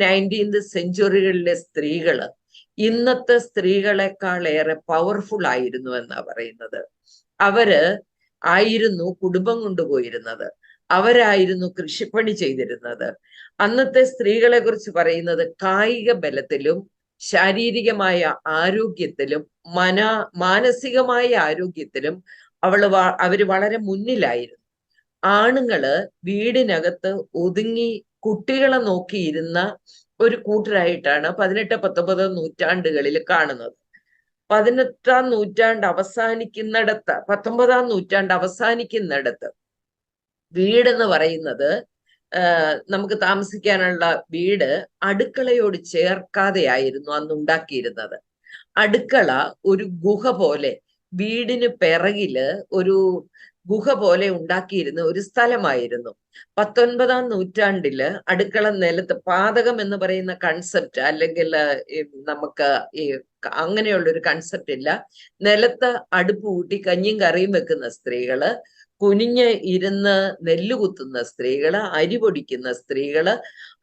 19th സെഞ്ചുറികളിലെ സ്ത്രീകള് ഇന്നത്തെ സ്ത്രീകളെക്കാളേറെ powerful ആയിരുന്നു എന്നാ പറയുന്നത്. അവര് ആയിരുന്നു കുടുംബം കൊണ്ടുപോയിരുന്നത്, അവരായിരുന്നു കൃഷിപ്പണി ചെയ്തിരുന്നത്. അന്നത്തെ സ്ത്രീകളെ കുറിച്ച് പറയുന്നത് കായിക ബലത്തിലും ശാരീരികമായ ആരോഗ്യത്തിലും മാനസികമായ ആരോഗ്യത്തിലും അവര് വളരെ മുന്നിലായിരുന്നു. ആണുങ്ങള് വീടിനകത്ത് ഒതുങ്ങി കുട്ടികളെ നോക്കിയിരുന്ന ഒരു കൂട്ടരായിട്ടാണ് 18, 19 നൂറ്റാണ്ടുകളിൽ കാണുന്നത്. 18ാം നൂറ്റാണ്ട് അവസാനിക്കുന്നിടത്ത്, 19ാം നൂറ്റാണ്ട് അവസാനിക്കുന്നിടത്ത് വീടെന്ന് പറയുന്നത് നമുക്ക് താമസിക്കാനുള്ള വീട് അടുക്കളയോട് ചേർക്കാതെയായിരുന്നു അന്ന് ഉണ്ടാക്കിയിരുന്നത്. അടുക്കള ഒരു ഗുഹ പോലെ, വീടിന് പിറകില് ഒരു ഗുഹ പോലെ ഉണ്ടാക്കിയിരുന്ന ഒരു സ്ഥലമായിരുന്നു. 19ാം നൂറ്റാണ്ടില് അടുക്കള നിലത്ത്, പാതകം എന്ന് പറയുന്ന കൺസെപ്റ്റ് അല്ലെങ്കിൽ നമുക്ക് ഈ അങ്ങനെയുള്ളൊരു കൺസെപ്റ്റ് ഇല്ല. നിലത്ത് അടുപ്പ് കൂട്ടി കഞ്ഞിയും കറിയും വെക്കുന്ന സ്ത്രീകള്, കുനിഞ്ഞ് ഇരുന്ന് നെല്ല് കുത്തുന്ന സ്ത്രീകള്, അരി പൊടിക്കുന്ന സ്ത്രീകള്,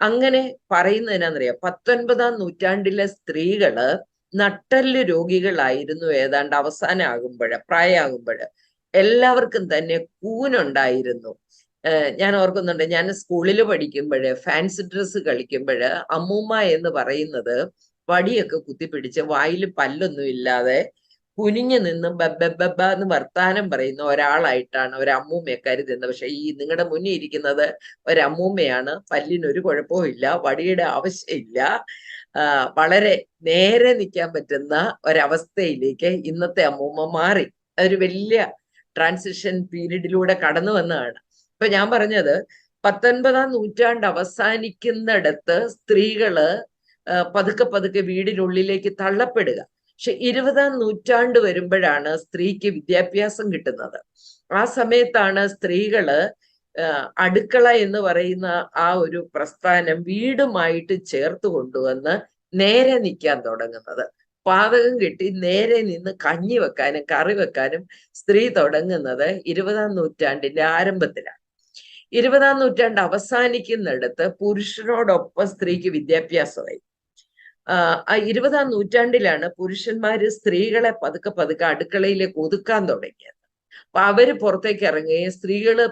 അങ്ങനെ പറയുന്നതിനാന്നറിയാം 19ാം നൂറ്റാണ്ടിലെ സ്ത്രീകള് നട്ടെല്ല് രോഗികളായിരുന്നു. ഏതാണ്ട് അവസാനമാകുമ്പോഴ്, പ്രായമാകുമ്പോഴ് എല്ലാവർക്കും തന്നെ കൂനുണ്ടായിരുന്നു. ഞാൻ ഓർക്കുന്നുണ്ട്, ഞാൻ സ്കൂളിൽ പഠിക്കുമ്പോഴ് ഫാൻസി ഡ്രസ്സ് കളിക്കുമ്പോഴ് അമ്മൂമ്മ എന്ന് പറയുന്നത് വടിയൊക്കെ കുത്തിപ്പിടിച്ച് വായിൽ പല്ലൊന്നും ഇല്ലാതെ കുനിഞ്ഞു നിന്ന് ബബ്ബ എന്ന് വർത്താനം പറയുന്ന ഒരാളായിട്ടാണ് ഒരു അമ്മൂമ്മയെ കരുതുന്നത്. പക്ഷെ ഈ നിങ്ങളുടെ മുന്നിൽ ഇരിക്കുന്നത് ഒരമ്മൂമ്മയാണ്, പല്ലിനൊരു കുഴപ്പവും ഇല്ല, വടിയുടെ ആവശ്യമില്ല. വളരെ നേരെ നിൽക്കാൻ പറ്റുന്ന ഒരവസ്ഥയിലേക്ക് ഇന്നത്തെ അമ്മൂമ്മ മാറി. അതൊരു വലിയ ട്രാൻസിഷൻ പീരീഡിലൂടെ കടന്നു വന്നതാണ്. ഇപ്പൊ ഞാൻ പറഞ്ഞത് 19ാം നൂറ്റാണ്ട് അവസാനിക്കുന്നിടത്ത് സ്ത്രീകള് പതുക്കെ പതുക്കെ വീടിനുള്ളിലേക്ക് തള്ളപ്പെടുക. പക്ഷെ 20ാം നൂറ്റാണ്ട് വരുമ്പോഴാണ് സ്ത്രീക്ക് വിദ്യാഭ്യാസം കിട്ടുന്നത്. ആ സമയത്താണ് സ്ത്രീകള് അടുക്കള എന്ന് പറയുന്ന ആ ഒരു പ്രസ്ഥാനം വീടുമായിട്ട് ചേർത്ത് കൊണ്ടുവന്ന് നേരെ നിൽക്കാൻ തുടങ്ങുന്നത്. പാതകം കെട്ടി നേരെ നിന്ന് കഞ്ഞി വെക്കാനും കറി വെക്കാനും സ്ത്രീ തുടങ്ങുന്നത് 20ാം നൂറ്റാണ്ടിന്റെ ആരംഭത്തിലാണ്. 20ാം നൂറ്റാണ്ട് അവസാനിക്കുന്നിടത്ത് പുരുഷനോടൊപ്പം സ്ത്രീക്ക് വിദ്യാഭ്യാസമായി. 20ാം നൂറ്റാണ്ടിലാണ് പുരുഷന്മാര് സ്ത്രീകളെ പതുക്കെ പതുക്കെ അടുക്കളയിലേക്ക് ഒതുക്കാൻ തുടങ്ങിയത്. അപ്പൊ അവര് പുറത്തേക്ക് ഇറങ്ങുകയും സ്ത്രീകള്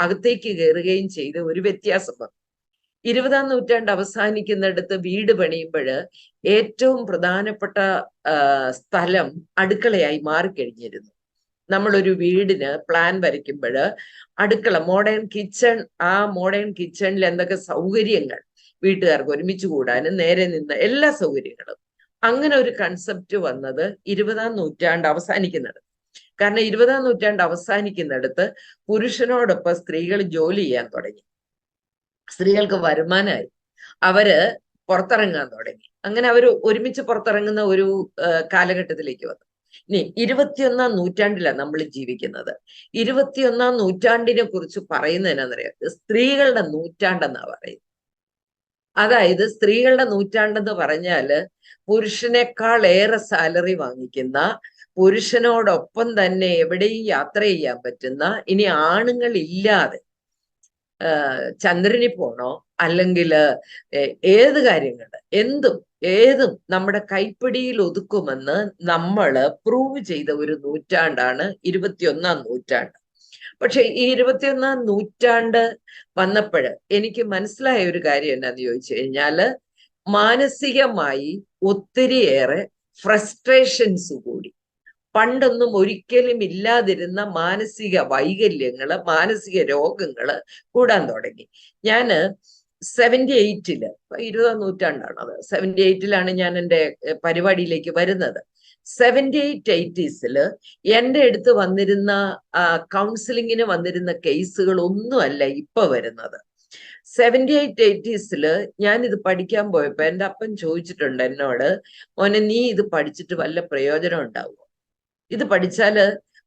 അകത്തേക്ക് കയറുകയും ചെയ്ത് ഒരു വ്യത്യാസം വന്നു. 20ാം നൂറ്റാണ്ട് അവസാനിക്കുന്നിടത്ത് വീട് പണിയുമ്പോൾ ഏറ്റവും പ്രധാനപ്പെട്ട സ്ഥലം അടുക്കളയായി മാറിക്കഴിഞ്ഞിരുന്നു. നമ്മളൊരു വീടിന് പ്ലാൻ വരയ്ക്കുമ്പോൾ അടുക്കള, മോഡേൺ കിച്ചൺ, ആ മോഡേൺ കിച്ചണിൽ എന്തൊക്കെ സൗകര്യങ്ങൾ, വീട്ടുകാർക്ക് ഒരുമിച്ച് കൂടാനും നേരെ നിന്ന് എല്ലാ സൗകര്യങ്ങളും, അങ്ങനെ ഒരു കൺസെപ്റ്റ് വന്നത് 20ാം നൂറ്റാണ്ട് അവസാനിക്കുന്നിടത്ത്. കാരണം 20ാം നൂറ്റാണ്ട് അവസാനിക്കുന്നിടത്ത് പുരുഷനോടൊപ്പം സ്ത്രീകൾ ജോലി ചെയ്യാൻ തുടങ്ങി, സ്ത്രീകൾക്ക് വരുമാനമായി, അവര് പുറത്തിറങ്ങാൻ തുടങ്ങി. അങ്ങനെ അവർ ഒരുമിച്ച് പുറത്തിറങ്ങുന്ന ഒരു കാലഘട്ടത്തിലേക്ക് വന്നു. ഇനി 21ാം നൂറ്റാണ്ടിലാണ് നമ്മൾ ജീവിക്കുന്നത്. 21ാം നൂറ്റാണ്ടിനെ കുറിച്ച് പറയുന്നതിനാന്നറിയാം, സ്ത്രീകളുടെ നൂറ്റാണ്ടെന്നാ പറയുന്നത്. അതായത് സ്ത്രീകളുടെ നൂറ്റാണ്ടെന്ന് പറഞ്ഞാല് പുരുഷനേക്കാൾ ഏറെ സാലറി വാങ്ങിക്കുന്ന, പുരുഷനോടൊപ്പം തന്നെ എവിടെയും യാത്ര ചെയ്യാൻ പറ്റുന്ന, ഇനി ആണുങ്ങൾ ഇല്ലാതെ ചന്ദ്രനിൽ പോണോ അല്ലെങ്കിൽ ഏത് കാര്യങ്ങൾ ഏതും നമ്മുടെ കൈപ്പിടിയിൽ ഒതുക്കുമെന്ന് നമ്മള് പ്രൂവ് ചെയ്ത ഒരു നൂറ്റാണ്ടാണ് 21ാം നൂറ്റാണ്ട്. പക്ഷെ ഈ 21ാം നൂറ്റാണ്ട് വന്നപ്പോഴ് എനിക്ക് മനസ്സിലായ ഒരു കാര്യം എന്നാന്ന് ചോദിച്ചു കഴിഞ്ഞാല്, മാനസികമായി ഒത്തിരിയേറെ ഫ്രസ്ട്രേഷൻസ് കൂടി. പണ്ടൊന്നും ഒരിക്കലും ഇല്ലാതിരുന്ന മാനസിക വൈകല്യങ്ങള്, മാനസിക രോഗങ്ങള് കൂടാൻ തുടങ്ങി. ഞാന് 78-ല്, 20ാം നൂറ്റാണ്ടാണത്, 78-ലാണ് ഞാൻ എൻ്റെ പരിപാടിയിലേക്ക് വരുന്നത്. 78, 80s എൻ്റെ അടുത്ത് വന്നിരുന്ന കൗൺസിലിങ്ങിന് വന്നിരുന്ന കേസുകൾ ഒന്നുമല്ല ഇപ്പൊ വരുന്നത്. 78, 80s ഞാൻ ഇത് പഠിക്കാൻ പോയപ്പോ എൻ്റെ അപ്പൻ ചോദിച്ചിട്ടുണ്ട് എന്നോട്, മോനെ നീ ഇത് പഠിച്ചിട്ട് വല്ല പ്രയോജനം ഉണ്ടാവുമോ? ഇത് പഠിച്ചാല്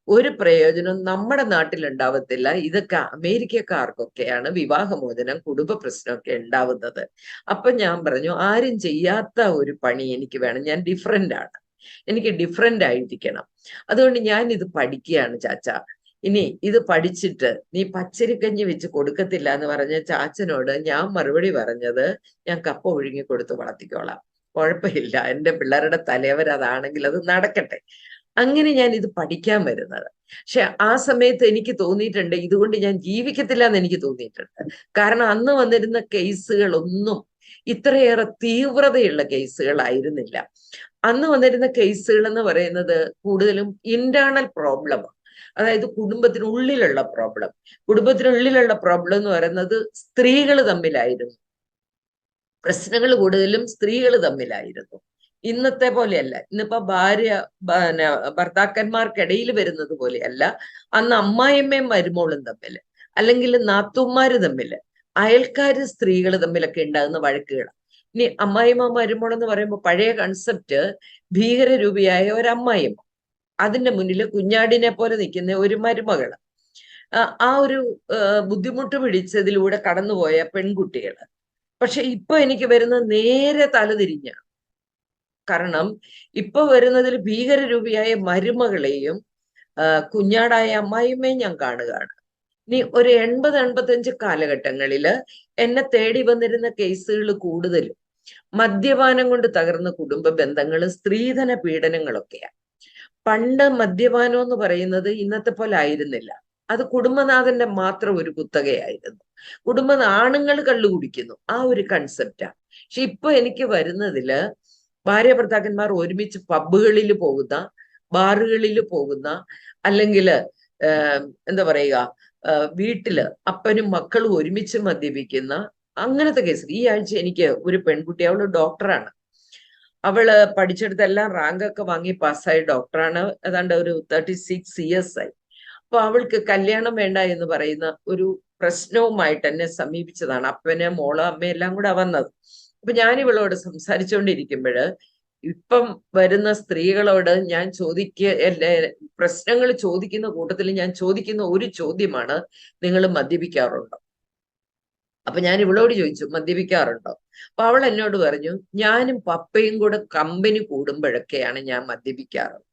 ഒരു പ്രയോജനം നമ്മുടെ നാട്ടിലുണ്ടാവത്തില്ല. ഇതൊക്കെ അമേരിക്കക്കാർക്കൊക്കെയാണ് വിവാഹമോചനം, കുടുംബ പ്രശ്നമൊക്കെ ഉണ്ടാവുന്നത്. അപ്പൊ ഞാൻ പറഞ്ഞു, ആരും ചെയ്യാത്ത ഒരു പണി എനിക്ക് വേണം, ഞാൻ ഡിഫറെന്റ് ആണ്, എനിക്ക് ഡിഫറെന്റ് ആയിരിക്കണം, അതുകൊണ്ട് ഞാൻ ഇത് പഠിക്കുകയാണ് ചാച്ച. ഇനി ഇത് പഠിച്ചിട്ട് നീ പച്ചരിക്കഞ്ഞി വെച്ച് കൊടുക്കത്തില്ല എന്ന് പറഞ്ഞ ചാച്ചനോട് ഞാൻ മറുപടി പറഞ്ഞത്, ഞാൻ കപ്പ ഒഴുങ്ങി കൊടുത്ത് വളർത്തിക്കോളാം, കുഴപ്പമില്ല, എന്റെ പിള്ളേരുടെ തലവർ അതാണെങ്കിൽ അത് നടക്കട്ടെ. അങ്ങനെ ഞാൻ ഇത് പഠിക്കാൻ വരുന്നത്. പക്ഷെ ആ സമയത്ത് എനിക്ക് തോന്നിയിട്ടുണ്ട് ഇതുകൊണ്ട് ഞാൻ ജീവിക്കത്തില്ല എന്ന് എനിക്ക് തോന്നിയിട്ടുണ്ട്. കാരണം അന്ന് വന്നിരുന്ന കേസുകളൊന്നും ഇത്രയേറെ തീവ്രതയുള്ള കേസുകളായിരുന്നില്ല. അന്ന് വന്നിരുന്ന കേസുകൾ എന്ന് പറയുന്നത് കൂടുതലും ഇന്റേണൽ പ്രോബ്ലം, അതായത് കുടുംബത്തിനുള്ളിലുള്ള പ്രോബ്ലം. കുടുംബത്തിനുള്ളിലുള്ള പ്രോബ്ലം എന്ന് പറയുന്നത് സ്ത്രീകൾ തമ്മിലായിരുന്നു. പ്രശ്നങ്ങൾ കൂടുതലും സ്ത്രീകൾ തമ്മിലായിരുന്നു. ഇന്നത്തെ പോലെയല്ല. ഇന്നിപ്പോ പിന്നെ ഭർത്താക്കന്മാർക്കിടയിൽ വരുന്നത് പോലെയല്ല. അന്ന് അമ്മായിയമ്മയും മരുമോളും തമ്മിൽ, അല്ലെങ്കിൽ നാത്തൂന്മാര് തമ്മിൽ, അയൽക്കാര് സ്ത്രീകൾ തമ്മിലൊക്കെ ഉണ്ടാകുന്ന വഴക്കുകൾ. ഇനി അമ്മായിമ്മ മരുമോളെന്ന് പറയുമ്പോൾ പഴയ കൺസെപ്റ്റ് ഭീകരരൂപിയായ ഒരു അമ്മായിമ്മ, അതിന്റെ മുന്നിൽ കുഞ്ഞാടിനെ പോലെ നിൽക്കുന്ന ഒരു മരുമകള്, ആ ഒരു ബുദ്ധിമുട്ട് പിടിച്ചതിലൂടെ കടന്നുപോയ പെൺകുട്ടികള്. പക്ഷെ ഇപ്പൊ എനിക്ക് വരുന്ന നേരെ തലതിരിഞ്ഞാണ്. കാരണം ഇപ്പൊ വരുന്നതിൽ ഭീകരരൂപിയായ മരുമകളെയും കുഞ്ഞാടായ അമ്മായിമ്മയും ഞാൻ കാണുകയാണ്. ഇനി ഒരു 80-85 കാലഘട്ടങ്ങളില് എന്നെ തേടി വന്നിരുന്ന കേസുകൾ കൂടുതലും മദ്യപാനം കൊണ്ട് തകർന്ന കുടുംബ ബന്ധങ്ങള്, സ്ത്രീധന പീഡനങ്ങളൊക്കെയാണ്. പണ്ട് മദ്യപാനം എന്ന് പറയുന്നത് ഇന്നത്തെ പോലെ ആയിരുന്നില്ല. അത് കുടുംബനാഥന്റെ മാത്രം ഒരു കുത്തകയായിരുന്നു. ആണുങ്ങൾ കള്ളു കുടിക്കുന്നു, ആ ഒരു കൺസെപ്റ്റാ. പക്ഷെ ഇപ്പൊ എനിക്ക് വരുന്നതില് ഭാര്യ ഭർത്താക്കന്മാർ ഒരുമിച്ച് പബ്ബുകളിൽ പോകുന്ന, ബാറുകളിൽ പോകുന്ന, അല്ലെങ്കിൽ എന്താ പറയുക, വീട്ടില് അപ്പനും മക്കളും ഒരുമിച്ച് മദ്യപിക്കുന്ന അങ്ങനത്തെ കേസ്. ഈ ആഴ്ച എനിക്ക് ഒരു പെൺകുട്ടി, അവള് ഡോക്ടറാണ്, അവള് പഠിച്ചെടുത്തെല്ലാം റാങ്കൊക്കെ വാങ്ങി പാസ്സായ ഡോക്ടറാണ്, ഏതാണ്ട് ഒരു 36 years ആയി. അപ്പൊ അവൾക്ക് കല്യാണം വേണ്ട എന്ന് പറയുന്ന ഒരു പ്രശ്നവുമായിട്ട് എന്നെ സമീപിച്ചതാണ്. അപ്പന് മോള് അമ്മയെല്ലാം കൂടെ വന്നത്. അപ്പൊ ഞാൻ ഇവളോട് സംസാരിച്ചുകൊണ്ടിരിക്കുമ്പോഴ് ഇപ്പം വരുന്ന സ്ത്രീകളോട് ഞാൻ പ്രശ്നങ്ങൾ ചോദിക്കുന്ന കൂട്ടത്തിൽ ഞാൻ ചോദിക്കുന്ന ഒരു ചോദ്യമാണ്, നിങ്ങൾ മദ്യപിക്കാറുണ്ടോ? അപ്പൊ ഞാൻ ഇവളോട് ചോദിച്ചു, മദ്യപിക്കാറുണ്ടോ? അപ്പൊ അവൾ എന്നോട് പറഞ്ഞു, ഞാനും പപ്പയും കൂടെ കമ്പനി കൂടുമ്പോഴൊക്കെയാണ് ഞാൻ മദ്യപിക്കാറുള്ളത്.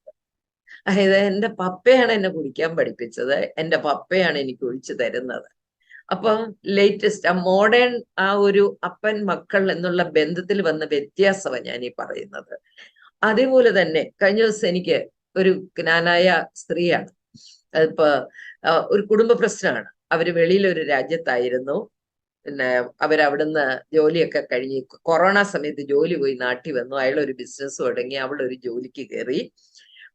അതായത് എന്റെ പപ്പയാണ് എന്നെ കുടിക്കാൻ പഠിപ്പിച്ചത്, എന്റെ പപ്പയാണ് എനിക്ക് ഒഴിച്ചു തരുന്നത്. അപ്പം ലേറ്റസ്റ്റ് ആ മോഡേൺ ആ ഒരു അപ്പൻ മക്കൾ എന്നുള്ള ബന്ധത്തിൽ വന്ന വ്യത്യാസമാണ് ഞാൻ ഈ പറയുന്നത്. അതേപോലെ തന്നെ കഴിഞ്ഞ ദിവസം എനിക്ക് ഒരു ജ്ഞാനായ സ്ത്രീയാണ്, അതിപ്പോ ഒരു കുടുംബ പ്രശ്നമാണ്. അവര് വെളിയിലൊരു രാജ്യത്തായിരുന്നു, പിന്നെ അവരവിടുന്ന് ജോലിയൊക്കെ കഴിഞ്ഞ് കൊറോണ സമയത്ത് ജോലി പോയി നാട്ടിൽ വന്നു. അയാളൊരു ബിസിനസ് തുടങ്ങി, അവളൊരു ജോലിക്ക് കയറി.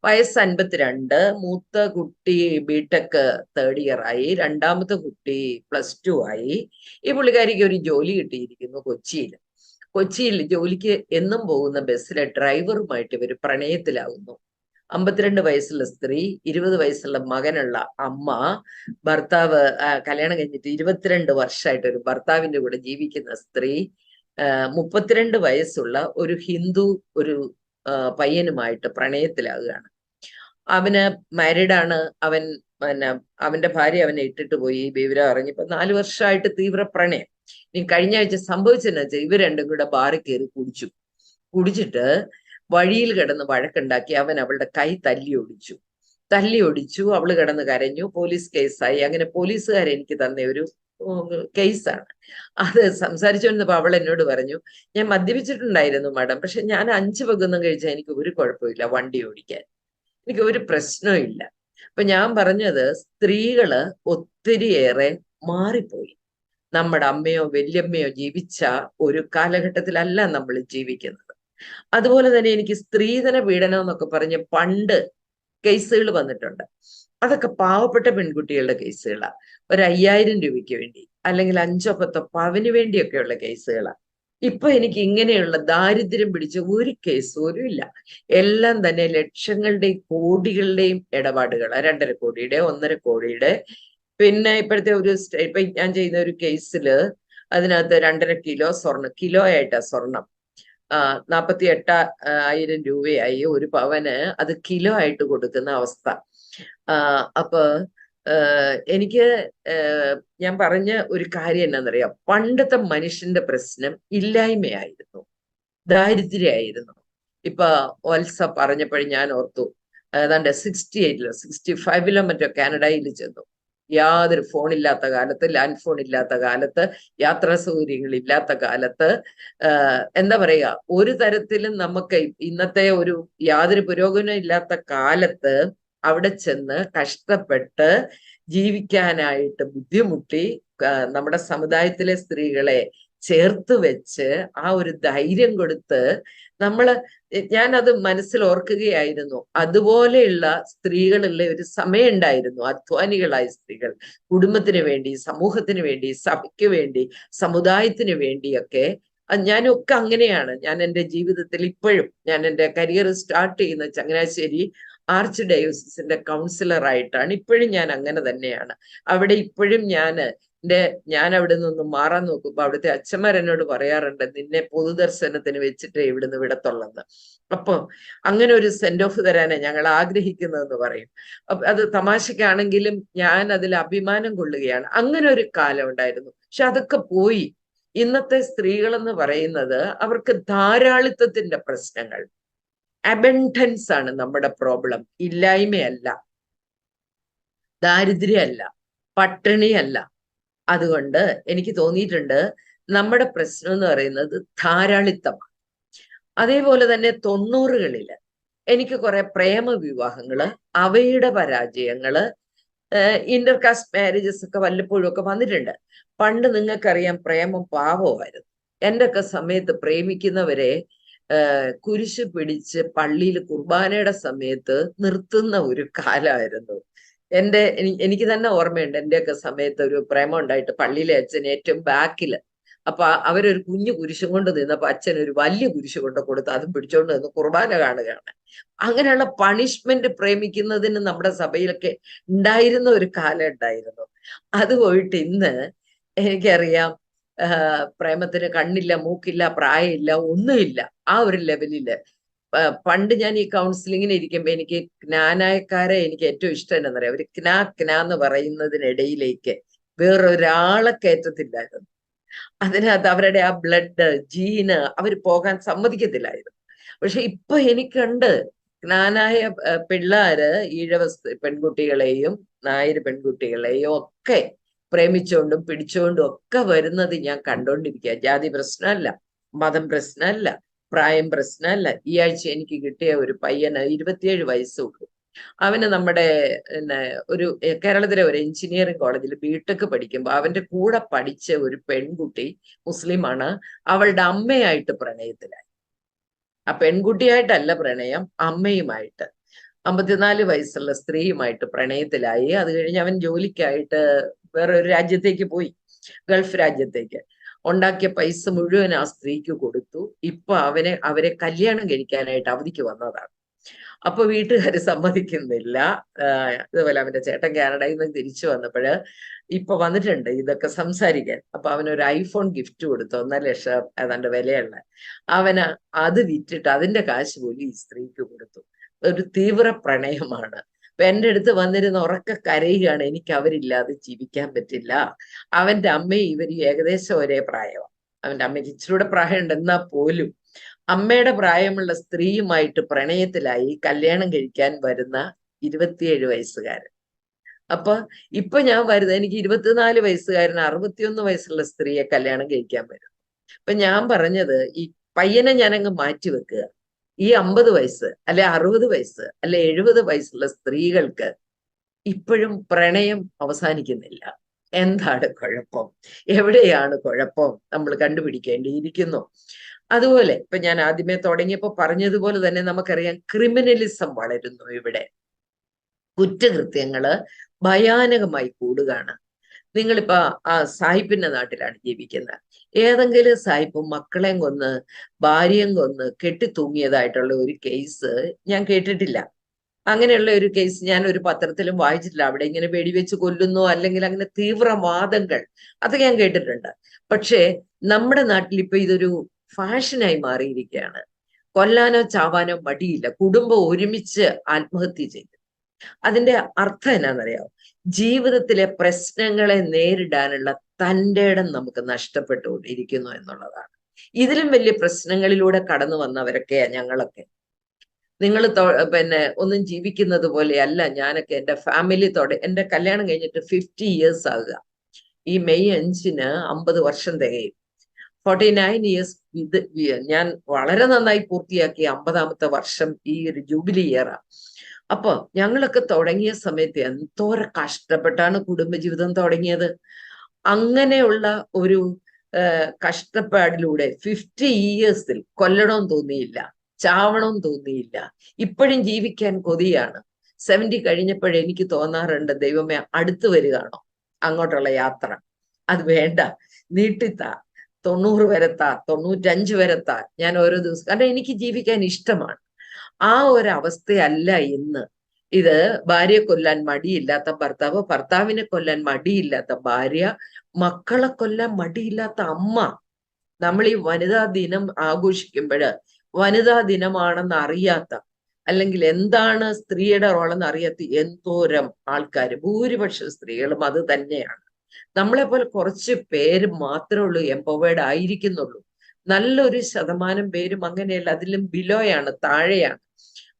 വയസ്സ് 52, മൂത്ത കുട്ടി ബിടെക് തേർഡ് ഇയർ ആയി, രണ്ടാമത്തെ കുട്ടി +2 ആയി. ഈ പുള്ളിക്കാരിക്ക് ഒരു ജോലി കിട്ടിയിരിക്കുന്നു കൊച്ചിയിൽ ജോലിക്ക് എന്നും പോകുന്ന ബസ്സിലെ ഡ്രൈവറുമായിട്ട് ഇവർ പ്രണയത്തിലാവുന്നു. 52 വയസ്സുള്ള സ്ത്രീ, 20 വയസ്സുള്ള മകനുള്ള അമ്മ, ഭർത്താവ് കല്യാണം കഴിഞ്ഞിട്ട് 22 വർഷമായിട്ട് ഒരു ഭർത്താവിന്റെ കൂടെ ജീവിക്കുന്ന സ്ത്രീ, 32 വയസ്സുള്ള ഒരു ഹിന്ദു ഒരു പയ്യനുമായിട്ട് പ്രണയത്തിലാവുകയാണ്. അവന് മാരീഡാണ്. പിന്നെ അവന്റെ ഭാര്യ അവനെ ഇട്ടിട്ട് പോയി. വിവരം അറിഞ്ഞപ്പോ 4 വർഷമായിട്ട് തീവ്ര പ്രണയം. ഇനി കഴിഞ്ഞ ആഴ്ച സംഭവിച്ചെന്ന് വെച്ചാൽ ഇവർ രണ്ടും കൂടെ ബാറിൽ കയറി കുടിച്ചിട്ട് വഴിയിൽ കിടന്ന് വഴക്കുണ്ടാക്കി. അവൻ അവളുടെ കൈ തല്ലി ഒടിച്ചു. അവള് കിടന്ന് കരഞ്ഞു. പോലീസ് കേസായി. അങ്ങനെ പോലീസുകാർ എനിക്ക് തന്ന ഒരു കേസാണ്. അത് സംസാരിച്ചുകൊണ്ടിരുന്നപ്പോ അവൾ എന്നോട് പറഞ്ഞു, ഞാൻ മദ്യപിച്ചിട്ടുണ്ടായിരുന്നു മാഡം, പക്ഷെ ഞാൻ 5 പെഗ്ഗൊന്നും കഴിച്ചാൽ എനിക്ക് ഒരു കുഴപ്പമില്ല വണ്ടി ഓടിക്കാൻ, എനിക്ക് ഒരു പ്രശ്നവും ഇല്ല. അപ്പൊ ഞാൻ പറഞ്ഞത്, സ്ത്രീകള് ഒത്തിരിയേറെ മാറിപ്പോയി. നമ്മുടെ അമ്മയോ വല്യമ്മയോ ജീവിച്ച ഒരു കാലഘട്ടത്തിലല്ല നമ്മൾ ജീവിക്കുന്നത്. അതുപോലെ തന്നെ എനിക്ക് സ്ത്രീധന പീഡനം എന്നൊക്കെ പറഞ്ഞ് പണ്ട് കേസുകൾ വന്നിട്ടുണ്ട്. അതൊക്കെ പാവപ്പെട്ട പെൺകുട്ടികളുടെ കേസുകളാണ്. ഒരു 5000 രൂപയ്ക്ക് വേണ്ടി, അല്ലെങ്കിൽ 5-10 പവന് വേണ്ടിയൊക്കെയുള്ള കേസുകളാണ്. ഇപ്പൊ എനിക്ക് ഇങ്ങനെയുള്ള ദാരിദ്ര്യം പിടിച്ച ഒരു കേസ് പോലും ഇല്ല. എല്ലാം തന്നെ ലക്ഷങ്ങളുടെയും കോടികളുടെയും ഇടപാടുകൾ, 2.5 കോടിയുടെ 1.5 കോടിയുടെ. പിന്നെ ഇപ്പോഴത്തെ ഇപ്പൊ ഞാൻ ചെയ്യുന്ന ഒരു കേസില് അതിനകത്ത് 2.5 കിലോ സ്വർണം, കിലോ ആയിട്ടാ സ്വർണം, 48,000 രൂപയായി. ഒരു പവന് അത് കിലോ ആയിട്ട് കൊടുക്കുന്ന അവസ്ഥ. അപ്പൊ എനിക്ക് ഞാൻ പറഞ്ഞ ഒരു കാര്യം എന്നാന്നറിയാം, പണ്ടത്തെ മനുഷ്യന്റെ പ്രശ്നം ഇല്ലായ്മയായിരുന്നു, ദാരിദ്ര്യായിരുന്നു. ഇപ്പൊ വത്സ പറഞ്ഞപ്പോഴും ഞാൻ ഓർത്തു, ഏതാണ്ട് 68-ലോ 65-ലോ മറ്റോ കാനഡയിൽ ചെന്നു. യാതൊരു ഫോണില്ലാത്ത കാലത്ത്, ലാൻഡ് ഫോൺ ഇല്ലാത്ത കാലത്ത്, യാത്രാ സൗകര്യങ്ങൾ ഇല്ലാത്ത കാലത്ത്, എന്താ പറയുക, ഒരു തരത്തിലും നമുക്ക് ഇന്നത്തെ ഒരു യാതൊരു പുരോഗമനം ഇല്ലാത്ത കാലത്ത് അവിടെ ചെന്ന് കഷ്ടപ്പെട്ട് ജീവിക്കാനായിട്ട് ബുദ്ധിമുട്ടി നമ്മുടെ സമുദായത്തിലെ സ്ത്രീകളെ ചേർത്ത് വെച്ച് ആ ഒരു ധൈര്യം കൊടുത്ത് നമ്മള്, ഞാനത് മനസ്സിൽ ഓർക്കുകയായിരുന്നു. അതുപോലെയുള്ള സ്ത്രീകളുള്ള ഒരു സമയം ഉണ്ടായിരുന്നു, അധ്വാനികളായ സ്ത്രീകൾ, കുടുംബത്തിന് വേണ്ടി, സമൂഹത്തിന് വേണ്ടി, സഭയ്ക്ക് വേണ്ടി, സമുദായത്തിന് വേണ്ടിയൊക്കെ. ഞാനൊക്കെ അങ്ങനെയാണ്. ഞാൻ എൻ്റെ ജീവിതത്തിൽ ഇപ്പോഴും, ഞാൻ എൻ്റെ കരിയർ സ്റ്റാർട്ട് ചെയ്യുന്ന ചങ്ങനാശ്ശേരി ആർച്ച് ഡയോസിസിന്റെ കൗൺസിലറായിട്ടാണ്. ഇപ്പോഴും ഞാൻ അങ്ങനെ തന്നെയാണ്. അവിടെ ഇപ്പോഴും ഞാൻ അവിടെ നിന്ന് മാറാൻ നോക്കുമ്പോ അവിടുത്തെ അച്ഛന്മാർ എന്നോട് പറയാറുണ്ട്, നിന്നെ പൊതുദർശനത്തിന് വെച്ചിട്ട് ഇവിടുന്ന് വിടത്തുള്ളെന്ന്. അപ്പൊ അങ്ങനെ ഒരു സെൻഡ് ഓഫ് തരാനാണ് ഞങ്ങൾ ആഗ്രഹിക്കുന്നതെന്ന് പറയും. അത് തമാശക്കാണെങ്കിലും ഞാൻ അതിൽ അഭിമാനം കൊള്ളുകയാണ്. അങ്ങനെ ഒരു കാലം ഉണ്ടായിരുന്നു. പക്ഷെ അതൊക്കെ പോയി. ഇന്നത്തെ സ്ത്രീകളെന്ന് പറയുന്നത് അവർക്ക് ധാരാളിത്തത്തിന്റെ പ്രശ്നങ്ങൾ, അബൻഡൻസ് ആണ് നമ്മുടെ പ്രോബ്ലം. ഇല്ലായ്മയല്ല, ദാരിദ്ര്യമല്ല, പട്ടിണിയല്ല. അതുകൊണ്ട് എനിക്ക് തോന്നിയിട്ടുണ്ട് നമ്മുടെ പ്രശ്നം എന്ന് പറയുന്നത് ധാരാളിത്തമാണ്. അതേപോലെ തന്നെ 90-കളില് എനിക്ക് കുറെ പ്രേമ വിവാഹങ്ങള്, അവയുടെ പരാജയങ്ങള്, ഇന്റർകാസ്റ്റ് മാരേജസ് ഒക്കെ വല്ലപ്പോഴും ഒക്കെ വന്നിട്ടുണ്ട്. പണ്ട് നിങ്ങൾക്കറിയാം, പ്രേമം പാവമായിരുന്നു. എൻ്റെ ഒക്കെ സമയത്ത് പ്രേമിക്കുന്നവരെ കുരിശ് പിടിച്ച് പള്ളിയിൽ കുർബാനയുടെ സമയത്ത് നിർത്തുന്ന ഒരു കാലമായിരുന്നു. എനിക്ക് തന്നെ ഓർമ്മയുണ്ട്, എന്റെയൊക്കെ സമയത്ത് ഒരു പ്രേമം ഉണ്ടായിട്ട് പള്ളിയിലെ അച്ഛൻ ഏറ്റവും ബാക്കില്. അപ്പൊ അവരൊരു കുഞ്ഞു കുരിശും കൊണ്ട് നിന്നപ്പോ അച്ഛൻ ഒരു വലിയ കുരിശ് കൊണ്ട് കൊടുത്ത് അതും പിടിച്ചോണ്ട് നിന്ന് കുർബാന കാണുകയാണ്. അങ്ങനെയുള്ള പണിഷ്മെന്റ് പ്രേമിക്കുന്നതിന് നമ്മുടെ സഭയിലൊക്കെ ഉണ്ടായിരുന്ന ഒരു കാലം ഉണ്ടായിരുന്നു. അത് പോയിട്ട് ഇന്ന് എനിക്കറിയാം, പ്രേമത്തിന് കണ്ണില്ല, മൂക്കില്ല, പ്രായമില്ല, ഒന്നുമില്ല. ആ ഒരു ലെവലില് പണ്ട് ഞാൻ ഈ കൗൺസിലിങ്ങിന് ഇരിക്കുമ്പോ എനിക്ക് ജ്ഞാനായക്കാരെ എനിക്ക് ഏറ്റവും ഇഷ്ടം എന്താണെന്നറിയാം, ഒരു ക്നാ എന്ന് പറയുന്നതിനിടയിലേക്ക് വേറൊരാളെ കയറ്റത്തില്ലായിരുന്നു. അതിനകത്ത് അവരുടെ ആ ബ്ലഡ്, ജീന് അവർ പോകാൻ സമ്മതിക്കത്തില്ലായിരുന്നു. പക്ഷെ ഇപ്പൊ എനിക്കുണ്ട് ജ്ഞാനായ പിള്ളേര് ഈഴവ പെൺകുട്ടികളെയും നായർ പെൺകുട്ടികളെയും ഒക്കെ പ്രേമിച്ചുകൊണ്ടും പിടിച്ചുകൊണ്ടും ഒക്കെ വരുന്നത് ഞാൻ കണ്ടോണ്ടിരിക്കുക. ജാതി പ്രശ്നമല്ല, മതം പ്രശ്നമല്ല, പ്രായം പ്രശ്നമല്ല. ഈ ആഴ്ച എനിക്ക് കിട്ടിയ ഒരു പയ്യന് 27 വയസ്സുള്ളൂ. അവന് നമ്മുടെ പിന്നെ കേരളത്തിലെ ഒരു എഞ്ചിനീയറിംഗ് കോളേജിൽ ബിടെക് പഠിക്കുമ്പോൾ അവന്റെ കൂടെ പഠിച്ച ഒരു പെൺകുട്ടി മുസ്ലിമാണ്. അവളുടെ അമ്മയായിട്ട് പ്രണയത്തിലായി. ആ പെൺകുട്ടിയായിട്ടല്ല പ്രണയം, അമ്മയുമായിട്ട്. 54 വയസ്സുള്ള സ്ത്രീയുമായിട്ട് പ്രണയത്തിലായി. അത് കഴിഞ്ഞ് അവൻ ജോലിക്കായിട്ട് വേറെ ഒരു രാജ്യത്തേക്ക് പോയി, ഗൾഫ് രാജ്യത്തേക്ക്. ഉണ്ടാക്കിയ പൈസ മുഴുവൻ ആ സ്ത്രീക്ക് കൊടുത്തു. ഇപ്പൊ അവരെ കല്യാണം കഴിക്കാനായിട്ട് അവധിക്ക് വന്നതാണ്. അപ്പൊ വീട്ടുകാര് സമ്മതിക്കുന്നില്ല. ഇതുപോലെ അവന്റെ ചേട്ടൻ കാനഡയിൽ നിന്ന് തിരിച്ചു വന്നപ്പോഴ് ഇപ്പൊ വന്നിട്ടുണ്ട് ഇതൊക്കെ സംസാരിക്കാൻ. അപ്പൊ അവനൊരു ഐഫോൺ ഗിഫ്റ്റ് കൊടുത്തു, 1,00,000 ഏതാണ്ട് വിലയുള്ള. അവന് അത് വിറ്റിട്ട് അതിന്റെ കാശ് പോലും ഈ സ്ത്രീക്ക് കൊടുത്തു. ഒരു തീവ്ര പ്രണയമാണ്. അപ്പൊ എൻ്റെ അടുത്ത് വന്നിരുന്ന ഉറക്കെ കരയുകയാണ്, എനിക്ക് അവരില്ലാതെ ജീവിക്കാൻ പറ്റില്ല. അവന്റെ അമ്മയും ഇവരും ഏകദേശം ഒരേ പ്രായമാണ്. അവന്റെ അമ്മയ്ക്ക് ഇച്ചിരൂടെ പ്രായമുണ്ട്, എന്നാൽ പോലും അമ്മയുടെ പ്രായമുള്ള സ്ത്രീയുമായിട്ട് പ്രണയത്തിലായി കല്യാണം കഴിക്കാൻ വരുന്ന 27 വയസ്സുകാരൻ. അപ്പൊ ഇപ്പൊ ഞാൻ വരുന്നത്, എനിക്ക് 24 വയസ്സുകാരൻ 61 വയസ്സുള്ള സ്ത്രീയെ കല്യാണം കഴിക്കാൻ വരും. അപ്പൊ ഞാൻ പറഞ്ഞത്, ഈ പയ്യനെ ഞാനങ്ങ് മാറ്റി വെക്കുക. ഈ 50 വയസ്സ് അല്ലെ 60 വയസ്സ് അല്ലെ 70 വയസ്സുള്ള സ്ത്രീകൾക്ക് ഇപ്പോഴും പ്രണയം അവസാനിക്കുന്നില്ല. എന്താണ് കുഴപ്പം? എവിടെയാണ് കുഴപ്പം? നമ്മൾ കണ്ടുപിടിക്കേണ്ടിയിരിക്കുന്നു. അതുപോലെ ഇപ്പൊ ഞാൻ ആദ്യമേ തുടങ്ങിയപ്പോ പറഞ്ഞതുപോലെ തന്നെ നമുക്കറിയാം, ക്രിമിനലിസം വളരുന്നു ഇവിടെ. കുറ്റകൃത്യങ്ങള് ഭയാനകമായി കൂടുകയാണ്. നിങ്ങളിപ്പോ ആ സായിപ്പിന്റെ നാട്ടിലാണ് ജീവിക്കുന്നത്. ഏതെങ്കിലും സായിപ്പ് മക്കളെയും കൊന്ന് ഭാര്യയും കൊന്ന് കെട്ടിത്തൂങ്ങിയതായിട്ടുള്ള ഒരു കേസ് ഞാൻ കേട്ടിട്ടില്ല. അങ്ങനെയുള്ള ഒരു കേസ് ഞാൻ ഒരു പത്രത്തിലും വായിച്ചിട്ടില്ല. അവിടെ ഇങ്ങനെ വെടിവെച്ച് കൊല്ലുന്നു, അല്ലെങ്കിൽ അങ്ങനെ തീവ്രവാദങ്ങൾ, അത് ഞാൻ കേട്ടിട്ടുണ്ട്. പക്ഷേ നമ്മുടെ നാട്ടിൽ ഇപ്പൊ ഇതൊരു ഫാഷനായി മാറിയിരിക്കുകയാണ്. കൊല്ലാനോ ചാവാനോ മടിയില്ല, കുടുംബം ഒരുമിച്ച് ആത്മഹത്യ ചെയ്യും. അതിന്റെ അർത്ഥം എന്നാണെന്നറിയാമോ? ജീവിതത്തിലെ പ്രശ്നങ്ങളെ നേരിടാനുള്ള തൻ്റെ ഇടം നമുക്ക് നഷ്ടപ്പെട്ടുകൊണ്ടിരിക്കുന്നു എന്നുള്ളതാണ്. ഇതിലും വലിയ പ്രശ്നങ്ങളിലൂടെ കടന്നു വന്നവരൊക്കെയാ ഞങ്ങളൊക്കെ. നിങ്ങൾ പിന്നെ ഒന്നും ജീവിക്കുന്നത് പോലെയല്ല ഞാനൊക്കെ. എന്റെ ഫാമിലി എന്റെ കല്യാണം കഴിഞ്ഞിട്ട് 50 ഇയേഴ്സ് ആകുക. ഈ മെയ് 5-ന് 50 വർഷം തികയും. 49 ഇയേഴ്സ്. ഇത് ഞാൻ വളരെ നന്നായി പൂർത്തിയാക്കി 50ാമത്തെ വർഷം ഈ ഒരു ജൂബിലി ഇയറാ. അപ്പൊ ഞങ്ങളൊക്കെ തുടങ്ങിയ സമയത്ത് എന്തോരം കഷ്ടപ്പെട്ടാണ് കുടുംബജീവിതം തുടങ്ങിയത്. അങ്ങനെയുള്ള ഒരു കഷ്ടപ്പാടിലൂടെ 50 ഇയേഴ്സിൽ കൊല്ലണമെന്ന് തോന്നിയില്ല, ചാവണമെന്ന് തോന്നിയില്ല. ഇപ്പോഴും ജീവിക്കാൻ കൊതിയാണ്. 70 കഴിഞ്ഞപ്പോഴേ എനിക്ക് തോന്നാറുണ്ട്, ദൈവമേ അടുത്തു വരികയാണോ അങ്ങോട്ടുള്ള യാത്ര, അത് വേണ്ട, നീട്ടിത്താ, 90 വരെത്താ, 95 വരെത്താ. ഞാൻ ഓരോ ദിവസം, കാരണം എനിക്ക് ജീവിക്കാൻ ഇഷ്ടമാണ്. ആ ഒരു അവസ്ഥയല്ല ഇന്ന്. ഇത് ഭാര്യയെ കൊല്ലാൻ മടിയില്ലാത്ത ഭർത്താവ്, ഭർത്താവിനെ കൊല്ലാൻ മടിയില്ലാത്ത ഭാര്യ, മക്കളെ കൊല്ലാൻ മടിയില്ലാത്ത അമ്മ. നമ്മൾ ഈ വനിതാ ദിനം ആഘോഷിക്കുമ്പോൾ വനിതാ ദിനമാണെന്ന് അറിയാത്ത, അല്ലെങ്കിൽ എന്താണ് സ്ത്രീയുടെ റോളെന്ന് അറിയാത്ത എന്തോരം ആൾക്കാർ, ഭൂരിപക്ഷം സ്ത്രീകളും അത് തന്നെയാണ്. നമ്മളെ പോലെ കുറച്ച് പേര് മാത്രമേ ഉള്ളൂ എംപവേർഡ് ആയിരിക്കുന്നുള്ളൂ. നല്ലൊരു ശതമാനം പേരും അങ്ങനെയല്ല, അതിലും ബിലോയാണ്, താഴെയാണ്.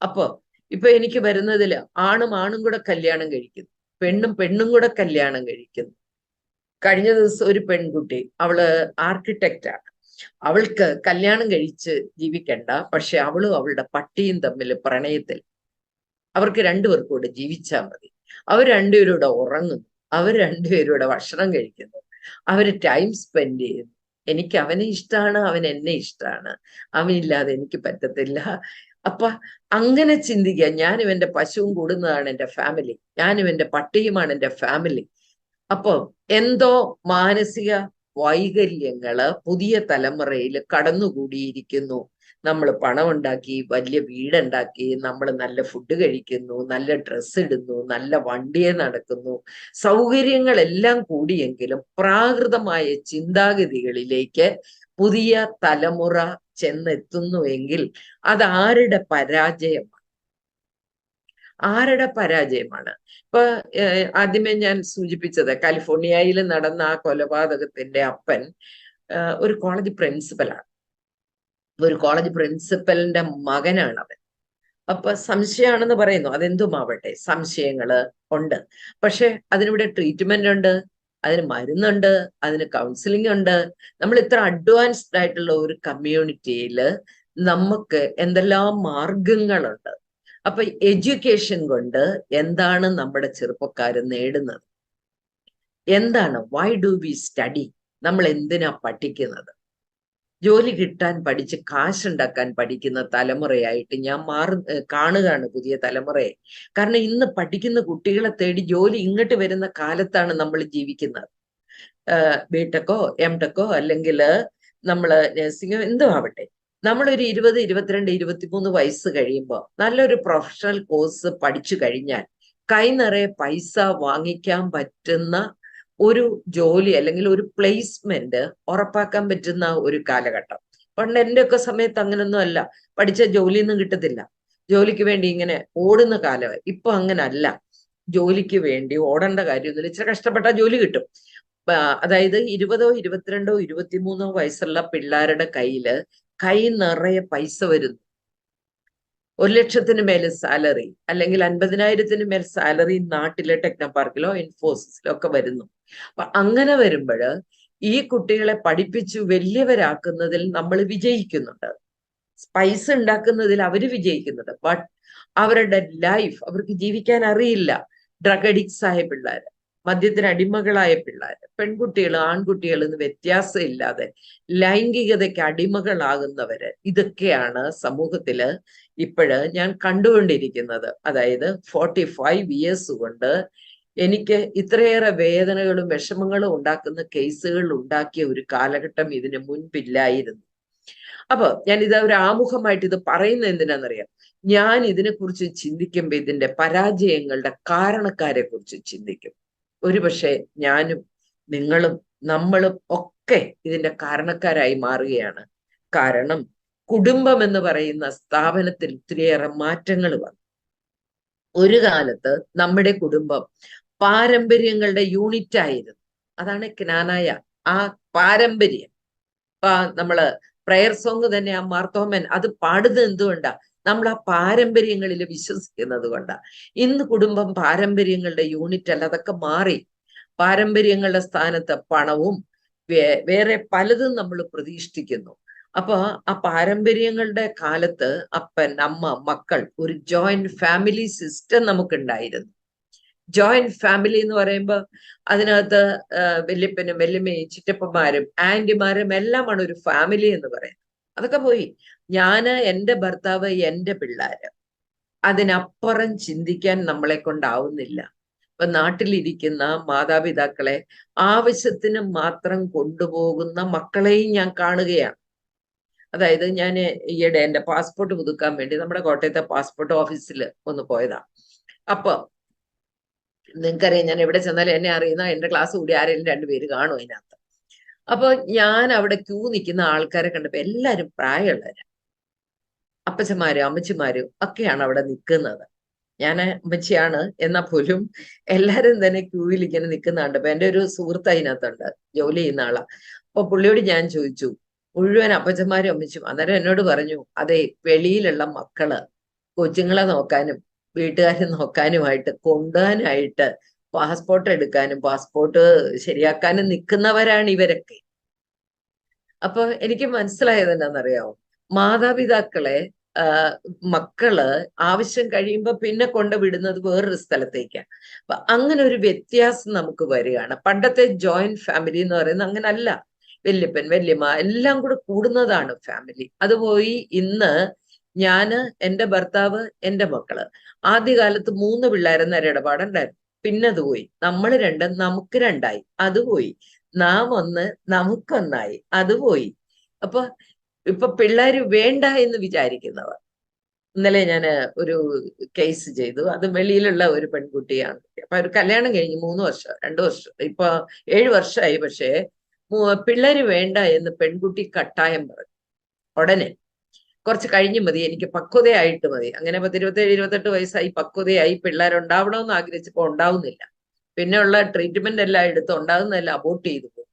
അപ്പൊ ഇപ്പൊ എനിക്ക് വരുന്നതില് ആണും ആണും കൂടെ കല്യാണം കഴിക്കുന്നു, പെണ്ണും പെണ്ണും കൂടെ കല്യാണം കഴിക്കുന്നു. കഴിഞ്ഞ ദിവസം ഒരു പെൺകുട്ടി, അവള് ആർക്കിടെക്റ്റാണ്, അവൾക്ക് കല്യാണം കഴിച്ച് ജീവിക്കണ്ട, പക്ഷെ അവളും അവളുടെ പട്ടിയും തമ്മിൽ പ്രണയത്തിൽ. അവർക്ക് രണ്ടുപേർക്കും കൂടെ ജീവിച്ചാൽ മതി. അവർ രണ്ടുപേരൂടെ ഉറങ്ങുന്നു, അവർ രണ്ടുപേരൂടെ ഭക്ഷണം കഴിക്കുന്നു, അവര് ടൈം സ്പെൻഡ് ചെയ്യുന്നു. എനിക്ക് അവനെ ഇഷ്ടമാണ്, അവൻ എന്നെ ഇഷ്ടമാണ്, അവനില്ലാതെ എനിക്ക് പറ്റത്തില്ല. അപ്പൊ അങ്ങനെ ചിന്തിക്കുക. ഞാനും എൻ്റെ പശുവും കൂടുന്നതാണ് എൻ്റെ ഫാമിലി, ഞാനും എൻ്റെ പട്ടിയുമാണ് എൻ്റെ ഫാമിലി. അപ്പൊ എന്തോ മാനസിക വൈകല്യങ്ങള് പുതിയ തലമുറയിൽ കടന്നുകൂടിയിരിക്കുന്നു. നമ്മൾ പണമുണ്ടാക്കി, വലിയ വീടുണ്ടാക്കി, നമ്മൾ നല്ല ഫുഡ് കഴിക്കുന്നു, നല്ല ഡ്രസ്സ് ഇടുന്നു, നല്ല വണ്ടിയെ നടക്കുന്നു, സൗകര്യങ്ങളെല്ലാം കൂടിയെങ്കിലും പ്രാകൃതമായ ചിന്താഗതികളിലേക്ക് പുതിയ തലമുറ ചെന്നെത്തുന്നുവെങ്കിൽ അത് ആരുടെ പരാജയം, ആരുടെ പരാജയമാണ്? ഇപ്പൊ ആദ്യമേ ഞാൻ സൂചിപ്പിച്ചത്, കാലിഫോർണിയയിൽ നടന്ന ആ കൊലപാതകത്തിന്റെ അപ്പൻ ഒരു കോളേജ് പ്രിൻസിപ്പലാണ്. ഒരു കോളേജ് പ്രിൻസിപ്പലിന്റെ മകനാണ് അവൻ. അപ്പൊ സംശയമാണെന്ന് പറയുന്നു, അതെന്തുമാവട്ടെ, സംശയങ്ങള് ഉണ്ട്. പക്ഷെ അതിനിവിടെ ട്രീറ്റ്മെന്റ് ഉണ്ട്, അതിന് മരുന്നുണ്ട്, അതിന് കൗൺസിലിംഗ് ഉണ്ട്. നമ്മൾ ഇത്ര അഡ്വാൻസ്ഡ് ആയിട്ടുള്ള ഒരു കമ്മ്യൂണിറ്റിയിൽ നമുക്ക് എന്തെല്ലാം മാർഗങ്ങളുണ്ട്. അപ്പൊ എഡ്യൂക്കേഷൻ കൊണ്ട് എന്താണ് നമ്മുടെ ചെറുപ്പക്കാർ നേടുന്നത്? എന്താണ്? Why do we study? നമ്മൾ എന്തിനാ പഠിക്കുന്നത്? ജോലി കിട്ടാൻ പഠിച്ച് കാശുണ്ടാക്കാൻ പഠിക്കുന്ന തലമുറയായിട്ട് ഞാൻ കാണുകയാണ് പുതിയ തലമുറയെ. കാരണം ഇന്ന് പഠിക്കുന്ന കുട്ടികളെ തേടി ജോലി ഇങ്ങോട്ട് വരുന്ന കാലത്താണ് നമ്മൾ ജീവിക്കുന്നത്. ബിടെക്കോ എംടെക്കോ അല്ലെങ്കിൽ നമ്മള് നഴ്സിംഗോ എന്തോ ആവട്ടെ, നമ്മളൊരു 20, 22, 23 വയസ്സ് കഴിയുമ്പോൾ നല്ലൊരു പ്രൊഫഷണൽ കോഴ്സ് പഠിച്ചു കഴിഞ്ഞാൽ കൈ നിറയെ പൈസ വാങ്ങിക്കാൻ പറ്റുന്ന ഒരു ജോലി അല്ലെങ്കിൽ ഒരു പ്ലേസ്മെന്റ് ഉറപ്പാക്കാൻ പറ്റുന്ന ഒരു കാലഘട്ടം. പണ്ട് എൻ്റെ ഒക്കെ സമയത്ത് അങ്ങനൊന്നും അല്ല, പഠിച്ച ജോലിയൊന്നും കിട്ടത്തില്ല, ജോലിക്ക് വേണ്ടി ഇങ്ങനെ ഓടുന്ന കാലമായി. ഇപ്പൊ അങ്ങനല്ല, ജോലിക്ക് വേണ്ടി ഓടേണ്ട കാര്യമൊന്നുമില്ല, ഇച്ചിരി കഷ്ടപ്പെട്ട ജോലി കിട്ടും. അതായത് 20, 22, 23 വയസ്സുള്ള പിള്ളേരുടെ കൈ നിറയെ പൈസ വരുന്നു. 1,00,000 മേലെ സാലറി അല്ലെങ്കിൽ 50,000 മേൽ സാലറി നാട്ടിലെ ടെക്നോ പാർക്കിലോ ഇൻഫോസിസിലോ ഒക്കെ വരുന്നു. അപ്പൊ അങ്ങനെ വരുമ്പോൾ ഈ കുട്ടികളെ പഠിപ്പിച്ചു വലിയവരാക്കുന്നതിൽ നമ്മൾ വിജയിക്കുന്നുണ്ട്, പൈസ ഉണ്ടാക്കുന്നതിൽ അവര് വിജയിക്കുന്നുണ്ട്. ബട്ട് അവരുടെ ലൈഫ്, അവർക്ക് ജീവിക്കാൻ അറിയില്ല. ഡ്രഗ് അഡിക്ട്സ് ആയ പിള്ളേര്, മദ്യത്തിന് അടിമകളായ പിള്ളേര്, പെൺകുട്ടികൾ ആൺകുട്ടികൾ എന്ന് വ്യത്യാസമില്ലാതെ ലൈംഗികതയ്ക്ക് അടിമകളാകുന്നവര്, ഇതൊക്കെയാണ് സമൂഹത്തില് ഇപ്പോഴ് ഞാൻ കണ്ടുകൊണ്ടിരിക്കുന്നത്. അതായത് 45 ഇയേഴ്സ് കൊണ്ട് എനിക്ക് ഇത്രയേറെ വേദനകളും വിഷമങ്ങളും ഉണ്ടാക്കുന്ന കേസുകൾ ഉണ്ടാക്കിയ ഒരു കാലഘട്ടം ഇതിനു മുൻപില്ലായിരുന്നു. അപ്പൊ ഞാൻ ഇത് ഒരു ആമുഖമായിട്ട് ഇത് പറയുന്നത് എന്തിനാണെന്നറിയാം? ഞാൻ ഇതിനെക്കുറിച്ച് ചിന്തിക്കുമ്പോൾ ഇതിന്റെ പരാജയങ്ങളുടെ കാരണക്കാരെ കുറിച്ച് ചിന്തിക്കും. ഒരുപക്ഷെ ഞാനും നിങ്ങളും നമ്മളും ഒക്കെ ഇതിന്റെ കാരണക്കാരായി മാറുകയാണ്. കാരണം കുടുംബം എന്ന് പറയുന്ന സ്ഥാപനത്തിൽ ഒത്തിരിയേറെ മാറ്റങ്ങൾ വന്നു. ഒരു കാലത്ത് നമ്മുടെ കുടുംബം പാരമ്പര്യങ്ങളുടെ യൂണിറ്റ് ആയിരുന്നു. അതാണ് ജ്ഞാനായ ആ പാരമ്പര്യം. നമ്മള് പ്രയർ സോങ് തന്നെ ആ മാർത്തോമൻ അത് പാടുന്നത് എന്തുകൊണ്ടാ? നമ്മൾ ആ പാരമ്പര്യങ്ങളിൽ വിശ്വസിക്കുന്നത് കൊണ്ടാണ്. ഇന്ന് കുടുംബം പാരമ്പര്യങ്ങളുടെ യൂണിറ്റ് അല്ല, അതൊക്കെ മാറി. പാരമ്പര്യങ്ങളുടെ സ്ഥാനത്ത് പണവും വേറെ പലതും നമ്മൾ പ്രതീക്ഷിക്കുന്നു. അപ്പൊ ആ പാരമ്പര്യങ്ങളുടെ കാലത്ത് അപ്പൻ, അമ്മ, മക്കൾ, ഒരു ജോയിന്റ് ഫാമിലി സിസ്റ്റം നമുക്കുണ്ടായിരുന്നു. ജോയിന്റ് ഫാമിലി എന്ന് പറയുമ്പോൾ അതിനകത്ത് വല്യപ്പനും വല്യമ്മയും ചിറ്റപ്പന്മാരും ആന്റിമാരും എല്ലാമാണ് ഒരു ഫാമിലി എന്ന് പറയുന്നത്. അതൊക്കെ പോയി. ഞാന്, എന്റെ ഭർത്താവ്, എന്റെ പിള്ളേര്, അതിനപ്പുറം ചിന്തിക്കാൻ നമ്മളെ കൊണ്ടാവുന്നില്ല. ഇപ്പൊ നാട്ടിലിരിക്കുന്ന മാതാപിതാക്കളെ ആവശ്യത്തിന് മാത്രം കൊണ്ടുപോകുന്ന മക്കളെയും ഞാൻ കാണുകയാണ്. അതായത് ഞാൻ ഈയിടെ എന്റെ പാസ്പോർട്ട് പുതുക്കാൻ വേണ്ടി നമ്മുടെ കോട്ടയത്തെ പാസ്പോർട്ട് ഓഫീസിൽ ഒന്ന് പോയതാ. അപ്പൊ നിങ്ങൾക്കറിയാം, ഞാൻ എവിടെ ചെന്നാലും എന്നെ അറിയുന്ന എന്റെ ക്ലാസ് കൂടി ആരെങ്കിലും രണ്ടുപേര് കാണും അതിനകത്ത്. അപ്പൊ ഞാൻ അവിടെ ക്യൂ നിൽക്കുന്ന ആൾക്കാരെ കണ്ടപ്പോ എല്ലാരും പ്രായമുള്ളവര്, അപ്പച്ചന്മാരും അമ്മച്ചിമാരും ഒക്കെയാണ് അവിടെ നിൽക്കുന്നത്. ഞാൻ അമ്മച്ചിയാണ് എന്നാ പോലും എല്ലാരും തന്നെ ക്യൂവിൽ ഇങ്ങനെ നിൽക്കുന്ന കണ്ടപ്പോ എന്റെ ഒരു സുഹൃത്ത് അതിനകത്തുണ്ട്, ജോലി ചെയ്യുന്ന ആളാ. അപ്പൊ പുള്ളിയോട് ഞാൻ ചോദിച്ചു, മുഴുവൻ അപ്പച്ചന്മാരും അമ്മച്ചും. അന്നേരം എന്നോട് പറഞ്ഞു, അതെ, വെളിയിലുള്ള മക്കള് കൊച്ചുങ്ങളെ നോക്കാനും വീട്ടുകാരെ നോക്കാനുമായിട്ട് കൊണ്ടുപോകാനായിട്ട് പാസ്പോർട്ട് എടുക്കാനും പാസ്പോർട്ട് ശരിയാക്കാനും നിൽക്കുന്നവരാണ് ഇവരൊക്കെ. അപ്പൊ എനിക്ക് മനസ്സിലായത് എന്താണെന്നറിയാമോ? മാതാപിതാക്കളെ മക്കള് ആവശ്യം കഴിയുമ്പോ പിന്നെ കൊണ്ട് വിടുന്നത് വേറൊരു സ്ഥലത്തേക്കാണ്. അപ്പൊ അങ്ങനെ ഒരു വ്യത്യാസം നമുക്ക് വരികയാണ്. പണ്ടത്തെ ജോയിന്റ് ഫാമിലി എന്ന് പറയുന്നത് അങ്ങനല്ല. വല്യപ്പൻ, വല്യമ്മ എല്ലാം കൂടെ കൂടുന്നതാണ് ഫാമിലി. അത് പോയി ഇന്ന് ഞാന്, എന്റെ ഭർത്താവ്, എന്റെ മക്കള്. ആദ്യകാലത്ത് 3 പിള്ളേരെന്നൊരു ഇടപാടുണ്ടായിരുന്നു. പിന്നെ അത് പോയി. നമ്മൾ 2, നമുക്ക് 2ആയി, അത് പോയി. നാം 1, നമുക്കൊന്നായി, അത് പോയി. അപ്പൊ ഇപ്പൊ പിള്ളേര് വേണ്ട എന്ന് വിചാരിക്കുന്നവർ. ഇന്നലെ ഞാൻ ഒരു കേസ് ചെയ്തു. അത് വെളിയിലുള്ള ഒരു പെൺകുട്ടിയാണ്. അപ്പൊ ഒരു കല്യാണം കഴിഞ്ഞ് 3 വർഷം 2 വർഷം ഇപ്പൊ 7 വർഷമായി. പക്ഷേ പിള്ളേര് വേണ്ട എന്ന് പെൺകുട്ടി കട്ടായം പറഞ്ഞു. ഉടനെ കുറച്ച് കഴിഞ്ഞ് മതി, എനിക്ക് പക്വതയായിട്ട് മതി. അങ്ങനെ 27, 28 വയസ്സായി, പക്വതയായി, പിള്ളേരുണ്ടാവണമെന്ന് ആഗ്രഹിച്ചപ്പോ ഉണ്ടാവുന്നില്ല. പിന്നെ ഉള്ള ട്രീറ്റ്മെന്റ് എല്ലാം എടുത്ത് ഉണ്ടാകുന്നതെല്ലാം അബോർട്ട് ചെയ്തു പോകും.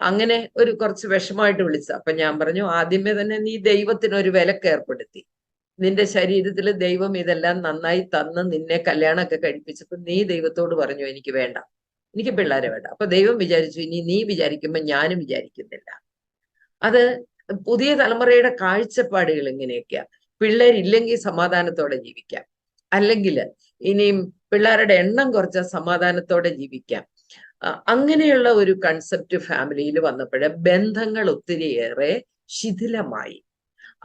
അങ്ങനെ ഒരു കുറച്ച് വിഷമമായിട്ട് വിളിച്ച. അപ്പൊ ഞാൻ പറഞ്ഞു, ആദ്യമേ തന്നെ നീ ദൈവത്തിനൊരു വിലക്ക് ഏർപ്പെടുത്തി. നിന്റെ ശരീരത്തിൽ ദൈവം ഇതെല്ലാം നന്നായി തന്ന് നിന്നെ കല്യാണമൊക്കെ കഴിപ്പിച്ചപ്പോ നീ ദൈവത്തോട് പറഞ്ഞു, എനിക്ക് വേണ്ട, എനിക്ക് പിള്ളേരെ വേണ്ട. അപ്പൊ ദൈവം വിചാരിച്ചു, ഇനി നീ വിചാരിക്കുമ്പോ ഞാനും വിചാരിക്കുന്നില്ല. അത് പുതിയ തലമുറയുടെ കാഴ്ചപ്പാടുകൾ ഇങ്ങനെയൊക്കെയാ. പിള്ളേരില്ലെങ്കിൽ സമാധാനത്തോടെ ജീവിക്കാം, അല്ലെങ്കിൽ ഇനിയും പിള്ളേരുടെ എണ്ണം കുറച്ച സമാധാനത്തോടെ ജീവിക്കാം. അങ്ങനെയുള്ള ഒരു കൺസെപ്റ്റ് ഫാമിലിയിൽ വന്നപ്പോഴേ ബന്ധങ്ങൾ ഒത്തിരിയേറെ ശിഥിലമായി.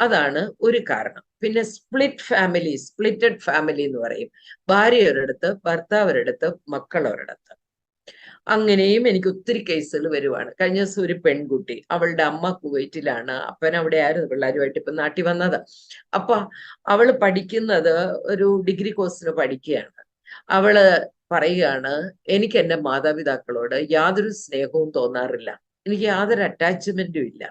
അതാണ് ഒരു കാരണം. പിന്നെ സ്പ്ലിറ്റഡ് ഫാമിലി എന്ന് പറയും. ഭാര്യ ഒരിടത്ത്, ഭർത്താവ് ഒരിടത്ത്, മക്കൾ ഒരിടത്ത്. അങ്ങനെയും എനിക്ക് ഒത്തിരി കേസുകൾ വരുവാണ്. കഴിഞ്ഞ ദിവസം ഒരു പെൺകുട്ടി, അവളുടെ അമ്മ കുവൈറ്റിലാണ്, അപ്പൻ അവിടെ ആയിരുന്നു, പിള്ളേരുമായിട്ട് ഇപ്പൊ നാട്ടിൽ വന്നത്. അപ്പൊ അവള് പഠിക്കുന്നത് ഒരു ഡിഗ്രി കോഴ്സിന് പഠിക്കുകയാണ്. അവള് പറയുകയാണ്, എനിക്ക് എന്റെ മാതാപിതാക്കളോട് യാതൊരു സ്നേഹവും തോന്നാറില്ല, എനിക്ക് യാതൊരു അറ്റാച്ച്മെന്റും ഇല്ല.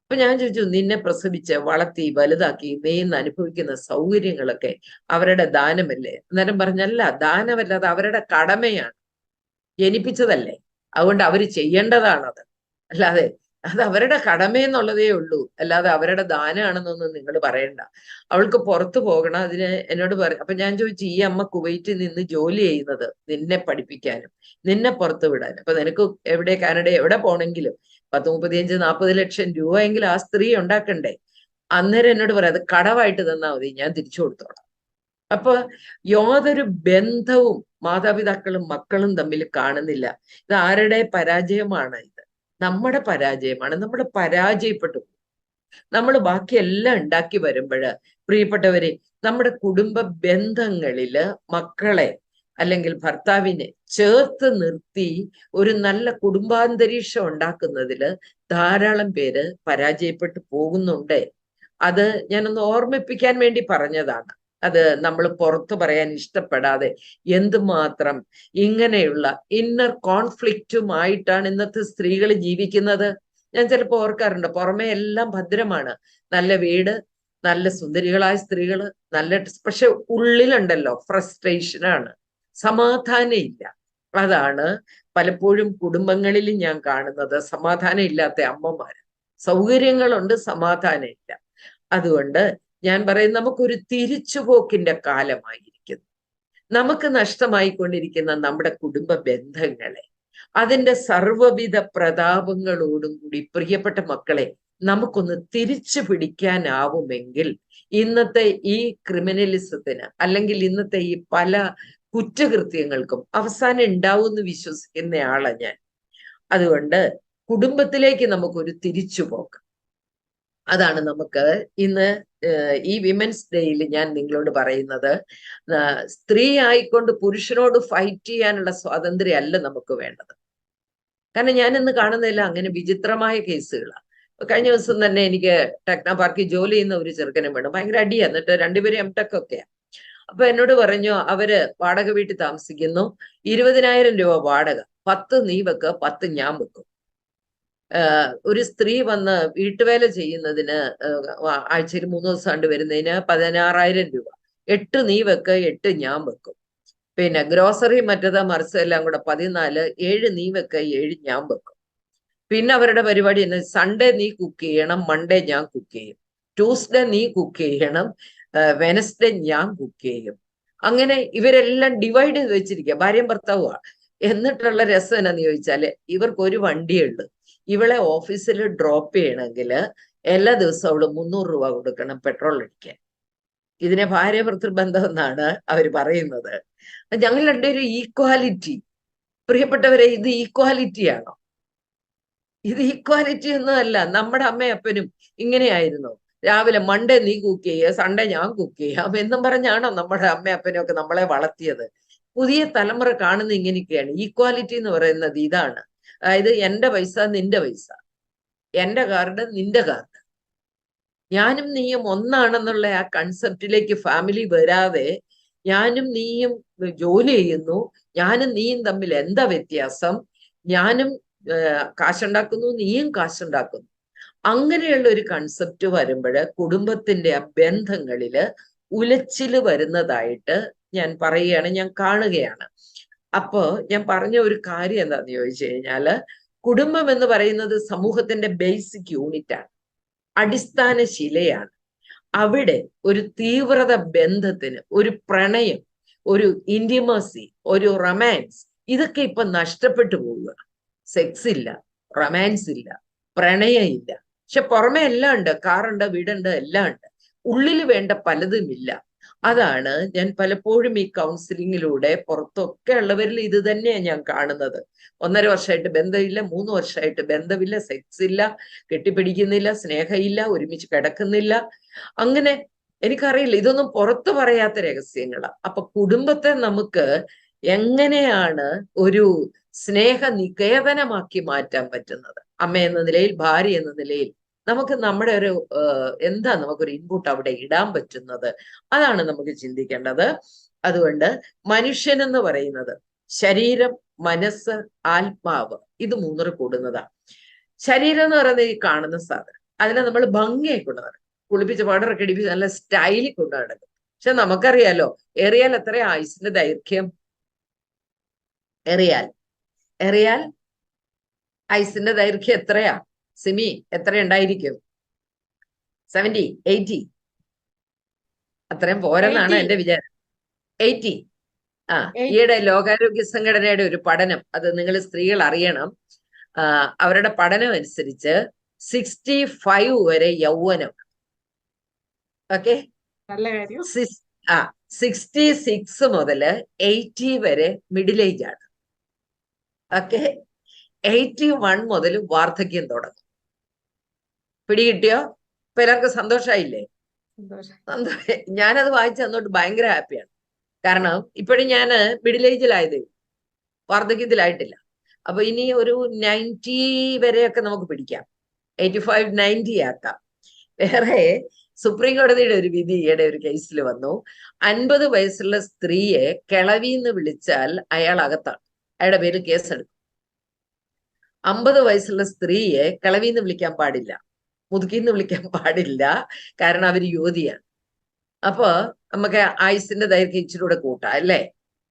അപ്പൊ ഞാൻ ചോദിച്ചു, നിന്നെ പ്രസവിച്ച് വളർത്തി വലുതാക്കി നീ ഇന്ന് അനുഭവിക്കുന്ന സൗകര്യങ്ങളൊക്കെ അവരുടെ ദാനമല്ലേ? അന്നേരം പറഞ്ഞല്ല, ദാനമല്ല, അത് അവരുടെ കടമയാണ്, ജനിപ്പിച്ചതല്ലേ, അതുകൊണ്ട് അവര് ചെയ്യേണ്ടതാണത്. അല്ലാതെ അത് അവരുടെ കടമയെന്നുള്ളതേ ഉള്ളൂ, അല്ലാതെ അവരുടെ ദാനമാണെന്നൊന്നും നിങ്ങൾ പറയണ്ട. അവൾക്ക് പുറത്തു പോകണം, അതിന് എന്നോട് പറയും. അപ്പൊ ഞാൻ ചോദിച്ചു, ഈ അമ്മ കുവൈറ്റിൽ നിന്ന് ജോലി ചെയ്യുന്നത് നിന്നെ പഠിപ്പിക്കാനും നിന്നെ പുറത്തു വിടാനും. അപ്പൊ നിനക്ക് എവിടെ, കാനഡ എവിടെ പോണെങ്കിലും 10, 35, 40 ലക്ഷം രൂപയെങ്കിലും ആ സ്ത്രീ ഉണ്ടാക്കണ്ടേ? അന്നേരം എന്നോട് പറയാം, അത് കടവായിട്ട് തന്നാ മതി, ഞാൻ തിരിച്ചു കൊടുത്തോളാം. അപ്പൊ യാതൊരു ബന്ധവും മാതാപിതാക്കളും മക്കളും തമ്മിൽ കാണുന്നില്ല. ഇത് ആരുടെ പരാജയമാണ്? ഇത് നമ്മുടെ പരാജയമാണ്. നമ്മൾ പരാജയപ്പെട്ടു. നമ്മൾ ബാക്കിയെല്ലാം ഉണ്ടാക്കി വരുമ്പോൾ, പ്രിയപ്പെട്ടവരെ, നമ്മുടെ കുടുംബ ബന്ധങ്ങളില് മക്കളെ അല്ലെങ്കിൽ ഭർത്താവിനെ ചേർത്ത് നിർത്തി ഒരു നല്ല കുടുംബാന്തരീക്ഷം ഉണ്ടാക്കുന്നതിൽ ധാരാളം പേര് പരാജയപ്പെട്ടു പോകുന്നുണ്ട്. അത് ഞാനൊന്ന് ഓർമ്മിപ്പിക്കാൻ വേണ്ടി പറഞ്ഞതാണ്. അത് നമ്മൾ പുറത്തു പറയാൻ ഇഷ്ടപ്പെടാതെ എന്തുമാത്രം ഇങ്ങനെയുള്ള ഇന്നർ കോൺഫ്ലിക്റ്റുമായിട്ടാണ് ഇന്നത്തെ സ്ത്രീകൾ ജീവിക്കുന്നത്. ഞാൻ ചിലപ്പോൾ ഓർക്കാറുണ്ട്, പുറമെ എല്ലാം ഭദ്രമാണ്, നല്ല വീട്, നല്ല സുന്ദരികളായ സ്ത്രീകള്, നല്ല, പക്ഷെ ഉള്ളിലുണ്ടല്ലോ ഫ്രസ്ട്രേഷനാണ്, സമാധാനം ഇല്ല. അതാണ് പലപ്പോഴും കുടുംബങ്ങളിൽ ഞാൻ കാണുന്നത്. സമാധാനം ഇല്ലാത്ത അമ്മമാര്. സൗകര്യങ്ങളുണ്ട്, സമാധാനം ഇല്ല. അതുകൊണ്ട് ഞാൻ പറയും നമുക്കൊരു തിരിച്ചുപോക്കിന്റെ കാലമായിരിക്കുന്നു. നമുക്ക് നഷ്ടമായിക്കൊണ്ടിരിക്കുന്ന നമ്മുടെ കുടുംബ ബന്ധങ്ങളെ, അതിന്റെ സർവവിധ പ്രതാപങ്ങളോടും കൂടി പ്രിയപ്പെട്ട മക്കളെ നമുക്കൊന്ന് തിരിച്ചു പിടിക്കാനാവുമെങ്കിൽ ഇന്നത്തെ ഈ ക്രിമിനലിസത്തിന്, അല്ലെങ്കിൽ ഇന്നത്തെ ഈ പല കുറ്റകൃത്യങ്ങൾക്കും അവസാനം ഉണ്ടാവുമെന്ന് വിശ്വസിക്കുന്നയാളാ ഞാൻ. അതുകൊണ്ട് കുടുംബത്തിലേക്ക് നമുക്കൊരു തിരിച്ചുപോക്ക്, അതാണ് നമുക്ക് ഇന്ന് ഈ വിമൻസ് ഡേയിൽ ഞാൻ നിങ്ങളോട് പറയുന്നത്. സ്ത്രീ ആയിക്കൊണ്ട് പുരുഷനോട് ഫൈറ്റ് ചെയ്യാനുള്ള സ്വാതന്ത്ര്യം അല്ല നമുക്ക് വേണ്ടത്. കാരണം ഞാൻ ഇന്ന് കാണുന്നതെല്ലാം അങ്ങനെ വിചിത്രമായ കേസുകളാണ്. കഴിഞ്ഞ ദിവസം തന്നെ എനിക്ക് ടെക്നോ പാർക്കിൽ ജോലി ചെയ്യുന്ന ഒരു ചെറുക്കനും വേണം, ഭയങ്കര അടിയാ. എന്നിട്ട് രണ്ടുപേരും എംടെക് ഒക്കെയാ. അപ്പൊ എന്നോട് പറഞ്ഞു, അവര് വാടക വീട്ടിൽ താമസിക്കുന്നു, 20,000 രൂപ വാടക, 10 നീ വെക്ക്, 10 ഞാൻ വെക്കും. ഒരു സ്ത്രീ വന്ന് വീട്ടുവേല ചെയ്യുന്നതിന് ആഴ്ചയിൽ 3 ദിവസം കണ്ട് വരുന്നതിന് 16,000 രൂപ, 8 നീ വെക്ക്, 8 ഞാൻ വെക്കും. പിന്നെ ഗ്രോസറി മറ്റേത് മറിച്ചെല്ലാം കൂടെ 14, 7 നീ വെക്ക, 7 ഞാൻ വെക്കും. പിന്നെ അവരുടെ പരിപാടി എന്ന് സൺഡേ നീ കുക്ക് ചെയ്യണം, മൺഡേ ഞാൻ കുക്ക് ചെയ്യും, ട്യൂസ്ഡേ നീ കുക്ക് ചെയ്യണം, വെനസ്ഡേ ഞാൻ കുക്ക് ചെയ്യും. അങ്ങനെ ഇവരെല്ലാം ഡിവൈഡ് ചെയ്ത് വെച്ചിരിക്കുക, ഭാര്യയും ഭർത്താവുമാണ്. എന്നിട്ടുള്ള രസം എന്നാന്ന് ചോദിച്ചാല് ഇവർക്ക് ഒരു വണ്ടിയേ ഉള്ളൂ. ഇവളെ ഓഫീസിൽ ഡ്രോപ്പ് ചെയ്യണമെങ്കിൽ എല്ലാ ദിവസവും അവള് 300 രൂപ കൊടുക്കണം പെട്രോൾ അടിക്കാൻ. ഇതിനെ ഭാര്യ ഭർത്തൃബന്ധം എന്നാണ് അവർ പറയുന്നത്. ഞങ്ങൾ രണ്ടുപേരും ഈക്വാലിറ്റി. പ്രിയപ്പെട്ടവരെ, ഇത് ഈക്വാലിറ്റിയാണോ? ഇത് ഈക്വാലിറ്റി ഒന്നും അല്ല. നമ്മുടെ അമ്മയപ്പനും ഇങ്ങനെയായിരുന്നു. രാവിലെ മൺഡേ നീ കുക്ക് ചെയ്യുക, സൺഡേ ഞാൻ കുക്ക് ചെയ്യാം എന്നും പറഞ്ഞാണോ നമ്മുടെ അമ്മയപ്പനും ഒക്കെ നമ്മളെ വളർത്തിയത്? പുതിയ തലമുറ കാണുന്ന ഇങ്ങനെയൊക്കെയാണ്. ഈക്വാലിറ്റി എന്ന് പറയുന്നത് ഇതാണ്. അതായത് എന്റെ പൈസ നിന്റെ പൈസ, എന്റെ കാർഡ് നിന്റെ കാർഡ്, ഞാനും നീയും ഒന്നാണെന്നുള്ള ആ കൺസെപ്റ്റിലേക്ക് ഫാമിലി വരാതെ, ഞാനും നീയും ജോലി ചെയ്യുന്നു, ഞാനും നീയും തമ്മിൽ എന്താ വ്യത്യാസം, ഞാനും കാശുണ്ടാക്കുന്നു, നീയും കാശുണ്ടാക്കുന്നു, അങ്ങനെയുള്ള ഒരു കൺസെപ്റ്റ് വരുമ്പോൾ കുടുംബത്തിന്റെ ആ ബന്ധങ്ങളില് ഉലച്ചില് വരുന്നതായിട്ട് ഞാൻ പറയുകയാണ്, ഞാൻ കാണുകയാണ്. അപ്പോ ഞാൻ പറഞ്ഞ ഒരു കാര്യം എന്താന്ന് ചോദിച്ചു കഴിഞ്ഞാല്, കുടുംബം എന്ന് പറയുന്നത് സമൂഹത്തിന്റെ ബേസിക് യൂണിറ്റ് ആണ്, അടിസ്ഥാന ശിലയാണ്. അവിടെ ഒരു തീവ്രത ബന്ധത്തിന്, ഒരു പ്രണയം, ഒരു ഇന്റിമസി, ഒരു റൊമാൻസ്, ഇതൊക്കെ ഇപ്പൊ നഷ്ടപ്പെട്ടു പോവുക. സെക്സ് ഇല്ല, റൊമാൻസ് ഇല്ല, പ്രണയം ഇല്ല. പക്ഷെ പുറമെ എല്ലാം ഉണ്ട്, കാറുണ്ട്, വീടുണ്ട്, എല്ലാം ഉണ്ട്. ഉള്ളിൽ വേണ്ട പലതും ഇല്ല. അതാണ് ഞാൻ പലപ്പോഴും ഈ കൗൺസിലിങ്ങിലൂടെ പുറത്തൊക്കെ ഉള്ളവരിൽ ഇത് തന്നെയാണ് ഞാൻ കാണുന്നത്. 1.5 വർഷമായിട്ട് ബന്ധമില്ല, 3 വർഷമായിട്ട് ബന്ധമില്ല, സെക്സ് ഇല്ല, കെട്ടിപ്പിടിക്കുന്നില്ല, സ്നേഹമില്ല, ഒരുമിച്ച് കിടക്കുന്നില്ല. അങ്ങനെ എനിക്കറിയില്ല, ഇതൊന്നും പുറത്തു പറയാത്ത രഹസ്യങ്ങളാ. അപ്പൊ കുടുംബത്തെ നമുക്ക് എങ്ങനെയാണ് ഒരു സ്നേഹ നികേതനമാക്കി മാറ്റാൻ പറ്റുന്നത്? അമ്മ എന്ന നിലയിൽ, ഭാര്യ എന്ന നിലയിൽ നമുക്ക് നമ്മുടെ ഒരു എന്താ നമുക്കൊരു ഇൻപുട്ട് അവിടെ ഇടാൻ പറ്റുന്നത്? അതാണ് നമുക്ക് ചിന്തിക്കേണ്ടത്. അതുകൊണ്ട് മനുഷ്യൻ എന്ന് പറയുന്നത് ശരീരം, മനസ്സ്, ആത്മാവ്, ഇത് 3 കൂടുന്നതാണ്. ശരീരം എന്ന് പറയുന്നത് ഈ കാണുന്ന സാധനം, അതിനെ നമ്മൾ ഭംഗിയായി കൊണ്ടു നടക്കും, കുളിപ്പിച്ച് പൗഡറൊക്കെ ഇടിപ്പിച്ച് നല്ല സ്റ്റൈലിൽ കൊണ്ടു നടക്കും. പക്ഷെ നമുക്കറിയാലോ, ഏറിയാൽ എത്രയാ ആയുസിന്റെ ദൈർഘ്യം? എറിയാൽ എറിയാൽ ആയുസിന്റെ ദൈർഘ്യം എത്രയാ? സിമി, എത്ര ഉണ്ടായിരിക്കും? 70, 80? അത്രയും പോരെന്നാണ് എന്റെ വിചാരം. 80. ഈയിടെ ലോകാരോഗ്യ സംഘടനയുടെ ഒരു പഠനം, അത് നിങ്ങൾ സ്ത്രീകൾ അറിയണം. അവരുടെ പഠനം അനുസരിച്ച് 65 വരെ യൗവനം. ഓക്കെ, 66 മുതൽ 80 വരെ മിഡിൽ ഏജ് ആണ്. ഓക്കെ, 81 മുതൽ വാർദ്ധക്യം തുടങ്ങും. പിടികിട്ടിയോ? ഇപ്പൊ എല്ലാവർക്കും സന്തോഷായില്ലേ? ഞാനത് വായിച്ചു തന്നോട്ട് ഭയങ്കര ഹാപ്പിയാണ്. കാരണം ഇപ്പോഴും ഞാന് മിഡിൽ ഏജിലായതേ, വാർദ്ധക്യത്തിലായിട്ടില്ല. അപ്പൊ ഇനി ഒരു 90 വരെയൊക്കെ നമുക്ക് പിടിക്കാം, 85, 90 ആക്കാം. വേറെ സുപ്രീം കോടതിയുടെ ഒരു വിധി ഈയിടെ ഒരു കേസിൽ വന്നു. 50 വയസ്സുള്ള സ്ത്രീയെ കിളവി എന്ന് വിളിച്ചാൽ അയാൾ അകത്താണ്, അയാളുടെ പേര് കേസെടുക്കും. 50 വയസ്സുള്ള സ്ത്രീയെ കിളവി എന്ന് വിളിക്കാൻ പാടില്ല, മുതുക്കിന്ന് വിളിക്കാൻ പാടില്ല, കാരണം അവർ യുവതിയാണ്. അപ്പൊ നമുക്ക് ആയുസിന്റെ ദൈർഘ്യം ഇച്ചിരി കൂടെ കൂട്ടാം അല്ലേ?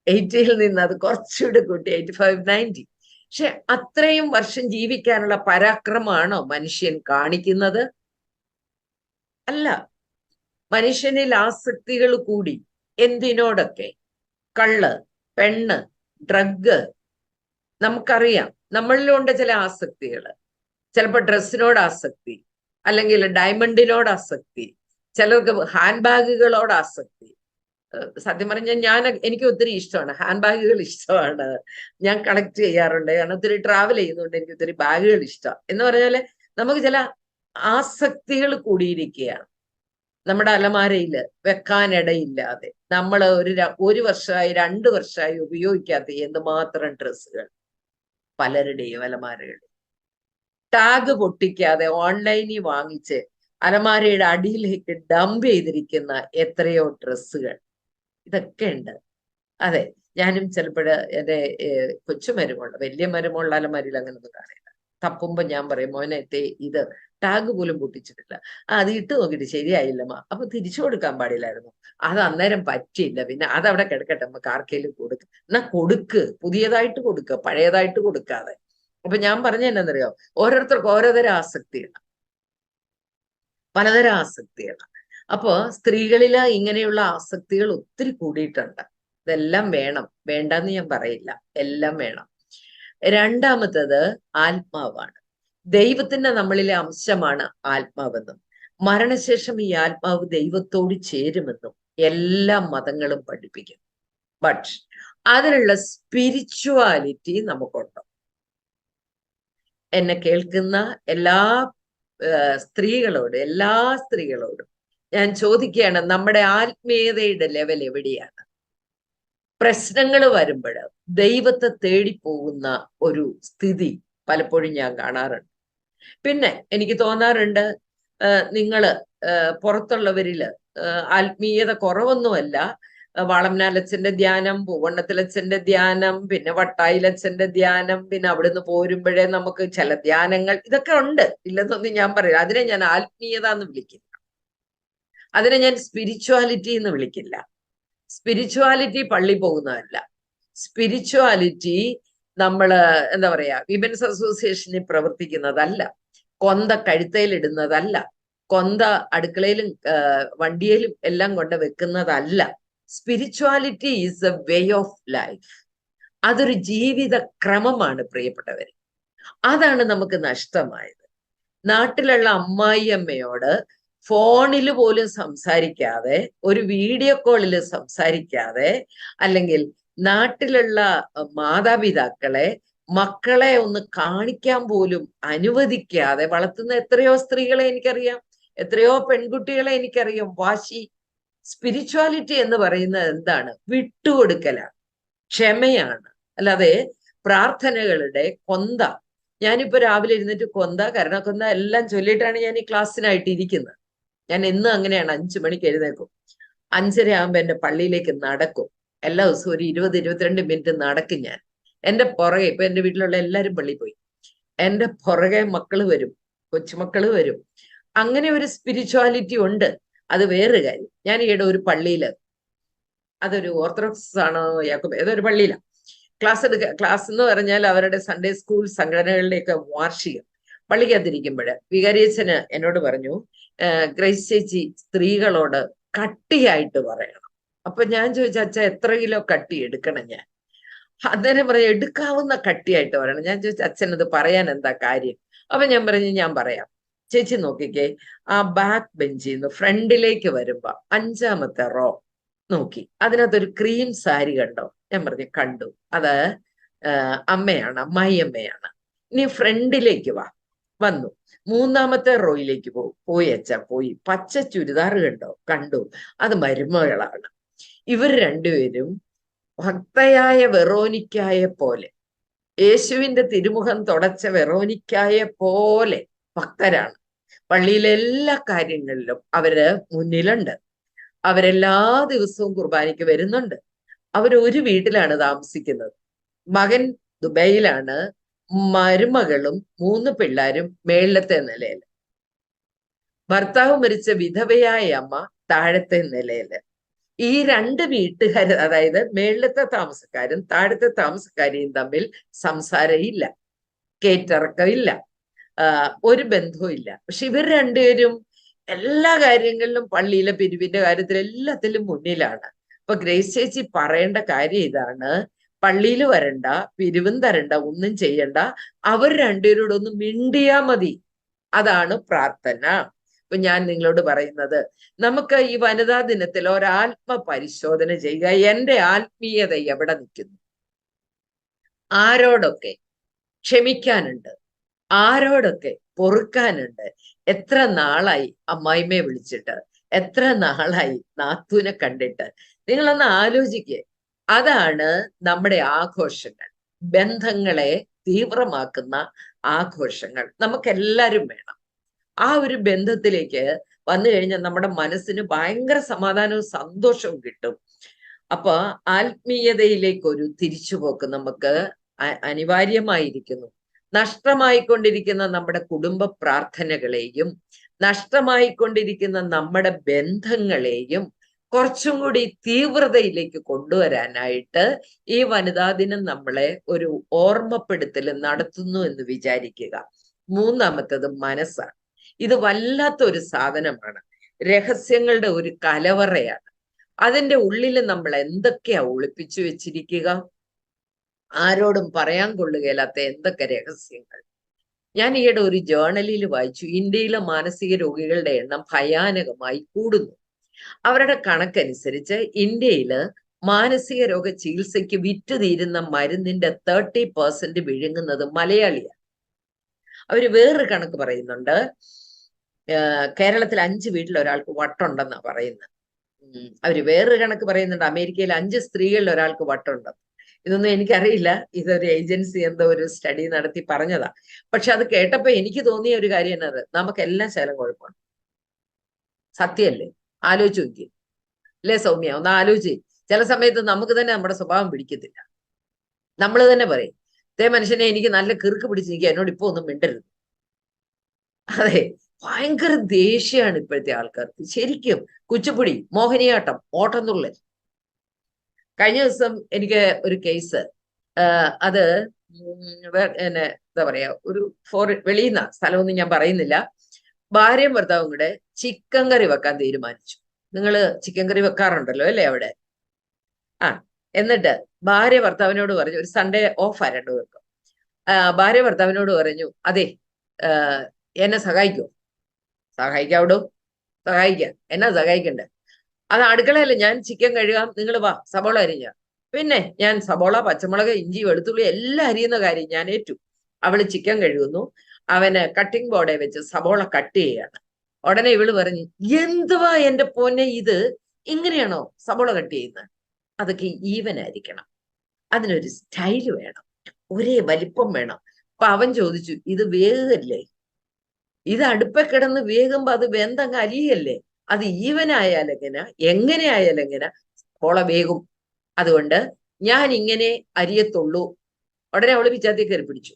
80ൽ നിന്ന് അത് കുറച്ചുകൂടെ കൂട്ടി 85, 90. പക്ഷെ അത്രയും വർഷം ജീവിക്കാനുള്ള പരാക്രമമാണോ മനുഷ്യൻ കാണിക്കുന്നത്? അല്ല. മനുഷ്യനിൽ ആസക്തികൾ കൂടി. എന്തിനോടൊക്കെ? കള്ള്, പെണ്ണ്, ഡ്രഗ്. നമുക്കറിയാം നമ്മളിലുണ്ട് ചില ആസക്തികൾ. ചിലപ്പോൾ ഡ്രസ്സിനോട് ആസക്തി, അല്ലെങ്കിൽ ഡയമണ്ടിനോട് ആസക്തി, ചിലർക്ക് ഹാൻഡ് ബാഗുകളോട് ആസക്തി. സത്യം പറഞ്ഞാൽ എനിക്ക് ഒത്തിരി ഇഷ്ടമാണ്, ഹാൻഡ് ബാഗുകൾ ഇഷ്ടമാണ്. ഞാൻ കളക്ട് ചെയ്യാറുണ്ട്, കാരണം ഒത്തിരി ട്രാവൽ ചെയ്യുന്നുണ്ട്, എനിക്ക് ഒത്തിരി ബാഗുകൾ ഇഷ്ടമാണ്. എന്ന് പറഞ്ഞാല് നമുക്ക് ചില ആസക്തികൾ കൂടിയിരിക്കുകയാണ്. നമ്മുടെ അലമാരയിൽ വെക്കാനിടയില്ലാതെ നമ്മൾ ഒരു വർഷമായി 2 വർഷമായി ഉപയോഗിക്കാത്ത എന്തുമാത്രം ഡ്രസ്സുകൾ പലരുടെയും അലമാരകളിൽ. ടാഗ് പൊട്ടിക്കാതെ ഓൺലൈനിൽ വാങ്ങിച്ച് അലമാരയുടെ അടിയിലേക്ക് ഡംപ് ചെയ്തിരിക്കുന്ന എത്രയോ ഡ്രസ്സുകൾ. ഇതൊക്കെ ഉണ്ട്. അതെ, ഞാനും ചിലപ്പോഴ് എൻ്റെ കൊച്ചു മരുമോള്, വലിയ മരുമോളുടെ അലമാരയിൽ അങ്ങനെ ഒന്നും കാണില്ല. തപ്പുമ്പോ ഞാൻ പറയും, മോനെ ഇത് ടാഗ് പോലും പൊട്ടിച്ചിട്ടില്ല. അത് ഇട്ട് നോക്കിയിട്ട് ശരിയായില്ലമ്മ, അപ്പൊ തിരിച്ചു കൊടുക്കാൻ പാടില്ലായിരുന്നു. അത് അന്നേരം പറ്റിയില്ല, പിന്നെ അതവിടെ കിടക്കട്ടെ, നമുക്ക് ആർക്കെങ്കിലും കൊടുക്ക. എന്നാ കൊടുക്ക്, പുതിയതായിട്ട് കൊടുക്കുക, പഴയതായിട്ട് കൊടുക്കാതെ. അപ്പൊ ഞാൻ പറഞ്ഞ എന്നറിയോ, ഓരോരുത്തർക്കും ഓരോതരം ആസക്തിയാണ്, പലതരം ആസക്തിയാണ്. അപ്പോ സ്ത്രീകളില് ഇങ്ങനെയുള്ള ആസക്തികൾ ഒത്തിരി കൂടിയിട്ടുണ്ട്. ഇതെല്ലാം വേണം, വേണ്ടെന്ന് ഞാൻ പറയില്ല, എല്ലാം വേണം. രണ്ടാമത്തത് ആത്മാവാണ്. ദൈവത്തിന്റെ നമ്മളിലെ അംശമാണ് ആത്മാവെന്നും മരണശേഷം ഈ ആത്മാവ് ദൈവത്തോട് ചേരുമെന്നും എല്ലാ മതങ്ങളും പഠിപ്പിക്കും. ബട്ട് അതിനുള്ള സ്പിരിച്വാലിറ്റി നമുക്കുണ്ടോ? എന്നെ കേൾക്കുന്ന എല്ലാ സ്ത്രീകളോടും ഞാൻ ചോദിക്കുകയാണ്, നമ്മുടെ ആത്മീയതയുടെ ലെവൽ എവിടെയാണ്? പ്രശ്നങ്ങൾ വരുമ്പോൾ ദൈവത്തെ തേടിപ്പോകുന്ന ഒരു സ്ഥിതി പലപ്പോഴും ഞാൻ കാണാറുണ്ട്. പിന്നെ എനിക്ക് തോന്നാറുണ്ട്, നിങ്ങള് പുറത്തുള്ളവരില് ആത്മീയത കുറവൊന്നുമല്ല. വളംനാലച്ഛന്റെ ധ്യാനം, പൂവണ്ണത്തിലച്ഛന്റെ ധ്യാനം, പിന്നെ വട്ടായിലച്ഛന്റെ ധ്യാനം, പിന്നെ അവിടുന്ന് പോരുമ്പോഴേ നമുക്ക് ചില ധ്യാനങ്ങൾ, ഇതൊക്കെ ഉണ്ട്, ഇല്ലെന്നൊന്നും ഞാൻ പറയില്ല. അതിനെ ഞാൻ ആത്മീയത എന്ന് വിളിക്കില്ല, അതിനെ ഞാൻ സ്പിരിച്വാലിറ്റി എന്ന് വിളിക്കില്ല. സ്പിരിച്വാലിറ്റി പള്ളി പോകുന്നതല്ല. സ്പിരിച്വാലിറ്റി നമ്മള് എന്താ പറയാ, വിമൻസ് അസോസിയേഷനിൽ പ്രവർത്തിക്കുന്നതല്ല, കൊന്ത കഴുത്തയിലിടുന്നതല്ല, കൊന്ത അടുക്കളയിലും വണ്ടിയിലും എല്ലാം കൊണ്ട് വെക്കുന്നതല്ല. Spirituality is a way of life. അതൊരു ജീവിത ക്രമമാണ് പ്രിയപ്പെട്ടവർ. അതാണ് നമുക്ക് നഷ്ടമായത്. നാട്ടിലുള്ള അമ്മായിയമ്മയോട് ഫോണിൽ പോലും സംസാരിക്കാതെ, ഒരു വീഡിയോ കോളിൽ സംസാരിക്കാതെ, അല്ലെങ്കിൽ നാട്ടിലുള്ള മാതാപിതാക്കളെ മക്കളെ ഒന്ന് കാണിക്കാൻ പോലും അനുവദിക്കാതെ വളർത്തുന്ന എത്രയോ സ്ത്രീകളെ എനിക്കറിയാം, എത്രയോ പെൺകുട്ടികളെ എനിക്കറിയാം. വാശി. സ്പിരിച്വാലിറ്റി എന്ന് പറയുന്നത് എന്താണ്? വിട്ടുകൊടുക്കലാണ്, ക്ഷമയാണ്. അല്ലാതെ പ്രാർത്ഥനകളുടെ കൊന്ത. ഞാനിപ്പോ രാവിലെ ഇരുന്നിട്ട് കൊന്ത, കരുണക്കൊന്ത എല്ലാം ചൊല്ലിയിട്ടാണ് ഞാൻ ഈ ക്ലാസ്സിനായിട്ട് ഇരിക്കുന്നത്. ഞാൻ എന്നും അങ്ങനെയാണ്, 5 മണിക്ക് എഴുന്നേക്കും, 5:30 ആകുമ്പോ എന്റെ പള്ളിയിലേക്ക് നടക്കും. എല്ലാ ദിവസവും ഒരു 20-22 മിനിറ്റ് നടക്കും ഞാൻ. എന്റെ പുറകെ, ഇപ്പൊ എന്റെ വീട്ടിലുള്ള എല്ലാവരും പള്ളി പോയി, എന്റെ പുറകെ മക്കള് വരും, കൊച്ചുമക്കള് വരും. അങ്ങനെ ഒരു സ്പിരിച്വാലിറ്റി ഉണ്ട്. അത് വേറൊരു കാര്യം. ഞാൻ ഈയിടെ ഒരു പള്ളിയില്, അതൊരു ഓർത്തഡോക്സ് ആണോ യാക്കോബ ഏതൊരു പള്ളിയിലാണ് ക്ലാസ് എന്ന് പറഞ്ഞാൽ അവരുടെ സൺഡേ സ്കൂൾ സംഘടനകളുടെയൊക്കെ വാർഷികം. പള്ളിക്കകത്തിരിക്കുമ്പോൾ വികാരിയച്ഛന് എന്നോട് പറഞ്ഞു, ഗ്രേസ് ചേച്ചി സ്ത്രീകളോട് കട്ടിയായിട്ട് പറയണം. അപ്പൊ ഞാൻ ചോദിച്ചു, അച്ഛാ എത്ര കിലോ കട്ടി എടുക്കണം? ഞാൻ അന്നേരം പറഞ്ഞു, എടുക്കാവുന്ന കട്ടിയായിട്ട് പറയണം. ഞാൻ ചോദിച്ചു, അച്ഛൻ അത് പറയാൻ എന്താ കാര്യം? അപ്പൊ ഞാൻ പറഞ്ഞു, ഞാൻ പറയാം. ചേച്ചി നോക്കിക്കേ, ആ ബാക്ക് ബെഞ്ചിൽ നിന്ന് ഫ്രണ്ടിലേക്ക് വരുമ്പോ 5ാമത്തെ റോ നോക്കി, അതിനകത്തൊരു ക്രീം സാരി കണ്ടോ? ഞാൻ പറഞ്ഞു, കണ്ടു. അത് അമ്മയാണ്, അമ്മായിയമ്മയാണ്. ഇനി ഫ്രണ്ടിലേക്ക് വന്നു, 3ാമത്തെ റോയിലേക്ക് പോയി അച്ഛാ, പോയി. പച്ച ചുരിദാർ കണ്ടോ? കണ്ടു. അത് മരുമകളാണ്. ഇവർ രണ്ടുപേരും ഭക്തയായ വെറോനിക്കായെ പോലെ, യേശുവിന്റെ തിരുമുഖം തുടച്ച വെറോനിക്കായെ പോലെ ഭക്തരാണ്. പള്ളിയിലെ എല്ലാ കാര്യങ്ങളിലും അവര് മുന്നിലുണ്ട്. അവരെല്ലാ ദിവസവും കുർബാനയ്ക്ക് വരുന്നുണ്ട്. അവരൊരു വീട്ടിലാണ് താമസിക്കുന്നത്. മകൻ ദുബൈയിലാണ്, മരുമകളും 3 പിള്ളേരും മേളിലത്തെ നിലയിൽ, ഭർത്താവ് മരിച്ച വിധവയായ അമ്മ താഴത്തെ നിലയിൽ. ഈ 2 വീട്ടുകാർ, അതായത് മേളിലത്തെ താമസക്കാരും താഴത്തെ താമസക്കാരെയും തമ്മിൽ സംസാരമില്ല, കേറ്റിറക്കമില്ല, ഒരു ബന്ധവും ഇല്ല. പക്ഷെ ഇവർ രണ്ടുപേരും എല്ലാ കാര്യങ്ങളിലും പള്ളിയിലെ പിരിവിന്റെ കാര്യത്തിൽ എല്ലാത്തിലും മുന്നിലാണ്. അപ്പൊ ഗ്രേസ് ചേച്ചി പറയേണ്ട കാര്യം ഇതാണ്: പള്ളിയിൽ വരണ്ട, പിരിവും തരണ്ട, ഒന്നും ചെയ്യണ്ട, അവർ രണ്ടുപേരോടൊന്ന് മിണ്ടിയാ മതി. അതാണ് പ്രാർത്ഥന. ഇപ്പൊ ഞാൻ നിങ്ങളോട് പറയുന്നത്, നമുക്ക് ഈ വനിതാ ദിനത്തിൽ ഒരാത്മ പരിശോധന ചെയ്യുക. എന്റെ ആത്മീയത എവിടെ നിൽക്കുന്നു? ആരോടൊക്കെ ക്ഷമിക്കാനുണ്ട്? ആരോടൊക്കെ പൊറുക്കാനുണ്ട്? എത്ര നാളായി അമ്മായിമ്മയെ വിളിച്ചിട്ട്? എത്ര നാളായി നാത്തൂനെ കണ്ടിട്ട്? നിങ്ങളൊന്ന് ആലോചിക്കുക. അതാണ് നമ്മുടെ ആഘോഷങ്ങൾ, ബന്ധങ്ങളെ തീവ്രമാക്കുന്ന ആഘോഷങ്ങൾ. നമുക്കെല്ലാരും വേണം. ആ ഒരു ബന്ധത്തിലേക്ക് വന്നു കഴിഞ്ഞാൽ നമ്മുടെ മനസ്സിന് ഭയങ്കര സമാധാനവും സന്തോഷവും കിട്ടും. അപ്പൊ ആത്മീയതയിലേക്ക് ഒരു തിരിച്ചുപോക്ക് നമുക്ക് അനിവാര്യമായിരിക്കുന്നു. നഷ്ടമായിക്കൊണ്ടിരിക്കുന്ന നമ്മുടെ കുടുംബ പ്രാർത്ഥനകളെയും നഷ്ടമായിക്കൊണ്ടിരിക്കുന്ന നമ്മുടെ ബന്ധങ്ങളെയും കുറച്ചും കൂടി തീവ്രതയിലേക്ക് കൊണ്ടുവരാനായിട്ട് ഈ വനിതാ ദിനം നമ്മളെ ഒരു ഓർമ്മപ്പെടുത്തൽ നടത്തുന്നു എന്ന് വിചാരിക്കുക. മൂന്നാമത്തത് മനസ്സാണ്. ഇത് വല്ലാത്തൊരു സാധനമാണ്. രഹസ്യങ്ങളുടെ ഒരു കലവറയാണ്. അതിന്റെ ഉള്ളിൽ നമ്മൾ എന്തൊക്കെയാ ഒളിപ്പിച്ചു വെച്ചിരിക്കുക? ആരോടും പറയാൻ കൊള്ളുകയില്ലാത്ത എന്തൊക്കെ രഹസ്യങ്ങൾ. ഞാൻ ഈയിടെ ഒരു ജേർണലിൽ വായിച്ചു, ഇന്ത്യയിലെ മാനസിക രോഗികളുടെ എണ്ണം ഭയാനകമായി കൂടുന്നു. അവരുടെ കണക്കനുസരിച്ച് ഇന്ത്യയില് മാനസിക രോഗ ചികിത്സയ്ക്ക് വിറ്റുതീരുന്ന മരുന്നിന്റെ 30% വിഴുങ്ങുന്നത് മലയാളിയാണ്. അവര് വേറൊരു കണക്ക് പറയുന്നുണ്ട്. കേരളത്തിൽ 5 വീട്ടിൽ ഒരാൾക്ക് വട്ടുണ്ടെന്നാ പറയുന്നത്. അവര് വേറൊരു കണക്ക് പറയുന്നുണ്ട്, അമേരിക്കയിൽ 5 സ്ത്രീകളിൽ ഒരാൾക്ക് വട്ടുണ്ടെന്ന്. ഇതൊന്നും എനിക്കറിയില്ല. ഇതൊരു ഏജൻസി എന്തോ ഒരു സ്റ്റഡി നടത്തി പറഞ്ഞതാ. പക്ഷെ അത് കേട്ടപ്പോ എനിക്ക് തോന്നിയ ഒരു കാര്യം എന്നത്, നമുക്കെല്ലാം ശകലം കുഴപ്പമാണ്. സത്യല്ലേ? ആലോചിച്ച് നോക്കി. അല്ലേ സൗമ്യ? ഒന്ന് ആലോചിച്ച്. ചില സമയത്ത് നമുക്ക് തന്നെ നമ്മുടെ സ്വഭാവം പിടിക്കത്തില്ല. നമ്മൾ തന്നെ പറയും, ഇതേ മനുഷ്യനെ എനിക്ക് നല്ല കിറുക്ക് പിടിച്ചിരിക്കുക, എന്നോട് ഇപ്പൊ ഒന്നും മിണ്ടരുത്. അതെ, ഭയങ്കര ദേഷ്യമാണ് ഇപ്പോഴത്തെ ആൾക്കാർക്ക്. ശരിക്കും കുച്ചിപ്പുടി, മോഹിനിയാട്ടം, ഓട്ടംതുള്ളൽ. കഴിഞ്ഞ ദിവസം എനിക്ക് ഒരു കേസ്, അത് എന്നെ എന്താ പറയാ, ഒരു വെളിയിൽ നിന്ന സ്ഥലമൊന്നും ഞാൻ പറയുന്നില്ല. ഭാര്യയും ഭർത്താവും കൂടെ ചിക്കൻ കറി വെക്കാൻ തീരുമാനിച്ചു. നിങ്ങള് ചിക്കൻ കറി വെക്കാറുണ്ടല്ലോ അല്ലേ അവിടെ? ആ, എന്നിട്ട് ഭാര്യ ഭർത്താവിനോട് പറഞ്ഞു, ഒരു സൺഡേ ഓഫ് ആ രണ്ടുപേർക്കും. ഭാര്യ ഭർത്താവിനോട് പറഞ്ഞു, അതെ എന്നെ സഹായിക്കോ? സഹായിക്കാവിടോ, സഹായിക്കാം. എന്നാ സഹായിക്കണ്ടേ? അത് അടുക്കളയല്ല, ഞാൻ ചിക്കൻ കഴുകാം, നിങ്ങൾ വാ, സബോള അരിഞ്ഞ. പിന്നെ ഞാൻ സബോള, പച്ചമുളക്, ഇഞ്ചി, വെളുത്തുള്ളി എല്ലാം അരിയുന്ന കാര്യം ഞാൻ ഏറ്റു. അവള് ചിക്കൻ കഴുകുന്നു, അവന് കട്ടിംഗ് ബോർഡെ വെച്ച് സബോള കട്ട് ചെയ്യാണ്. ഉടനെ ഇവള് പറഞ്ഞു, എന്തുവാ എന്റെ പൊന്നെ ഇത്, ഇങ്ങനെയാണോ സബോള കട്ട് ചെയ്യുന്നത്? അതൊക്കെ ഈവൻ ആയിരിക്കണം, അതിനൊരു സ്റ്റൈല് വേണം, ഒരേ വലിപ്പം വേണം. അപ്പൊ അവൻ ചോദിച്ചു, ഇത് വേഗല്ലേ? ഇത് അടുപ്പ കിടന്ന് വേകുമ്പോ അത് വെന്തങ്ങ് അലിയല്ലേ? അത് ഈവൻ ആയാലെങ്ങനെ, എങ്ങനെ ആയാലെങ്ങനെ സബോള വേകും. അതുകൊണ്ട് ഞാൻ ഇങ്ങനെ അരിയത്തുള്ളൂ. ഉടനെ അവള് പിച്ചാത്തി കയറി പിടിച്ചു.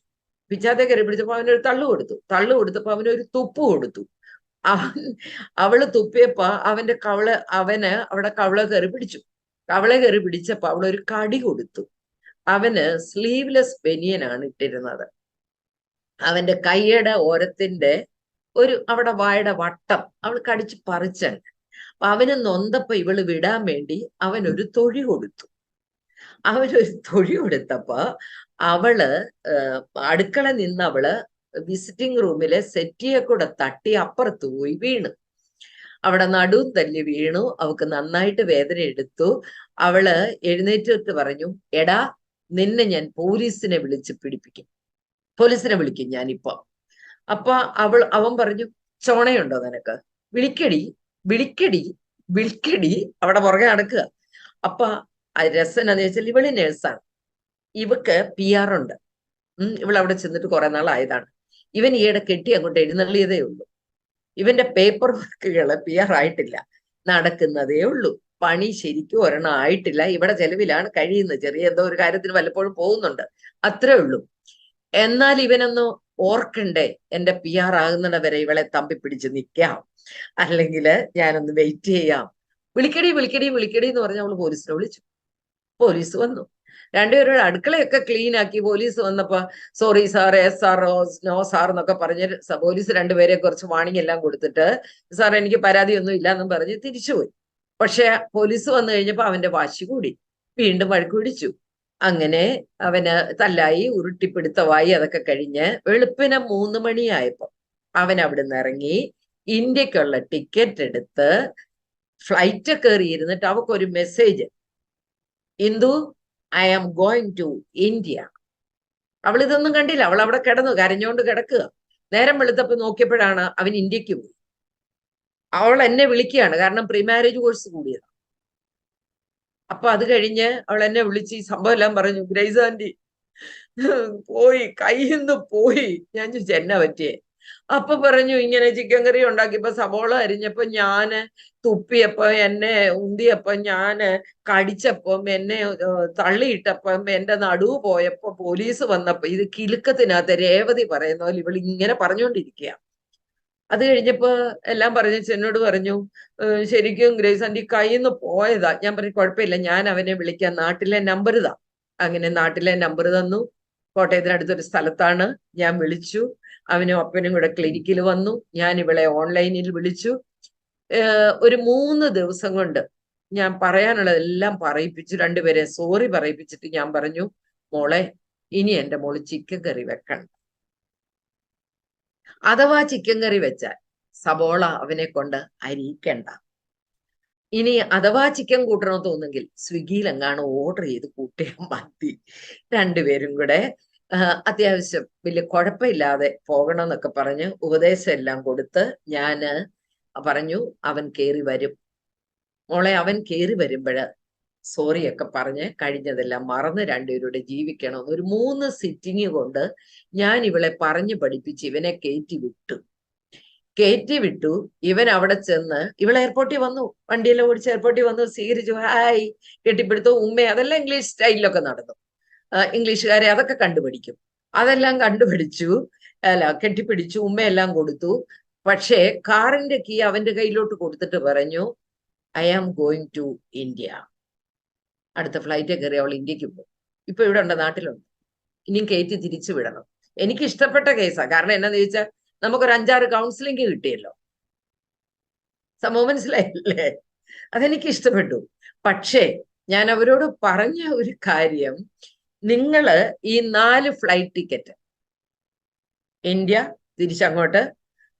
പിച്ചാത്തി കയറി പിടിച്ചപ്പോ അവനൊരു തള്ളു കൊടുത്തു. തള്ളു കൊടുത്തപ്പോ അവനൊരു തുപ്പ് കൊടുത്തു. അവള് തുപ്പിയപ്പോ അവന് അവിടെ കവള കയറി പിടിച്ചു. കവളെ കയറി പിടിച്ചപ്പോ അവളൊരു കടി കൊടുത്തു. അവന് സ്ലീവ്ലെസ് ബനിയനാണ് ഇട്ടിരുന്നത്. അവന്റെ കൈയുടെ ഓരത്തിന്റെ അവിടെ വായുടെ വട്ടം അവൾ കടിച്ച് പറിച്ചാണ്. അപ്പൊ അവന് നൊന്തപ്പോ ഇവള് വിടാൻ വേണ്ടി അവനൊരു തൊഴി കൊടുത്തു. അവനൊരു തൊഴി കൊടുത്തപ്പോ അവള് അടുക്കള നിന്ന് അവള് വിസിറ്റിംഗ് റൂമിലെ സെറ്റിയെ കൂടെ തട്ടി അപ്പുറത്ത് പോയി വീണു. അവിടെ നടുവും തല്ലി വീണു. അവക്ക് നന്നായിട്ട് വേദന എടുത്തു. അവള് എഴുന്നേറ്റിട്ട് പറഞ്ഞു, എടാ നിന്നെ ഞാൻ പോലീസിനെ വിളിച്ച് പിടിപ്പിക്കും, പോലീസിനെ വിളിക്കും ഞാനിപ്പോ. അപ്പൊ അവൻ പറഞ്ഞു, ചോണയുണ്ടോ നിനക്ക്? വിളിക്കടി, വിളിക്കടി, വിളിക്കടി. അവിടെ പുറകെ നടക്കുക. അപ്പൊ രസം എന്താന്ന് വെച്ചാൽ ഇവള് നേഴ്സാണ്, ഇവക്ക് PR ഉണ്ട്. ഇവളവിടെ ചെന്നിട്ട് കുറെ നാളായതാണ്. ഇവൻ ഈയിടെ കെട്ടി അങ്ങോട്ട് എഴുന്നള്ളിയതേ ഉള്ളൂ. ഇവന്റെ പേപ്പർ വർക്കുകള് PR ആയിട്ടില്ല, നടക്കുന്നതേ ഉള്ളൂ. പണി ശരിക്കും ഒരെണ്ണം ആയിട്ടില്ല. ഇവിടെ ചെലവിലാണ് കഴിയുന്നത്. ചെറിയ എന്തോ ഒരു കാര്യത്തിന് വല്ലപ്പോഴും പോകുന്നുണ്ട്, അത്രേ ഉള്ളൂ. എന്നാൽ ഇവനൊന്ന് ഓർക്കണ്ടേ, എന്റെ PR ആകുന്നിട വരെ ഇവളെ തമ്പി പിടിച്ച് നിൽക്കാം, അല്ലെങ്കിൽ ഞാനൊന്ന് വെയിറ്റ് ചെയ്യാം. വിളിക്കടി, വിളിക്കടി, വിളിക്കടി എന്ന് പറഞ്ഞ് അവള് പോലീസിനെ വിളിച്ചു. പോലീസ് വന്നു. രണ്ടുപേരും അടുക്കളയൊക്കെ ക്ലീൻ ആക്കി. പോലീസ് വന്നപ്പോ sorry sir, yes sir, no sir എന്നൊക്കെ പറഞ്ഞ് പോലീസ് രണ്ടുപേരെ കുറച്ച് വാണിംഗ് എല്ലാം കൊടുത്തിട്ട് സാർ എനിക്ക് പരാതിയൊന്നും ഇല്ല എന്നും പറഞ്ഞ് തിരിച്ചുപോയി. പക്ഷെ പോലീസ് വന്നു കഴിഞ്ഞപ്പോ അവന്റെ വാശി കൂടി, വീണ്ടും വഴക്ക് പിടിച്ചു. അങ്ങനെ അവന് തല്ലായി, ഉരുട്ടിപ്പിടുത്തമായി. അതൊക്കെ കഴിഞ്ഞ് വെളുപ്പിനെ 3 മണിയായപ്പോ അവൻ അവിടുന്ന് ഇറങ്ങി, ഇന്ത്യക്കുള്ള ടിക്കറ്റ് എടുത്ത് ഫ്ലൈറ്റ് കയറി ഇരുന്നിട്ട് അവക്കൊരു message, Indu I am going to India. അവൾ ഇതൊന്നും കണ്ടില്ല, അവൾ അവിടെ കിടന്നു കരഞ്ഞോണ്ട് കിടക്കുക. നേരം വെളുത്തപ്പോ നോക്കിയപ്പോഴാണ് അവൻ ഇന്ത്യക്ക് പോയി. അവൾ എന്നെ വിളിക്കുകയാണ്, കാരണം പ്രീ മാരേജ് കോഴ്സ് കൂടിയത്. അപ്പൊ അത് കഴിഞ്ഞ് അവൾ എന്നെ വിളിച്ച് ഈ സംഭവം എല്ലാം പറഞ്ഞു. ഗ്രേസ് ആന്റി പോയി, കയ്യിൽ നിന്ന് പോയി. ഞാൻ ചോദിച്ചു എന്നാ പറ്റിയേ? അപ്പൊ പറഞ്ഞു, ഇങ്ങനെ ചിക്കൻ കറി ഉണ്ടാക്കിയപ്പോ സവോള അരിഞ്ഞപ്പോ ഞാന് തുപ്പിയപ്പോ, എന്നെ ഉന്തിയപ്പോ, ഞാന് കടിച്ചപ്പം, എന്നെ തള്ളിയിട്ടപ്പം, എന്റെ നടുവ് പോയപ്പോ പോലീസ് വന്നപ്പോ. ഇത് കിലുക്കത്തിനകത്ത് രേവതി പറയുന്ന പോലെ ഇവൾ ഇങ്ങനെ പറഞ്ഞുകൊണ്ടിരിക്കുക. അത് കഴിഞ്ഞപ്പോ എല്ലാം പറഞ്ഞു. എന്നോട് പറഞ്ഞു, ശരിക്കും ഗ്രേസ് ആന്റി കയ്യിൽ നിന്ന് പോയതാ. ഞാൻ പറഞ്ഞു കുഴപ്പമില്ല, ഞാൻ അവനെ വിളിക്കാം, നാട്ടിലെ നമ്പർ താ. അങ്ങനെ നാട്ടിലെ നമ്പർ തന്നു. കോട്ടയത്തിനടുത്തൊരു സ്ഥലത്താണ്. ഞാൻ വിളിച്ചു. അവനും അപ്പനും കൂടെ ക്ലിനിക്കിൽ വന്നു. ഞാൻ ഇവളെ ഓൺലൈനിൽ വിളിച്ചു. ഒരു 3 ദിവസം കൊണ്ട് ഞാൻ പറയാനുള്ളതെല്ലാം പറയിപ്പിച്ചു. രണ്ടുപേരെ സോറി പറയിപ്പിച്ചിട്ട് ഞാൻ പറഞ്ഞു, മോളെ ഇനി എന്റെ മോള് ചിക്കൻ കറി വെക്കണം. അഥവാ ചിക്കൻ കറി വെച്ചാൽ സബോള അവനെ കൊണ്ട് അരിയിക്കണ്ട. ഇനി അഥവാ ചിക്കൻ കൂട്ടണോ തോന്നുമെങ്കിൽ സ്വിഗ്ഗിയിൽ എങ്ങാണ് ഓർഡർ ചെയ്ത് കൂട്ടിയാൽ മതി. രണ്ടുപേരും കൂടെ അത്യാവശ്യം വലിയ കുഴപ്പമില്ലാതെ പോകണമെന്നൊക്കെ പറഞ്ഞ് ഉപദേശം എല്ലാം കൊടുത്ത് ഞാന് പറഞ്ഞു, അവൻ കേറി വരും മോളെ. അവൻ കേറി വരുമ്പോഴ് സോറിയൊക്കെ പറഞ്ഞ് കഴിഞ്ഞതെല്ലാം മറന്ന് രണ്ടുപേരുടെ ജീവിക്കണം. ഒരു 3 സിറ്റിങ് കൊണ്ട് ഞാൻ ഇവളെ പറഞ്ഞു പഠിപ്പിച്ച് ഇവനെ കയറ്റി വിട്ടു. ഇവൻ അവിടെ ചെന്ന്, ഇവൾ എയർപോർട്ടിൽ വന്നു, വണ്ടിയെല്ലാം ഓടിച്ച് എയർപോർട്ടിൽ വന്നു, സ്വീകരിച്ചു, ഹായ്, കെട്ടിപ്പിടുത്തു, ഉമ്മ, അതെല്ലാം ഇംഗ്ലീഷ് സ്റ്റൈലിലൊക്കെ നടന്നു. ഇംഗ്ലീഷുകാരെ അതൊക്കെ കണ്ടുപിടിക്കും. അതെല്ലാം കണ്ടുപിടിച്ചു. അല്ല, കെട്ടിപ്പിടിച്ചു, ഉമ്മയെല്ലാം കൊടുത്തു. പക്ഷേ കാറിന്റെ കീ അവന്റെ കയ്യിലോട്ട് കൊടുത്തിട്ട് പറഞ്ഞു, I am going to India. അടുത്ത ഫ്ലൈറ്റ് കയറി അവൾ ഇന്ത്യക്ക് പോകും. ഇപ്പൊ ഇവിടെ ഉണ്ട്, നാട്ടിലുണ്ട്. ഇനിയും കയറ്റി തിരിച്ചു വിടണം. എനിക്ക് ഇഷ്ടപ്പെട്ട കേസാ. കാരണം എന്നാന്ന് ചോദിച്ചാൽ നമുക്കൊരു 5-6 കൗൺസിലിംഗ് കിട്ടിയല്ലോ. സംഭവം മനസ്സിലായില്ലേ? അതെനിക്ക് ഇഷ്ടപ്പെട്ടു. പക്ഷേ ഞാൻ അവരോട് പറഞ്ഞ ഒരു കാര്യം, നിങ്ങള് ഈ 4 ഫ്ലൈറ്റ് ടിക്കറ്റ്, ഇന്ത്യ തിരിച്ചങ്ങോട്ട്,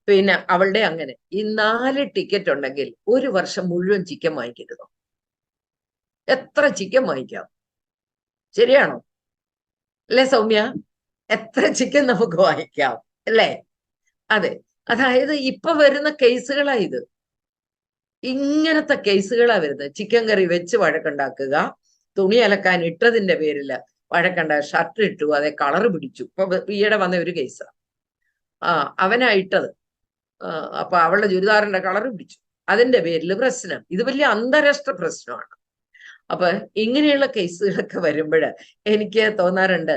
പിന്നെ അവളുടെ അങ്ങനെ, ഈ 4 ടിക്കറ്റ് ഉണ്ടെങ്കിൽ 1 വർഷം മുഴുവൻ ചിക്കൻ വാങ്ങിക്കരുതോ? എത്ര ചിക്കൻ വാങ്ങിക്കാം? ശരിയാണോ? അല്ലേ സൗമ്യ? എത്ര ചിക്കൻ നമുക്ക് വാങ്ങിക്കാം, അല്ലേ? അതെ. അതായത് ഇപ്പൊ വരുന്ന കേസുകളാ ഇത്. ഇങ്ങനത്തെ കേസുകളാ വരുന്നത്. ചിക്കൻ കറി വെച്ച് വഴക്കുണ്ടാക്കുക, തുണി അലക്കാൻ ഇട്ടതിന്റെ പേരില് വഴക്കണ്ട, ഷർട്ട് ഇട്ടു, അതെ കളറ് പിടിച്ചു. ഇപ്പൊ ഈയിടെ വന്ന ഒരു കേസാ. അവനാ ഇട്ടത്. അപ്പൊ അവളുടെ ചുരിദാറിന്റെ കളറ് പിടിച്ചു, അതിന്റെ പേരിൽ പ്രശ്നം. ഇത് വലിയ അന്താരാഷ്ട്ര പ്രശ്നമാണ്. അപ്പൊ ഇങ്ങനെയുള്ള കേസുകളൊക്കെ വരുമ്പോൾ എനിക്ക് തോന്നാറുണ്ട്,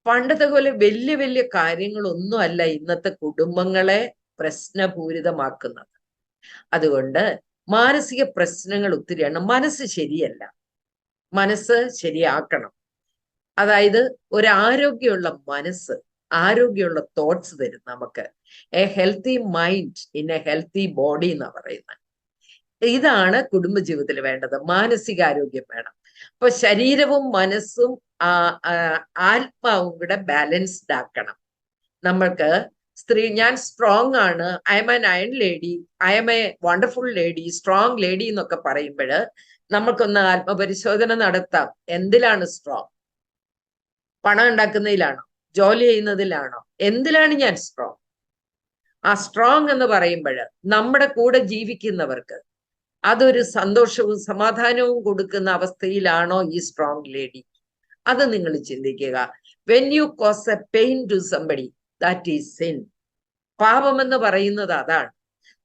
പണ്ടത്തെ പോലെ വലിയ വലിയ കാര്യങ്ങളൊന്നും അല്ല ഇന്നത്തെ കുടുംബങ്ങളെ പ്രശ്നപൂരിതമാക്കുന്നത്. അതുകൊണ്ട് മാനസിക പ്രശ്നങ്ങൾ ഒത്തിരിയാണ്. മനസ്സ് ശരിയല്ല, മനസ്സ് ശരിയാക്കണം. അതായത് ഒരു ആരോഗ്യമുള്ള മനസ്സ്, ആരോഗ്യമുള്ള തോട്ട്സ് തരും നമുക്ക്. A healthy mind in A healthy body എന്നാ പറയുന്നത്. ഇതാണ് കുടുംബജീവിതത്തിൽ വേണ്ടത്. മാനസികാരോഗ്യം വേണം. അപ്പൊ ശരീരവും മനസ്സും ആത്മാവും കൂടെ ബാലൻസ്ഡ് ആക്കണം. നമ്മൾക്ക് ഞാൻ സ്ട്രോങ് ആണ്, I M N iron lady, I M A wonderful lady, strong lady എന്നൊക്കെ പറയുമ്പോൾ നമ്മൾക്കൊന്ന് ആത്മപരിശോധന നടത്താം. എന്തിലാണ് സ്ട്രോങ്? പണം ഉണ്ടാക്കുന്നതിലാണോ? ജോലി ചെയ്യുന്നതിലാണോ? എന്തിലാണ് ഞാൻ സ്ട്രോങ്? ആ സ്ട്രോങ് എന്ന് പറയുമ്പോൾ നമ്മുടെ കൂടെ ജീവിക്കുന്നവർക്ക് അതൊരു സന്തോഷവും സമാധാനവും കൊടുക്കുന്ന അവസ്ഥയിലാണോ ഈ സ്ട്രോങ് ലേഡി? അത് നിങ്ങൾ ചിന്തിക്കുക. When you cause a pain to somebody, that is sin. പാപമെന്ന് പറയുന്നത് അതാണ്.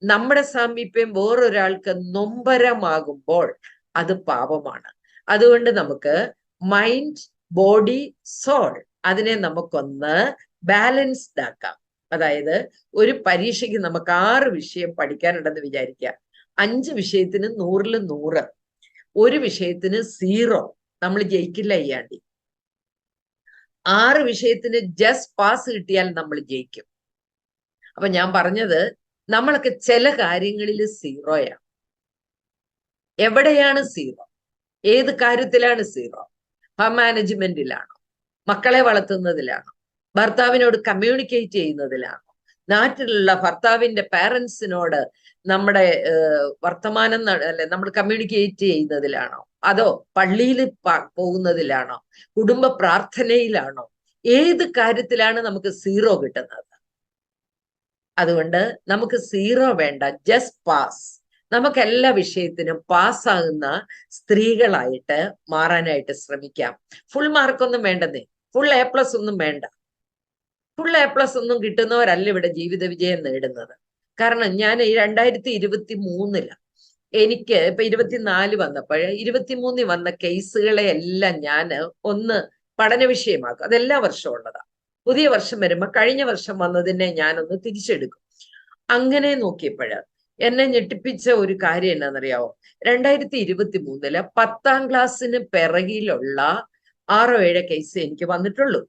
നമ്മുടെ സാമീപ്യം വേറൊരാൾക്ക് നൊമ്പരമാകുമ്പോൾ അത് പാപമാണ്. അതുകൊണ്ട് നമുക്ക് മൈൻഡ്, ബോഡി, സോൾ, അതിനെ നമുക്കൊന്ന് ബാലൻസ്ഡ് ആക്കാം. അതായത് ഒരു പരീക്ഷയ്ക്ക് നമുക്ക് 6 വിഷയം പഠിക്കാനുണ്ടെന്ന് വിചാരിക്കുക. 5 വിഷയത്തിന് 100-ൽ 100, ഒരു വിഷയത്തിന് 0. നമ്മൾ ജയിക്കില്ല അയ്യാണ്ടി. 6 വിഷയത്തിന് ജസ്റ്റ് പാസ് കിട്ടിയാൽ നമ്മൾ ജയിക്കും. അപ്പൊ ഞാൻ പറഞ്ഞത്, നമ്മളൊക്കെ ചില കാര്യങ്ങളിൽ സീറോയാണ്. എവിടെയാണ് സീറോ? ഏത് കാര്യത്തിലാണ് സീറോ? ഹോം മാനേജ്മെന്റിലാണോ? മക്കളെ വളർത്തുന്നതിലാണോ? ഭർത്താവിനോട് കമ്മ്യൂണിക്കേറ്റ് ചെയ്യുന്നതിലാണോ? നാട്ടിലുള്ള ഭർത്താവിന്റെ പാരൻസിനോട് നമ്മുടെ വർത്തമാനം അല്ലെ നമ്മൾ കമ്മ്യൂണിക്കേറ്റ് ചെയ്യുന്നതിലാണോ? അതോ പള്ളിയിൽ പോകുന്നതിലാണോ? കുടുംബ പ്രാർത്ഥനയിലാണോ? ഏത് കാര്യത്തിലാണ് നമുക്ക് സീറോ കിട്ടുന്നത്? അതുകൊണ്ട് നമുക്ക് സീറോ വേണ്ട, ജസ്റ്റ് പാസ്. നമുക്ക് എല്ലാ വിഷയത്തിനും പാസ്സാകുന്ന സ്ത്രീകളായിട്ട് മാറാനായിട്ട് ശ്രമിക്കാം. ഫുൾ മാർക്കൊന്നും വേണ്ടെന്നേ, ഫുൾ എ പ്ലസ് ഒന്നും വേണ്ട. ഫുൾ എ പ്ലസ് ഒന്നും കിട്ടുന്നവരല്ല ഇവിടെ ജീവിത വിജയം നേടുന്നത്. കാരണം ഞാൻ ഈ 2023 എനിക്ക് ഇപ്പൊ 24 വന്നപ്പോൾ 23 വന്ന കേസുകളെ എല്ലാം ഞാൻ ഒന്ന് പഠന വിഷയമാക്കും. അതെല്ലാ വർഷവും ഉള്ളതാ. പുതിയ വർഷം വരുമ്പോ കഴിഞ്ഞ വർഷം വന്നതിനെ ഞാനൊന്ന് തിരിച്ചെടുക്കും. അങ്ങനെ നോക്കിയപ്പോഴ് എന്നെ ഞെട്ടിപ്പിച്ച ഒരു കാര്യം എന്നാണെന്നറിയാവോ? 2023 10ാം ക്ലാസ്സിന് പിറകിലുള്ള 6 7 കേസ് എനിക്ക് വന്നിട്ടുള്ളൂ.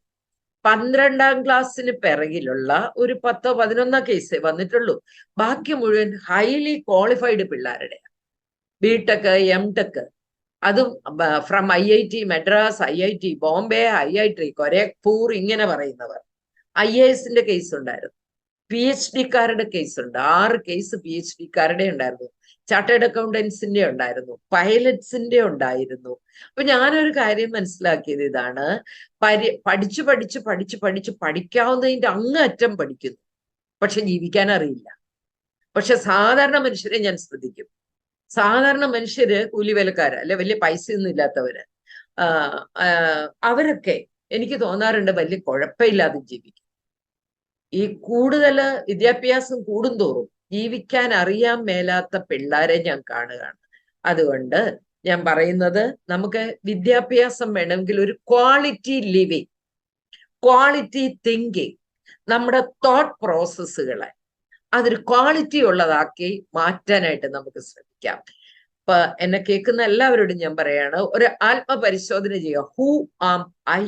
12ാം ക്ലാസ്സിന് പിറകിലുള്ള ഒരു 10 11 കേസേ വന്നിട്ടുള്ളൂ. ബാക്കി മുഴുവൻ ഹൈലി ക്വാളിഫൈഡ് പിള്ളേരുടെ ബിടെക് എംടെക്, അതും from IIT Madras, IIT Bombay, IIT Gorakhpur, ഇങ്ങനെ പറയുന്നവർ. IASന്റെ കേസ് ഉണ്ടായിരുന്നു. PhD-കാരുടെ കേസ് ഉണ്ട്. 6 കേസ് PhD-കാരുടെ ഉണ്ടായിരുന്നു. ചാർട്ടേഡ് അക്കൗണ്ടൻസിന്റെ ഉണ്ടായിരുന്നു. പൈലറ്റ്സിന്റെ ഉണ്ടായിരുന്നു. അപ്പൊ ഞാനൊരു കാര്യം മനസ്സിലാക്കിയത് ഇതാണ്: പഠിച്ച് പഠിക്കാവുന്നതിന്റെ അങ്ങറ്റം പഠിക്കുന്നു, പക്ഷെ ജീവിക്കാൻ അറിയില്ല. പക്ഷെ സാധാരണ മനുഷ്യരെ ഞാൻ ശ്രദ്ധിക്കും. സാധാരണ മനുഷ്യര് കൂലിവേലക്കാര്, അല്ലെ വലിയ പൈസയൊന്നും ഇല്ലാത്തവര്, അവരൊക്കെ എനിക്ക് തോന്നാറുണ്ട് വലിയ കുഴപ്പമില്ലാതെ ജീവിക്കും. ഈ കൂടുതൽ വിദ്യാഭ്യാസം കൂടുന്തോറും ജീവിക്കാൻ അറിയാൻ മേലാത്ത പിള്ളേരെ ഞാൻ കാണുകയാണ്. അതുകൊണ്ട് ഞാൻ പറയുന്നത്, നമുക്ക് വിദ്യാഭ്യാസം വേണമെങ്കിൽ ഒരു ക്വാളിറ്റി ലിവിങ്, ക്വാളിറ്റി തിങ്കിങ്, നമ്മുടെ തോട്ട് പ്രോസസ്സുകളെ അതൊരു ക്വാളിറ്റി ഉള്ളതാക്കി മാറ്റാനായിട്ട് നമുക്ക് ശ്രമിക്കാം. ഇപ്പൊ എന്നെ കേൾക്കുന്ന എല്ലാവരോടും ഞാൻ പറയാണ്, ഒരു ആത്മപരിശോധന ചെയ്യുക. Who am I?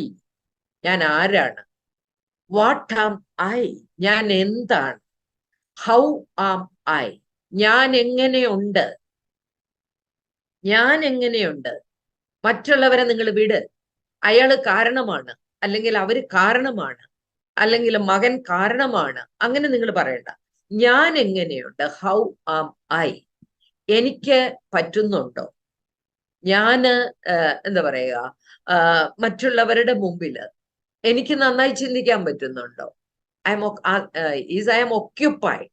ഞാൻ ആരാണ്? What am I? ഞാൻ എന്താണ്? How am I? ഞാൻ എങ്ങനെയുണ്ട്? ഞാൻ എങ്ങനെയുണ്ട്? മറ്റുള്ളവരെ നിങ്ങൾ വിട്. അയാള് കാരണമാണ്, അല്ലെങ്കിൽ അവര് കാരണമാണ്, അല്ലെങ്കിൽ മകൻ കാരണമാണ്, അങ്ങനെ നിങ്ങൾ പറയണ്ട. ഞാൻ എങ്ങനെയുണ്ട്? How am I? എനിക്ക് പറ്റുന്നുണ്ടോ? ഞാന് എന്താ പറയുക, മറ്റുള്ളവരുടെ മുമ്പില് എനിക്ക് നന്നായി ചിന്തിക്കാൻ പറ്റുന്നുണ്ടോ? Is I M occupied?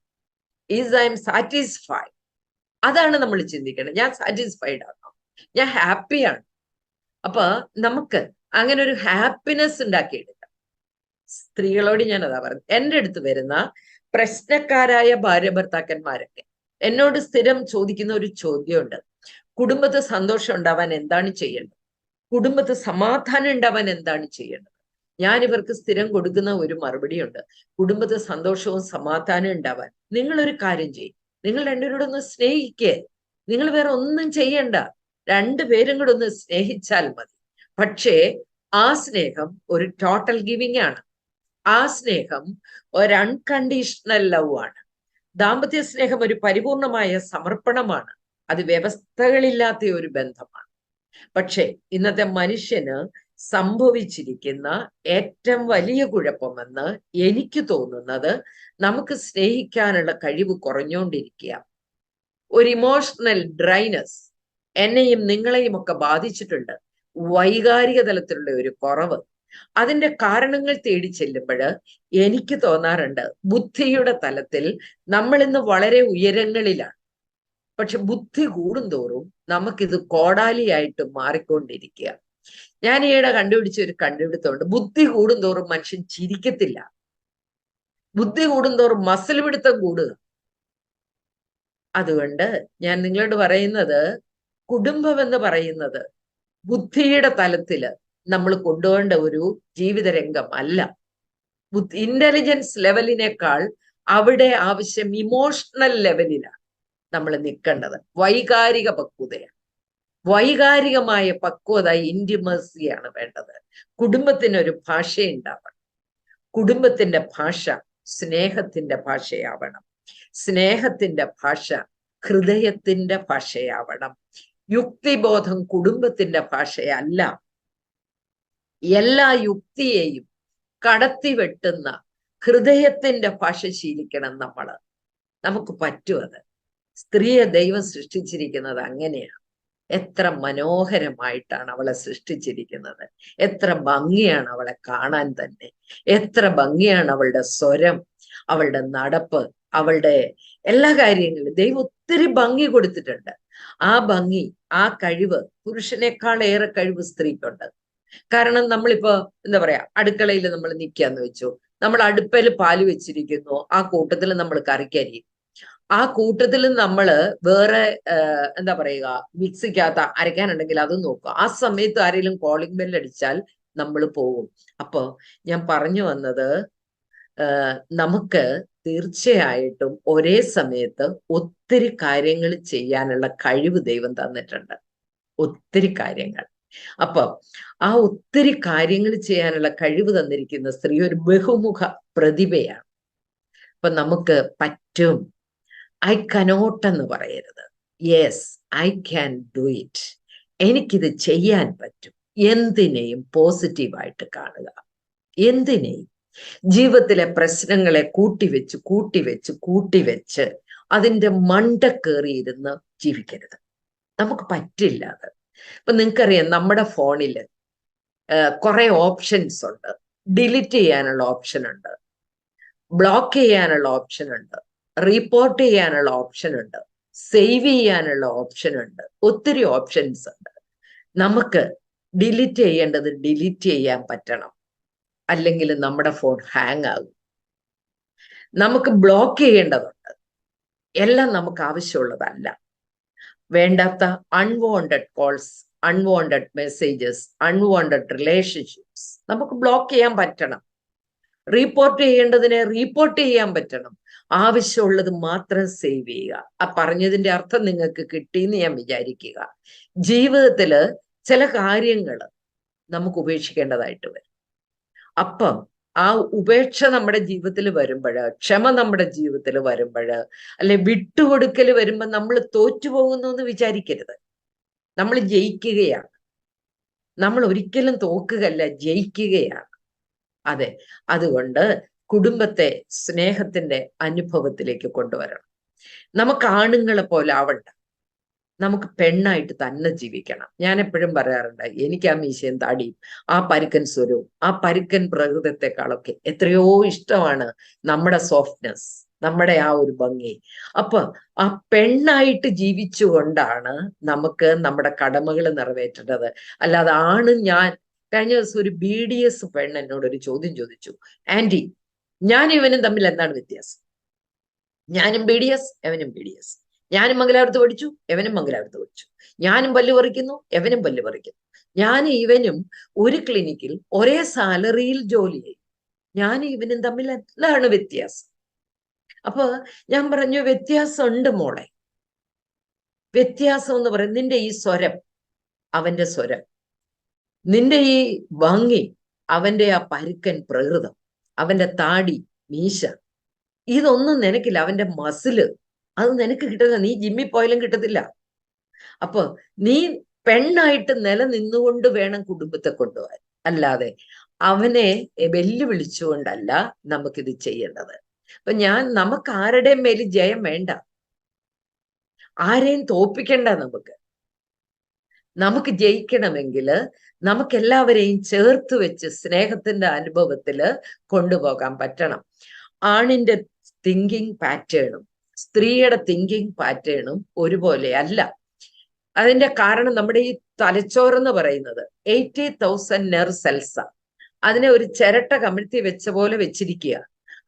Is I M satisfied? അതാണ് നമ്മൾ ചിന്തിക്കണം. ഞാൻ സാറ്റിസ്ഫൈഡ് ആണോ? ഞാൻ ഹാപ്പിയാണ്? അപ്പൊ നമുക്ക് അങ്ങനെ ഒരു ഹാപ്പിനെസ് ഉണ്ടാക്കിയെടുക്കാം. സ്ത്രീകളോട് ഞാൻ അതാ പറയുന്നത്. എൻ്റെ അടുത്ത് വരുന്ന പ്രശ്നക്കാരായ ഭാര്യ ഭർത്താക്കന്മാരൊക്കെ എന്നോട് സ്ഥിരം ചോദിക്കുന്ന ഒരു ചോദ്യമുണ്ട്: കുടുംബത്തിൽ സന്തോഷം ഉണ്ടാവാൻ എന്താണ് ചെയ്യേണ്ടത്? കുടുംബത്തിൽ സമാധാനം ഉണ്ടാവാൻ എന്താണ് ചെയ്യേണ്ടത്? ഞാൻ ഇവർക്ക് സ്ഥിരം കൊടുക്കുന്ന ഒരു മറുപടിയുണ്ട്: കുടുംബത്തിൽ സന്തോഷവും സമാധാനവും ഉണ്ടാവാൻ നിങ്ങളൊരു കാര്യം ചെയ്യും, നിങ്ങൾ രണ്ടുപേരോട് ഒന്ന് സ്നേഹിക്കേ. നിങ്ങൾ വേറെ ഒന്നും ചെയ്യണ്ട, രണ്ടുപേരും കൂടെ ഒന്ന് സ്നേഹിച്ചാൽ മതി. പക്ഷേ ആ സ്നേഹം ഒരു ടോട്ടൽ ഗിവിങ് ആണ്. ആ സ്നേഹം ഒരു അൺകണ്ടീഷണൽ ലവ് ആണ്. ദാമ്പത്യ സ്നേഹം ഒരു പരിപൂർണമായ സമർപ്പണമാണ്. അത് വ്യവസ്ഥകളില്ലാത്ത ഒരു ബന്ധമാണ്. പക്ഷെ ഇന്നത്തെ മനുഷ്യന് സംഭവിച്ചിരിക്കുന്ന ഏറ്റവും വലിയ കുഴപ്പമെന്ന് എനിക്ക് തോന്നുന്നത്, നമുക്ക് സ്നേഹിക്കാനുള്ള കഴിവ് കുറഞ്ഞുകൊണ്ടിരിക്കുക. ഒരു ഇമോഷണൽ ഡ്രൈനസ് എന്നെയും നിങ്ങളെയും ഒക്കെ ബാധിച്ചിട്ടുണ്ട്. വൈകാരിക തലത്തിലുള്ള ഒരു കുറവ്. അതിന്റെ കാരണങ്ങൾ തേടി ചെല്ലുമ്പോൾ എനിക്ക് തോന്നാറുണ്ട്, ബുദ്ധിയുടെ തലത്തിൽ നമ്മൾ ഇന്ന് വളരെ ഉയരങ്ങളിലാണ്. പക്ഷെ ബുദ്ധി കൂടുന്തോറും നമുക്കിത് കോടാലിയായിട്ട് മാറിക്കൊണ്ടിരിക്കുക. ഞാൻ ഈയിടെ കണ്ടുപിടിച്ച ഒരു കണ്ടുപിടുത്തമുണ്ട്: ബുദ്ധി കൂടുന്തോറും മനുഷ്യൻ ചിരിക്കത്തില്ല, ബുദ്ധി കൂടുന്തോറും മസിൽ പിടുത്തം കൂടുക. അതുകൊണ്ട് ഞാൻ നിങ്ങളോട് പറയുന്നത്, കുടുംബം എന്ന് പറയുന്നത് ബുദ്ധിയുടെ തലത്തില് നമ്മൾ കൊണ്ടുപോകേണ്ട ഒരു ജീവിത രംഗം അല്ല. ഇന്റലിജൻസ് ലെവലിനേക്കാൾ അവിടെ ആവശ്യം ഇമോഷണൽ ലെവലിലാണ് നമ്മൾ നിൽക്കേണ്ടത്. വൈകാരിക പക്വതയാണ്. വൈകാരികമായ പക്വത, ഇന്റിമസിയാണ് വേണ്ടത്. കുടുംബത്തിനൊരു ഭാഷയുണ്ടാവണം. കുടുംബത്തിന്റെ ഭാഷ സ്നേഹത്തിന്റെ ഭാഷയാവണം. സ്നേഹത്തിന്റെ ഭാഷ ഹൃദയത്തിന്റെ ഭാഷയാവണം. യുക്തിബോധം കുടുംബത്തിന്റെ ഭാഷയല്ല. എല്ലാ യുക്തിയെയും കടത്തിവെട്ടുന്ന ഹൃദയത്തിന്റെ ഭാഷ ശീലിക്കണം നമ്മള്. നമുക്ക് പറ്റുമത്. സ്ത്രീയെ ദൈവം സൃഷ്ടിച്ചിരിക്കുന്നത് അങ്ങനെയാണ്. എത്ര മനോഹരമായിട്ടാണ് അവളെ സൃഷ്ടിച്ചിരിക്കുന്നത്. എത്ര ഭംഗിയാണ് അവളെ കാണാൻ തന്നെ. എത്ര ഭംഗിയാണ് അവളുടെ സ്വരം, അവളുടെ നടപ്പ്, അവളുടെ എല്ലാ കാര്യങ്ങളും ദൈവം ഒത്തിരി ഭംഗി കൊടുത്തിട്ടുണ്ട്. ആ ഭംഗി, ആ കഴിവ്, പുരുഷനേക്കാൾ ഏറെ കഴിവ് സ്ത്രീക്കുണ്ട്. കാരണം നമ്മളിപ്പോ എന്താ പറയാ, അടുക്കളയിൽ നമ്മൾ നിൽക്കാന്ന് വെച്ചു, നമ്മൾ അടുപ്പയിൽ പാല് വെച്ചിരിക്കുന്നു, ആ കൂട്ടത്തിൽ നമ്മൾ കറിക്കരിയും. ആ കൂട്ടത്തിൽ നമ്മള് വേറെ എന്താ പറയുക, മിക്സിക്കകത്ത് അരയ്ക്കാനുണ്ടെങ്കിൽ അത് നോക്കുക. ആ സമയത്ത് ആരെങ്കിലും കോളിംഗ് ബെൽ അടിച്ചാൽ നമ്മൾ പോകും. അപ്പൊ ഞാൻ പറഞ്ഞു വന്നത്, നമുക്ക് തീർച്ചയായിട്ടും ഒരേ സമയത്ത് ഒത്തിരി കാര്യങ്ങൾ ചെയ്യാനുള്ള കഴിവ് ദൈവം തന്നിട്ടുണ്ട്. ഒത്തിരി കാര്യങ്ങൾ. അപ്പൊ ആ ഒത്തിരി കാര്യങ്ങൾ ചെയ്യാനുള്ള കഴിവ് തന്നിരിക്കുന്ന സ്ത്രീ ഒരു ബഹുമുഖ പ്രതിഭയാണ്. അപ്പൊ നമുക്ക് പറ്റും. ഐ കനോട്ട് എന്ന് പറയരുത്. Yes, I can do it. എനിക്കിത് ചെയ്യാൻ പറ്റും. എന്തിനേയും പോസിറ്റീവായിട്ട് കാണുക. എന്തിനേയും ജീവിതത്തിലെ പ്രശ്നങ്ങളെ കൂട്ടിവെച്ച് കൂട്ടിവെച്ച് കൂട്ടിവെച്ച് അതിന്റെ മണ്ട കയറിയിരുന്ന് ജീവിക്കരുത്. നമുക്ക് പറ്റില്ല അത്. ഇപ്പൊ നിങ്ങൾക്കറിയാം, നമ്മുടെ ഫോണില് കുറെ ഓപ്ഷൻസ് ഉണ്ട്. ഡിലീറ്റ് ചെയ്യാനുള്ള ഓപ്ഷൻ ഉണ്ട്, ബ്ലോക്ക് ചെയ്യാനുള്ള ഓപ്ഷൻ ഉണ്ട്, റിപ്പോർട്ട് ചെയ്യാനുള്ള ഓപ്ഷൻ ഉണ്ട്, സേവ് ചെയ്യാനുള്ള ഓപ്ഷൻ ഉണ്ട്. ഒത്തിരി ഓപ്ഷൻസ് ഉണ്ട്. നമുക്ക് ഡിലീറ്റ് ചെയ്യേണ്ടത് ഡിലീറ്റ് ചെയ്യാൻ പറ്റണം, അല്ലെങ്കിൽ നമ്മുടെ ഫോൺ ഹാങ് ആകും. നമുക്ക് ബ്ലോക്ക് ചെയ്യേണ്ടതുണ്ട്. എല്ലാം നമുക്ക് ആവശ്യമുള്ളതല്ല. വേണ്ടാത്ത unwanted calls, unwanted messages, unwanted relationships നമുക്ക് ബ്ലോക്ക് ചെയ്യാൻ പറ്റണം. റീപോർട്ട് ചെയ്യേണ്ടതിനെ റീപോർട്ട് ചെയ്യാൻ പറ്റണം. ആവശ്യമുള്ളത് മാത്രം സേവ് ചെയ്യുക. ആ പറഞ്ഞതിന്റെ അർത്ഥം നിങ്ങൾക്ക് കിട്ടിയെന്ന് ഞാൻ വിചാരിക്കുക. ജീവിതത്തില് ചില കാര്യങ്ങൾ നമുക്ക് ഉപേക്ഷിക്കേണ്ടതായിട്ട് വരും. അപ്പം ആ ഉപേക്ഷ നമ്മുടെ ജീവിതത്തിൽ വരുമ്പോൾ, ക്ഷമ നമ്മുടെ ജീവിതത്തിൽ വരുമ്പോൾ, അല്ലെ വിട്ടുകൊടുക്കൽ വരുമ്പോൾ നമ്മൾ തോറ്റുപോകുന്നു എന്ന് വിചാരിക്കരുത്. നമ്മൾ ജയിക്കുകയാണ്. നമ്മൾ ഒരിക്കലും തോക്കുകയല്ല, ജയിക്കുകയാണ്. അതെ, അതുകൊണ്ട് കുടുംബത്തെ സ്നേഹത്തിന്റെ അനുഭവത്തിലേക്ക് കൊണ്ടുവരണം. നമുക്ക് ആണുങ്ങളെ പോലെ ആവണ്ട. നമുക്ക് പെണ്ണായിട്ട് തന്നെ ജീവിക്കണം. ഞാൻ എപ്പോഴും പറയാറുണ്ട്, എനിക്ക് ആ മീശയും താടിയും ആ പരുക്കൻ സ്വരവും ആ പരുക്കൻ പ്രകൃതത്തെക്കാളൊക്കെ എത്രയോ ഇഷ്ടമാണ് നമ്മുടെ സോഫ്റ്റ്നെസ്, നമ്മുടെ ആ ഒരു ഭംഗി. അപ്പൊ ആ പെണ്ണായിട്ട് ജീവിച്ചുകൊണ്ടാണ് നമുക്ക് നമ്മുടെ കടമകൾ നിറവേറ്റേണ്ടത്. അല്ലാതെ ഞാൻ കഴിഞ്ഞ ദിവസം ഒരു BDS പെണ്ണ് എന്നോട് ഒരു ചോദ്യം ചോദിച്ചു. ആന്റി, ഞാനും ഇവനും തമ്മിൽ എന്താണ് വ്യത്യാസം? ഞാനും BDS, എവനും BDS. ഞാനും മംഗലാപുരത്ത് പഠിച്ചു, എവനും മംഗലാപുരത്ത് പഠിച്ചു. ഞാനും പല്ല് പറിക്കുന്നു, എവനും പല്ല് പറിക്കുന്നു. ഞാനും ഇവനും ഒരു ക്ലിനിക്കിൽ ഒരേ സാലറിയിൽ ജോലി ചെയ്യും. ഞാനും ഇവനും തമ്മിൽ എന്താണ് വ്യത്യാസം? അപ്പൊ ഞാൻ പറഞ്ഞു, വ്യത്യാസമുണ്ട് മോളെ. വ്യത്യാസം എന്ന് പറയുന്നത് നിന്റെ ഈ സ്വരം, അവന്റെ സ്വരം, നിന്റെ ഈ ഭംഗി, അവന്റെ ആ പരുക്കൻ പ്രകൃതം, അവന്റെ താടി, മീശ, ഇതൊന്നും നിനക്കില്ല. അവന്റെ മസില്, അത് നിനക്ക് കിട്ടുക, നീ ജിമ്മിൽ പോയാലും കിട്ടത്തില്ല. അപ്പൊ നീ പെണ്ണായിട്ട് നിലനിന്നുകൊണ്ട് വേണം കുടുംബത്തെ കൊണ്ടുപോകാൻ. അല്ലാതെ അവനെ വെല്ലുവിളിച്ചുകൊണ്ടല്ല നമുക്കിത് ചെയ്യേണ്ടത്. അപ്പൊ നമുക്ക് ആരുടെയും മേലിൽ ജയം വേണ്ട, ആരെയും തോപ്പിക്കണ്ട. നമുക്ക് ജയിക്കണമെങ്കിൽ നമുക്ക് എല്ലാവരെയും ചേർത്ത് വെച്ച് സ്നേഹത്തിന്റെ അനുഭവത്തില് കൊണ്ടുപോകാൻ പറ്റണം. ആണിന്റെ തിങ്കിങ് പാറ്റേണും സ്ത്രീയുടെ തിങ്കിങ് പാറ്റേണും ഒരുപോലെ അല്ല. അതിന്റെ കാരണം നമ്മുടെ ഈ തലച്ചോറെന്ന് പറയുന്നത് 80,000 നെർവ് സെൽസ. അതിനെ ഒരു ചിരട്ട കമിഴ്ത്തി വെച്ച പോലെ വെച്ചിരിക്കുക.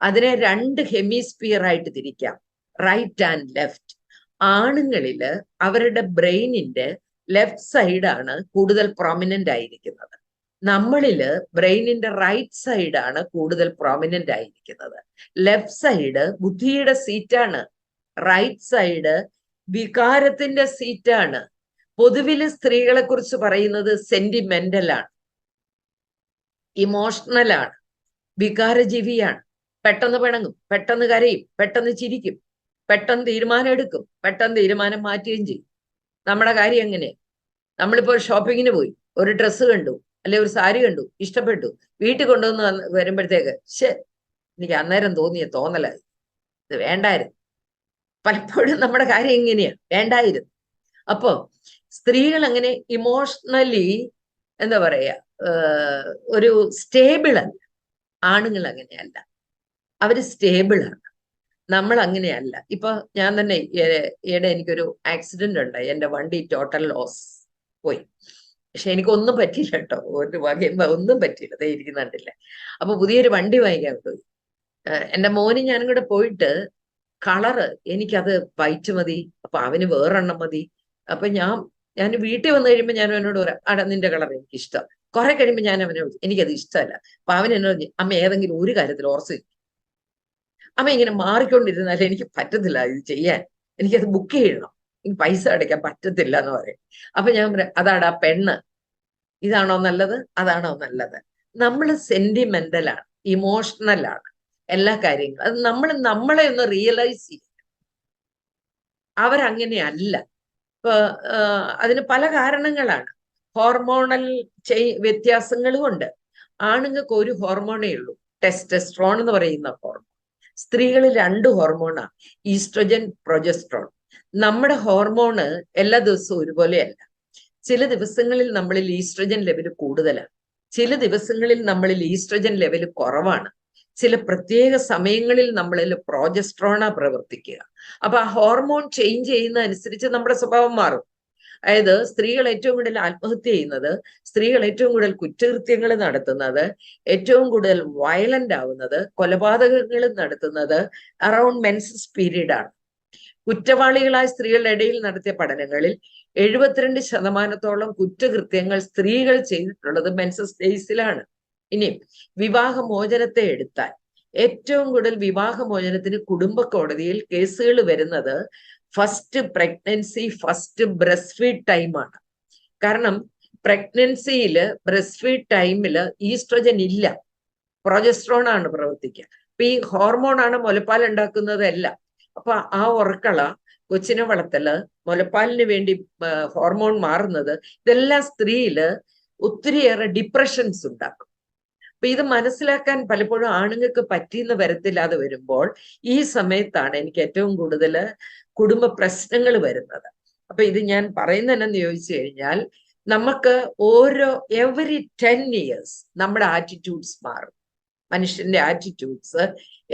അതിനെ 2 ഹെമിസ്ഫിയർ ആയിട്ട് തിരിക്കാം, റൈറ്റ് ആൻഡ് ലെഫ്റ്റ്. ആണുങ്ങളില് അവരുടെ ബ്രെയിനിന്റെ ലെഫ്റ്റ് സൈഡാണ് കൂടുതൽ പ്രൊമിനന്റ് ആയിരിക്കുന്നത്. നമ്മളില് ബ്രെയിനിന്റെ റൈറ്റ് സൈഡാണ് കൂടുതൽ പ്രൊമിനന്റ് ആയിരിക്കുന്നത്. ലെഫ്റ്റ് സൈഡ് ബുദ്ധിയുടെ സീറ്റാണ്, റൈറ്റ് സൈഡ് വികാരത്തിന്റെ സീറ്റാണ്. പൊതുവില് സ്ത്രീകളെ കുറിച്ച് പറയുന്നത് സെന്റിമെന്റലാണ്, ഇമോഷണലാണ്, വികാരജീവിയാണ്. പെട്ടെന്ന് പിണങ്ങും, പെട്ടെന്ന് കരയും, പെട്ടെന്ന് ചിരിക്കും, പെട്ടെന്ന് തീരുമാനം എടുക്കും, പെട്ടെന്ന് തീരുമാനം മാറ്റുകയും ചെയ്യും. നമ്മുടെ കാര്യം എങ്ങനെയാ? നമ്മളിപ്പോൾ ഷോപ്പിങ്ങിന് പോയി, ഒരു ഡ്രസ്സ് കണ്ടു, അല്ലെ ഒരു സാരി കണ്ടു, ഇഷ്ടപ്പെട്ടു, വീട്ടിൽ കൊണ്ടുവന്ന് വരുമ്പോഴത്തേക്ക് എനിക്ക് അന്നേരം തോന്നിയ തോന്നലായി, ഇത് വേണ്ടായിരുന്നു. പലപ്പോഴും നമ്മുടെ കാര്യം എങ്ങനെയാ? വേണ്ടായിരുന്നു. അപ്പോ സ്ത്രീകൾ അങ്ങനെ ഇമോഷണലി എന്താ പറയാ, ഒരു സ്റ്റേബിൾ അല്ല. ആണുങ്ങൾ അങ്ങനെയല്ല, അവര് സ്റ്റേബിളാണ്. നമ്മൾ അങ്ങനെയല്ല. ഇപ്പൊ ഞാൻ തന്നെ ഈയിടെ എനിക്കൊരു ആക്സിഡന്റ് ഉണ്ടായി, എന്റെ വണ്ടി ടോട്ടൽ ലോസ് പോയി. പക്ഷെ എനിക്കൊന്നും പറ്റിയില്ല കേട്ടോ, ഒരു വകയും ഒന്നും പറ്റിയില്ല, അതേ ഇരിക്കുന്നുണ്ടില്ല. അപ്പൊ പുതിയൊരു വണ്ടി വാങ്ങിക്കാൻ പോയി. എന്റെ മോനും ഞാനും കൂടെ പോയിട്ട് കളറ് എനിക്കത് വൈറ്റ് മതി, അപ്പൊ അവന് വേറെണ്ണം മതി. അപ്പൊ ഞാൻ വീട്ടിൽ വന്നു കഴിയുമ്പോൾ ഞാൻ അവനോട് പറയാം, അട നിന്റെ കളർ എനിക്ക് ഇഷ്ടം. കുറെ കഴിയുമ്പോൾ ഞാൻ അവനോട് എനിക്കത് ഇഷ്ടമല്ല. അപ്പൊ അവൻ എന്നോട്, അമ്മ ഏതെങ്കിലും ഒരു കാര്യത്തിൽ ഓർത്ത് അമ്മ ഇങ്ങനെ മാറിക്കൊണ്ടിരുന്നാൽ എനിക്ക് പറ്റത്തില്ല ഇത് ചെയ്യാൻ, എനിക്കത് ബുക്ക് ചെയ്യണം, എനിക്ക് പൈസ അടയ്ക്കാൻ പറ്റത്തില്ല എന്ന് പറയും. അപ്പൊ ഞാൻ പറയാം, അതാടാ പെണ്ണ്, ഇതാണോ നല്ലത്, അതാണോ നല്ലത്? നമ്മൾ സെന്റിമെന്റലാണ്, ഇമോഷണലാണ് എല്ലാ കാര്യങ്ങളും. അത് നമ്മളെ ഒന്ന് റിയലൈസ് ചെയ്യും. അവരങ്ങനെയല്ല. ഇപ്പൊ അതിന് പല കാരണങ്ങളാണ്. ഹോർമോണൽ വ്യത്യാസങ്ങളും ഉണ്ട്. ആണുങ്ങൾക്ക് ഒരു ഹോർമോണേ ഉള്ളൂ, ടെസ്റ്റസ്ട്രോൺ എന്ന് പറയുന്ന ഹോർമോൺ. സ്ത്രീകളിൽ 2 ഹോർമോണാണ്, ഈസ്ട്രജൻ, പ്രൊജസ്ട്രോൺ. നമ്മുടെ ഹോർമോണ് എല്ലാ ദിവസവും ഒരുപോലെയല്ല. ചില ദിവസങ്ങളിൽ നമ്മളിൽ ഈസ്ട്രജൻ ലെവൽ കൂടുതലാണ്, ചില ദിവസങ്ങളിൽ നമ്മളിൽ ഈസ്ട്രജൻ ലെവൽ കുറവാണ്, ചില പ്രത്യേക സമയങ്ങളിൽ നമ്മളിൽ പ്രോജസ്ട്രോണാ പ്രവർത്തിക്കുക. അപ്പൊ ആ ഹോർമോൺ ചേഞ്ച് ചെയ്യുന്ന അനുസരിച്ച് നമ്മുടെ സ്വഭാവം മാറും. അതായത് സ്ത്രീകൾ ഏറ്റവും കൂടുതൽ ആത്മഹത്യ ചെയ്യുന്നത്, സ്ത്രീകൾ ഏറ്റവും കൂടുതൽ കുറ്റകൃത്യങ്ങൾ നടത്തുന്നത്, ഏറ്റവും കൂടുതൽ വയലന്റ് ആവുന്നത്, കൊലപാതകങ്ങൾ നടത്തുന്നത് അറൌണ്ട് മെൻസസ് പീരീഡ് ആണ്. കുറ്റവാളികളായ സ്ത്രീകളുടെ ഇടയിൽ നടത്തിയ പഠനങ്ങളിൽ 72% കുറ്റകൃത്യങ്ങൾ സ്ത്രീകൾ ചെയ്തിട്ടുള്ളത് മെൻസസ് ഡേയ്സിലാണ്. ഇനി വിവാഹമോചനത്തെ എടുത്താൽ ഏറ്റവും കൂടുതൽ വിവാഹമോചനത്തിന് കുടുംബ കോടതിയിൽ കേസുകൾ വരുന്നത് first pregnancy, first breast feed ടൈമാണ്. കാരണം പ്രഗ്നൻസിയിൽ ബ്രസ്റ്റ് ഫീഡ് ടൈമിൽ ഈസ്ട്രോജൻ ഇല്ല, പ്രൊജസ്ട്രോൺ ആണ് പ്രവർത്തിക്കുക. അപ്പൊ ഈ ഹോർമോണാണ് മുലപ്പാൽ ഉണ്ടാക്കുന്നതല്ല. അപ്പൊ ആ ഉറക്കള, കൊച്ചിനെ വളർത്തല്, മുലപ്പാലിന് വേണ്ടി ഹോർമോൺ മാറുന്നത്, ഇതെല്ലാം സ്ത്രീയില് ഒത്തിരിയേറെ ഡിപ്രഷൻസ് ഉണ്ടാക്കും. അപ്പൊ ഇത് മനസ്സിലാക്കാൻ പലപ്പോഴും ആണുങ്ങൾക്ക് പറ്റിയെന്ന് വരത്തില്ലാതെ വരുമ്പോൾ ഈ സമയത്താണ് എനിക്ക് ഏറ്റവും കൂടുതൽ കുടുംബ പ്രശ്നങ്ങൾ വരുന്നത്. അപ്പൊ ഇത് ഞാൻ പറയുന്നതെന്നു ചോദിച്ചു കഴിഞ്ഞാൽ, നമുക്ക് എവറി 10 years നമ്മുടെ ആറ്റിറ്റ്യൂഡ്സ് മാറും. മനുഷ്യന്റെ ആറ്റിറ്റ്യൂഡ്സ്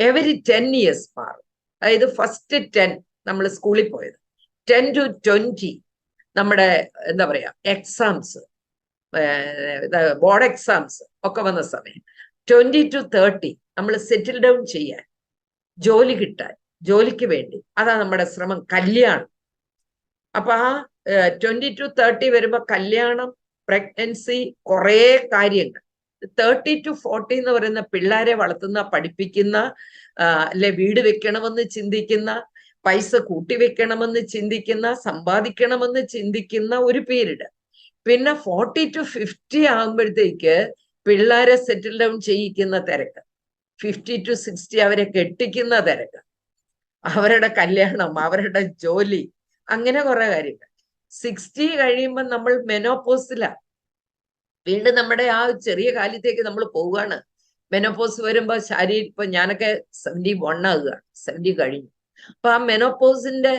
എവറി 10 years മാറും. അതായത് ഫസ്റ്റ് 10 നമ്മൾ സ്കൂളിൽ പോയത്, 10 to 20 നമ്മുടെ എന്താ പറയാ എക്സാംസ്, ബോർഡ് എക്സാംസ് ഒക്കെ വന്ന സമയം, 20 to 30 നമ്മൾ സെറ്റിൽ ഡൗൺ ചെയ്യാൻ, ജോലി കിട്ടാൻ, ജോലിക്ക് വേണ്ടി, അതാ നമ്മുടെ ശ്രമം. കല്യാണം. അപ്പൊ ആ 20 to 30 വരുമ്പോ കല്യാണം, പ്രഗ്നൻസി, കുറേ കാര്യങ്ങൾ. 30 to 40 എന്ന് പറയുന്ന പിള്ളേരെ വളർത്തുന്ന, പഠിപ്പിക്കുന്ന, അല്ലെ വീട് വെക്കണമെന്ന് ചിന്തിക്കുന്ന, പൈസ കൂട്ടി വെക്കണമെന്ന് ചിന്തിക്കുന്ന, സമ്പാദിക്കണമെന്ന് ചിന്തിക്കുന്ന ഒരു പീരീഡ്. പിന്നെ 40 to 50 ആകുമ്പോഴത്തേക്ക് പിള്ളേരെ സെറ്റിൽ ഡൗൺ ചെയ്യിക്കുന്ന തിരക്ക്, 50 to 60 അവരെ കെട്ടിക്കുന്ന തിരക്ക്, അവരുടെ കല്യാണം, അവരുടെ ജോലി, അങ്ങനെ കുറെ കാര്യങ്ങൾ. 60 കഴിയുമ്പോൾ നമ്മൾ മെനോപോസിലാണ്. വീണ്ടും നമ്മുടെ ആ ചെറിയ കാലത്തേക്ക് നമ്മൾ പോവുകയാണ്. മെനോപോസ് വരുമ്പോ ഇപ്പൊ ഞാനൊക്കെ 71 ആകുകയാണ്, 70 കഴിഞ്ഞു. അപ്പൊ ആ മെനോപോസിന്റെ,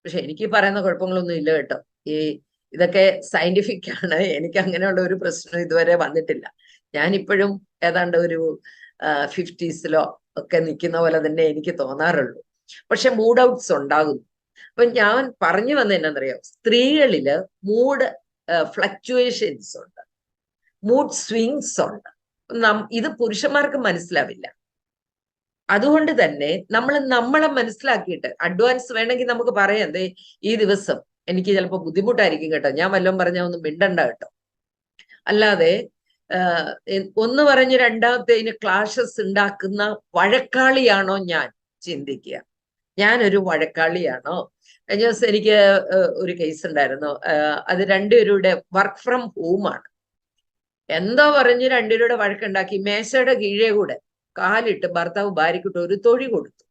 പക്ഷെ എനിക്ക് പറയുന്ന കുഴപ്പങ്ങളൊന്നും ഇല്ല കേട്ടോ. ഇതൊക്കെ സയന്റിഫിക് ആണ്. എനിക്ക് അങ്ങനെയുള്ള ഒരു പ്രശ്നം ഇതുവരെ വന്നിട്ടില്ല. ഞാനിപ്പോഴും ഏതാണ്ട് ഒരു 50s ഒക്കെ നിൽക്കുന്ന പോലെ തന്നെ എനിക്ക് തോന്നാറുള്ളൂ. പക്ഷെ മൂഡ് ഔട്ട്സ് ഉണ്ടാകുന്നു. അപ്പൊ ഞാൻ പറഞ്ഞു വന്നത് എന്നാന്നറിയാം, സ്ത്രീകളില് മൂഡ് ഫ്ലക്ച്വേഷൻസ് ഉണ്ട്, മൂഡ് സ്വിങ്സ് ഉണ്ട്. ഇത് പുരുഷന്മാർക്ക് മനസ്സിലാവില്ല. അതുകൊണ്ട് തന്നെ നമ്മളെ മനസ്സിലാക്കിയിട്ട് അഡ്വാൻസ് വേണമെങ്കിൽ നമുക്ക് പറയാം, ദേ ഈ ദിവസം എനിക്ക് ചിലപ്പോൾ ബുദ്ധിമുട്ടായിരിക്കും കേട്ടോ, ഞാൻ വല്ലതും പറഞ്ഞാൽ ഒന്നും മിണ്ടണ്ട കേട്ടോ. അല്ലാതെ ഒന്ന് പറഞ്ഞ് രണ്ടാമത്തേന് ക്ലാഷസ് ഉണ്ടാക്കുന്ന വഴക്കാളിയാണോ ഞാൻ ചിന്തിക്കുക. ഞാനൊരു വഴക്കാളിയാണോ? കഴിഞ്ഞ ദിവസം എനിക്ക് ഒരു കേസ് ഉണ്ടായിരുന്നു. അത് രണ്ടുപേരുടെ വർക്ക് ഫ്രം ഹോമാണ്. എന്തോ പറഞ്ഞ് രണ്ടുപേരുടെ വഴക്കുണ്ടാക്കി മേശയുടെ കീഴേ കൂടെ കാലിട്ട് ഭർത്താവ് ഭാര്യക്കിട്ട് ഒരു തൊഴി കൊടുത്തു.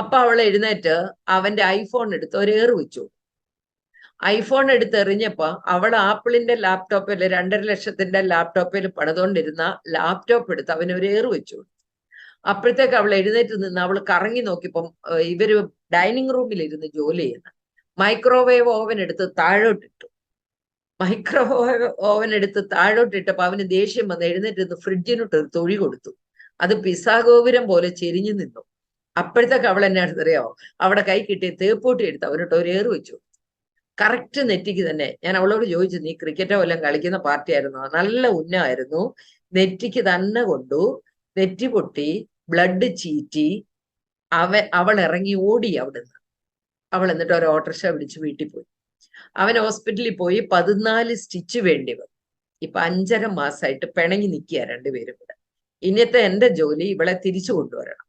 അപ്പൊ അവൾ എഴുന്നേറ്റ് അവന്റെ ഐഫോൺ എടുത്ത് ഒരു ഏറ് വെച്ചു. ഐഫോൺ എടുത്ത് എറിഞ്ഞപ്പോ അവൾ ആപ്പിളിന്റെ ലാപ്ടോപ്പിൽ 2.5 ലക്ഷത്തിന്റെ ലാപ്ടോപ്പിൽ പണിതുകൊണ്ടിരുന്ന ലാപ്ടോപ്പ് എടുത്ത് അവന് ഒരു ഏറ് വെച്ചു. അപ്പോഴത്തേക്ക് അവൾ എഴുന്നേറ്റ് നിന്ന് അവൾ കറങ്ങി നോക്കിയപ്പം ഇവര് ഡൈനിങ് റൂമിൽ ഇരുന്ന് ജോലി ചെയ്യുന്ന മൈക്രോവേവ് ഓവൻ എടുത്ത് താഴോട്ടിട്ടു. മൈക്രോവേവ് ഓവൻ എടുത്ത് താഴോട്ടിട്ടപ്പോ അവന് ദേഷ്യം വന്ന് എഴുന്നേറ്റ് നിന്ന് ഫ്രിഡ്ജിനോട്ട് ഒരു തൊഴി കൊടുത്തു. അത് പിസാ ഗോപുരം പോലെ ചെരിഞ്ഞു നിന്നു. അപ്പോഴത്തേക്ക് അവൾ എന്നെ അറിയാമോ, അവിടെ കൈ കിട്ടി തേപ്പൂട്ടി എടുത്ത് അവനിട്ട് ഒരു ഏറ് വെച്ചു. കറക്റ്റ് നെറ്റിക്ക് തന്നെ. ഞാൻ അവളോട് ചോദിച്ചു, നീ ക്രിക്കറ്റോ വല്ലതും കളിക്കുന്ന പാർട്ടി ആയിരുന്നോ? നല്ല ഉന്നമായിരുന്നു. നെറ്റിക്ക് തന്നെ കൊണ്ടു, നെറ്റി പൊട്ടി, ബ്ലഡ് ചീറ്റി. അവൾ ഇറങ്ങി ഓടി അവിടുന്ന്. അവൾ എന്നിട്ട് ഒരു ഓട്ടോറിക്ഷ പിടിച്ച് വീട്ടിൽ പോയി. അവൻ ഹോസ്പിറ്റലിൽ പോയി 14 സ്റ്റിച്ച് വേണ്ടി വന്നു. ഇപ്പൊ 5.5 മാസമായിട്ട് പിണങ്ങി നിൽക്കുക രണ്ടുപേരും കൂടെ. ഇന്നത്തെ എന്റെ ജോലി ഇവളെ തിരിച്ചു കൊണ്ടുവരണം.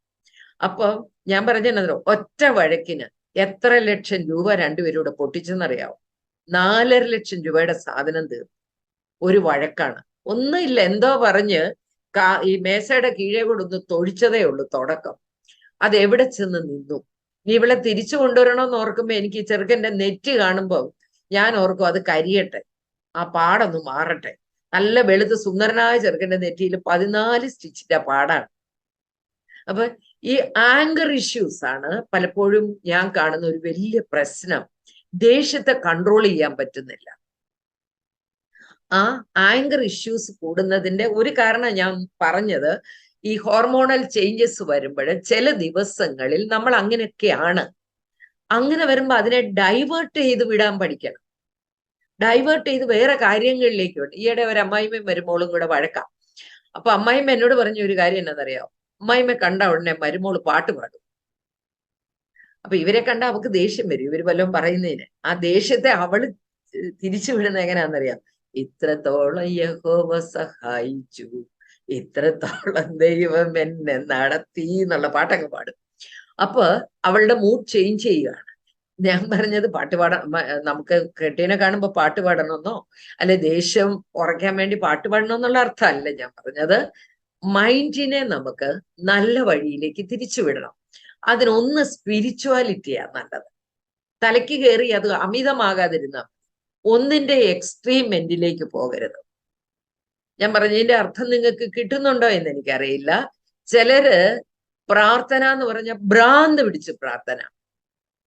അപ്പൊ ഞാൻ പറഞ്ഞോ, ഒറ്റ വഴക്കിന് എത്ര ലക്ഷം രൂപ രണ്ടുപേരും കൂടെ പൊട്ടിച്ചെന്നറിയാവോ? 4.5 ലക്ഷം രൂപയുടെ സാധനം തീർന്നു. ഒരു വഴക്കാണ്. ഒന്നുമില്ല, എന്തോ പറഞ്ഞ് ഈ മേശയുടെ കീഴേ കൂടെ ഒന്ന് തൊഴിച്ചതേ ഉള്ളൂ തുടക്കം. അത് എവിടെ ചെന്ന് നിന്നു. നീ ഇവളെ തിരിച്ചു കൊണ്ടുവരണമെന്ന് ഓർക്കുമ്പോ എനിക്ക് ഈ ചെറുക്കന്റെ നെറ്റ് കാണുമ്പോൾ ഞാൻ ഓർക്കും അത് കരിയട്ടെ, ആ പാടൊന്ന് മാറട്ടെ. നല്ല വെളുത്ത് സുന്ദരനായ ചെറുക്കന്റെ നെറ്റിയിൽ 14 സ്റ്റിച്ചിന്റെ പാടാണ്. അപ്പൊ ഈ ആങ്കർ ഇഷ്യൂസ് ആണ് പലപ്പോഴും ഞാൻ കാണുന്ന ഒരു വലിയ പ്രശ്നം. ദേഷ്യത്തെ കൺട്രോൾ ചെയ്യാൻ പറ്റുന്നില്ല. ആ ആങ്കർ ഇഷ്യൂസ് കൂടുന്നതിന്റെ ഒരു കാരണം ഞാൻ പറഞ്ഞത്, ഈ ഹോർമോണൽ ചേഞ്ചസ് വരുമ്പോൾ ചില ദിവസങ്ങളിൽ നമ്മൾ അങ്ങനെയൊക്കെയാണ്. അങ്ങനെ വരുമ്പോ അതിനെ ഡൈവേർട്ട് ചെയ്ത് വിടാൻ പഠിക്കണം. ഡൈവേർട്ട് ചെയ്ത് വേറെ കാര്യങ്ങളിലേക്ക് വിടും. ഈയിടെ ഒരു അമ്മായിമ്മയും മരുമോളും കൂടെ വഴക്കാം. അപ്പൊ അമ്മായിമ്മ എന്നോട് പറഞ്ഞ ഒരു കാര്യം എന്നാണെന്നറിയാമോ? അമ്മായിമ്മ കണ്ട ഉടനെ മരുമോള് പാട്ട് പാടും. അപ്പൊ ഇവരെ കണ്ട അവൾക്ക് ദേഷ്യം വരും, ഇവര് വല്ലതും പറയുന്നതിന്. ആ ദേഷ്യത്തെ അവള് തിരിച്ചു വിടുന്ന എങ്ങനെയാണെന്നറിയാം? ഇത്രത്തോളം യഹോവ സഹായിച്ചു, ഇത്രത്തോളം ദൈവം എന്നെ നടത്തി എന്നുള്ള പാട്ടൊക്കെ പാടും. അപ്പൊ അവളുടെ മൂഡ് ചേഞ്ച് ചെയ്യുകയാണ്. ഞാൻ പറഞ്ഞത് പാട്ട് പാടാൻ, നമുക്ക് കെട്ടിയനെ കാണുമ്പോ പാട്ട് പാടണമെന്നോ അല്ലെ ദേഷ്യം ഉറയ്ക്കാൻ വേണ്ടി പാട്ട് പാടണമെന്നുള്ള അർത്ഥമല്ല ഞാൻ പറഞ്ഞത്. മൈൻഡിനെ നമുക്ക് നല്ല വഴിയിലേക്ക് തിരിച്ചു വിടണം. അതിനൊന്ന് സ്പിരിച്വാലിറ്റിയാ നല്ലത്. തലയ്ക്ക് കയറി അത് അമിതമാകാതിരുന്ന ഒന്നിന്റെ എക്സ്ട്രീം എൻഡിലേക്ക് പോകരുത്. ഞാൻ പറഞ്ഞതിന്റെ അർത്ഥം നിങ്ങൾക്ക് കിട്ടുന്നുണ്ടോ എന്ന് എനിക്കറിയില്ല. ചിലര് പ്രാർത്ഥന എന്ന് പറഞ്ഞ ഭ്രാന്ത് പിടിച്ച് പ്രാർത്ഥന,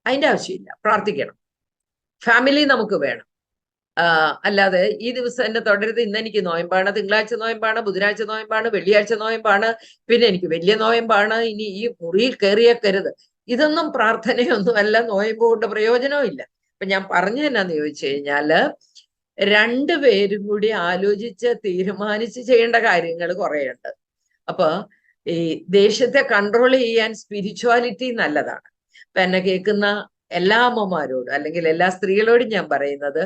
അതിന്റെ ആവശ്യമില്ല. പ്രാർത്ഥിക്കണം, ഫാമിലി നമുക്ക് വേണം. അല്ലാതെ ഈ ദിവസം എന്നെ തുടരുത്, ഇന്ന് എനിക്ക് നോയമ്പാണ്, തിങ്കളാഴ്ച നോയമ്പാണ്, ബുധനാഴ്ച നോയമ്പാണ്, വെള്ളിയാഴ്ച നോയമ്പാണ്, പിന്നെ എനിക്ക് വലിയ നോയമ്പാണ്, ഇനി ഈ മുറിയിൽ കയറിയേക്കരുത്. ഇതൊന്നും പ്രാർത്ഥനയൊന്നും അല്ല, നോയമ്പ് കൊണ്ട് പ്രയോജനവും ഇല്ല. അപ്പൊ ഞാൻ പറഞ്ഞു എന്നാന്ന് ചോദിച്ചു കഴിഞ്ഞാല്, രണ്ടുപേരും കൂടി ആലോചിച്ച് തീരുമാനിച്ച് ചെയ്യേണ്ട കാര്യങ്ങൾ കുറേയുണ്ട്. അപ്പൊ ഈ ദേഷ്യത്തെ കൺട്രോൾ ചെയ്യാൻ സ്പിരിച്വാലിറ്റി നല്ലതാണ്. ഇപ്പൊ എന്നെ കേൾക്കുന്ന എല്ലാ അമ്മമാരോടും അല്ലെങ്കിൽ എല്ലാ സ്ത്രീകളോടും ഞാൻ പറയുന്നത്,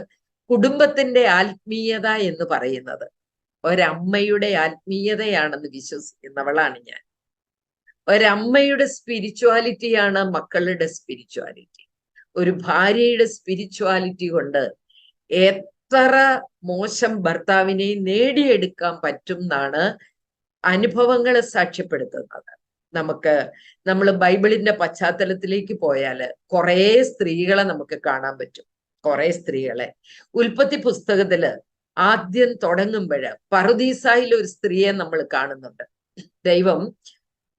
കുടുംബത്തിന്റെ ആത്മീയത എന്ന് പറയുന്നത് ഒരമ്മയുടെ ആത്മീയതയാണെന്ന് വിശ്വസിക്കുന്നവളാണ് ഞാൻ. ഒരമ്മയുടെ സ്പിരിച്വാലിറ്റിയാണ് മക്കളുടെ സ്പിരിച്വാലിറ്റി. ഒരു ഭാര്യയുടെ സ്പിരിച്വാലിറ്റി കൊണ്ട് എത്ര മോശം ഭർത്താവിനെ നേടിയെടുക്കാൻ പറ്റും എന്നാണ് അനുഭവങ്ങൾ സാക്ഷ്യപ്പെടുത്തുന്നത്. നമ്മൾ ബൈബിളിന്റെ പശ്ചാത്തലത്തിലേക്ക് പോയാല് കുറെ സ്ത്രീകളെ നമുക്ക് കാണാൻ പറ്റും. കുറെ സ്ത്രീകളെ ഉൽപ്പത്തി പുസ്തകത്തില് ആദ്യം തുടങ്ങുമ്പോഴ് പറുദീസായിൽ ഒരു സ്ത്രീയെ നമ്മൾ കാണുന്നുണ്ട്. ദൈവം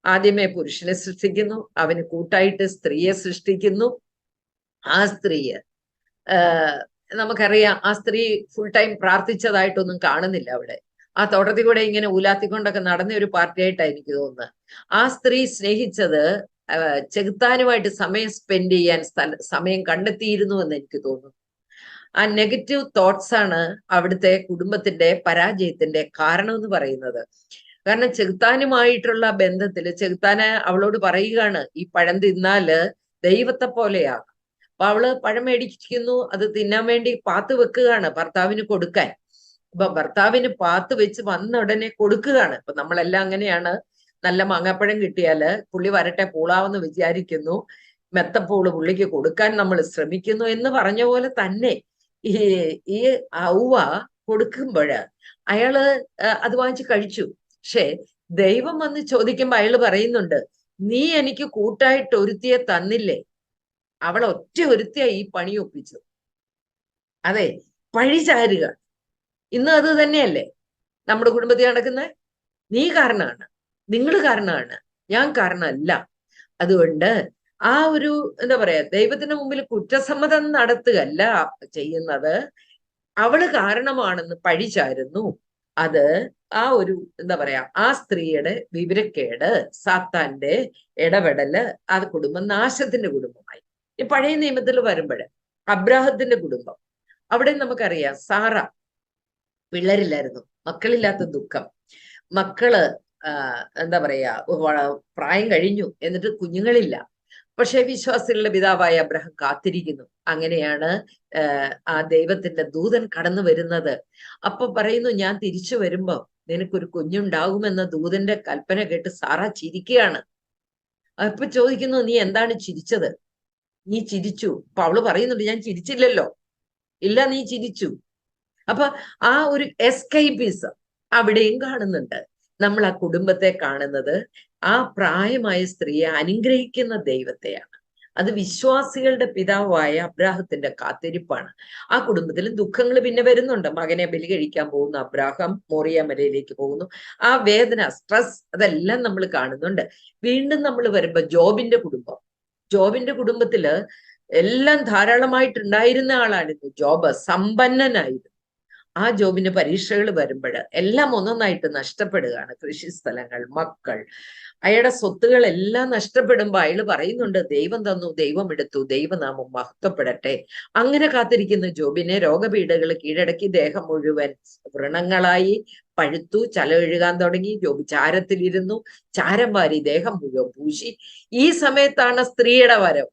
ആദ്യമേ പുരുഷനെ സൃഷ്ടിക്കുന്നു, അവന് കൂട്ടായിട്ട് സ്ത്രീയെ സൃഷ്ടിക്കുന്നു. ആ സ്ത്രീയെ നമുക്കറിയാം, ആ സ്ത്രീ ഫുൾ ടൈം പ്രാർത്ഥിച്ചതായിട്ടൊന്നും കാണുന്നില്ല അവിടെ. ആ തോട്ടത്തിൽ കൂടെ ഇങ്ങനെ ഊലാത്തിക്കൊണ്ടൊക്കെ നടന്ന ഒരു പാർട്ടിയായിട്ടാണ് എനിക്ക് തോന്നുന്നത്. ആ സ്ത്രീ സ്നേഹിച്ചത് ചെകുത്താനുമായിട്ട് സമയം സ്പെൻഡ് ചെയ്യാൻ സമയം കണ്ടെത്തിയിരുന്നു എന്ന് എനിക്ക് തോന്നുന്നു. ആ നെഗറ്റീവ് തോട്ട്സ് ആണ് അവിടുത്തെ കുടുംബത്തിന്റെ പരാജയത്തിന്റെ കാരണം എന്ന് പറയുന്നത്. കാരണം ചെകുത്താനുമായിട്ടുള്ള ബന്ധത്തില് ചെകുത്താന് അവളോട് പറയുകയാണ്, ഈ പഴം തിന്നാല് ദൈവത്തെ പോലെയാകും. അപ്പൊ അവള് പഴം മേടിക്കുന്നു, അത് തിന്നാൻ വേണ്ടി പാത്ത് വെക്കുകയാണ് ഭർത്താവിന് കൊടുക്കാൻ. അപ്പൊ ഭർത്താവിന് പാത്ത് വെച്ച് വന്ന ഉടനെ കൊടുക്കുകയാണ്. അപ്പൊ നമ്മളെല്ലാം അങ്ങനെയാണ്, നല്ല മാങ്ങാപ്പഴം കിട്ടിയാല് പുള്ളി വരട്ടെ പൂളാവെന്ന് വിചാരിക്കുന്നു. മെത്തപ്പോള് പുള്ളിക്ക് കൊടുക്കാൻ നമ്മൾ ശ്രമിക്കുന്നു എന്ന് പറഞ്ഞ പോലെ തന്നെ ഈ ഈ ഔവ കൊടുക്കുമ്പോഴ് അയാള് അത് വാങ്ങിച്ച് കഴിച്ചു. പക്ഷെ ദൈവം വന്ന് ചോദിക്കുമ്പോ അയാള് പറയുന്നുണ്ട്, നീ എനിക്ക് കൂട്ടായിട്ട് ഒരുത്തിയെ തന്നില്ലേ? അവൾ ഒറ്റ ഒരുത്തിയാ ഈ പണി ഒപ്പിച്ചു. അതെ, പഴിചാരുക. ഇന്ന് അത് തന്നെയല്ലേ നമ്മുടെ കുടുംബത്തിൽ നടക്കുന്നത്? നീ കാരണമാണ്, നിങ്ങൾ കാരണമാണ്, ഞാൻ കാരണമല്ല. അതുകൊണ്ട് ആ ഒരു എന്താ പറയാ, ദൈവത്തിന് മുമ്പിൽ കുറ്റസമ്മതം നടത്തുകയല്ല ചെയ്യുന്നത്, അവള് കാരണമാണെന്ന് പഴിചാരുന്നു. അത് ആ ഒരു എന്താ പറയാ, ആ സ്ത്രീയുടെ വിവരക്കേട്, സാത്താന്റെ ഇടപെടല്, ആ കുടുംബം നാശത്തിന്റെ കുടുംബമായി. ഈ പഴയ നിയമത്തിൽ വരുമ്പോഴ് അബ്രാഹത്തിന്റെ കുടുംബം, അവിടെ നമുക്കറിയാം സാറ പിള്ളേരില്ലായിരുന്നു, മക്കളില്ലാത്ത ദുഃഖം. മക്കള് എന്താ പറയാ, പ്രായം കഴിഞ്ഞു, എന്നിട്ട് കുഞ്ഞുങ്ങളില്ല. പക്ഷെ വിശ്വാസികളുടെ പിതാവായ അബ്രഹാം കാത്തിരിക്കുന്നു. അങ്ങനെയാണ് ആ ദൈവത്തിന്റെ ദൂതൻ കടന്നു വരുന്നത്. അപ്പൊ പറയുന്നു, ഞാൻ തിരിച്ചു വരുമ്പോ നിനക്കൊരു കുഞ്ഞുണ്ടാകുമെന്ന ദൂതന്റെ കൽപ്പന കേട്ട് സാറ ചിരിക്കുകയാണ്. അപ്പൊ ചോദിക്കുന്നു, നീ എന്താണ് ചിരിച്ചത്? നീ ചിരിച്ചു. അപ്പൊ അവള് പറയുന്നുണ്ട്, ഞാൻ ചിരിച്ചില്ലല്ലോ. ഇല്ല, നീ ചിരിച്ചു. അപ്പൊ ആ ഒരു എസ്കേപ്പിസം അവിടെയും കാണുന്നുണ്ട്. നമ്മൾ ആ കുടുംബത്തെ കാണുന്നത് ആ പ്രായമായ സ്ത്രീയെ അനുഗ്രഹിക്കുന്ന ദൈവത്തെയാണ്. അത് വിശ്വാസികളുടെ പിതാവായ അബ്രാഹത്തിന്റെ കാത്തിരിപ്പാണ്. ആ കുടുംബത്തിൽ ദുഃഖങ്ങൾ പിന്നെ വരുന്നുണ്ട്. മകനെ ബലി കഴിക്കാൻ പോകുന്ന അബ്രാഹാം മോറിയ മലയിലേക്ക് പോകുന്നു. ആ വേദന, സ്ട്രെസ്, അതെല്ലാം നമ്മൾ കാണുന്നുണ്ട്. വീണ്ടും നമ്മൾ വരുമ്പോ ജോബിന്റെ കുടുംബം, ജോബിന്റെ കുടുംബത്തില് എല്ലാം ധാരാളമായിട്ടുണ്ടായിരുന്ന ആളായിരുന്നു ജോബ്, സമ്പന്നനായിരുന്നു. ആ ജോബിന് പരീക്ഷകൾ വരുമ്പോൾ എല്ലാം ഒന്നൊന്നായിട്ട് നഷ്ടപ്പെടുകയാണ്. കൃഷി സ്ഥലങ്ങൾ, മക്കൾ, അയാളുടെ സ്വത്തുകളെല്ലാം നഷ്ടപ്പെടുമ്പോ അയാൾ പറയുന്നുണ്ട്, ദൈവം തന്നു, ദൈവം എടുത്തു, ദൈവനാമം മഹത്വപ്പെടട്ടെ. അങ്ങനെ കാത്തിരിക്കുന്ന ജോബിനെ രോഗപീഠകൾ കീഴടക്കി ദേഹം മുഴുവൻ വ്രണങ്ങളായി പഴുത്തു, ചലമെഴുകാൻ തുടങ്ങി. ജോബ് ചാരത്തിലിരുന്നു, ചാരം വാരി ദേഹം മുഴുവൻ പൂശി. ഈ സമയത്താണ് സ്ത്രീയുടെ വരവ്.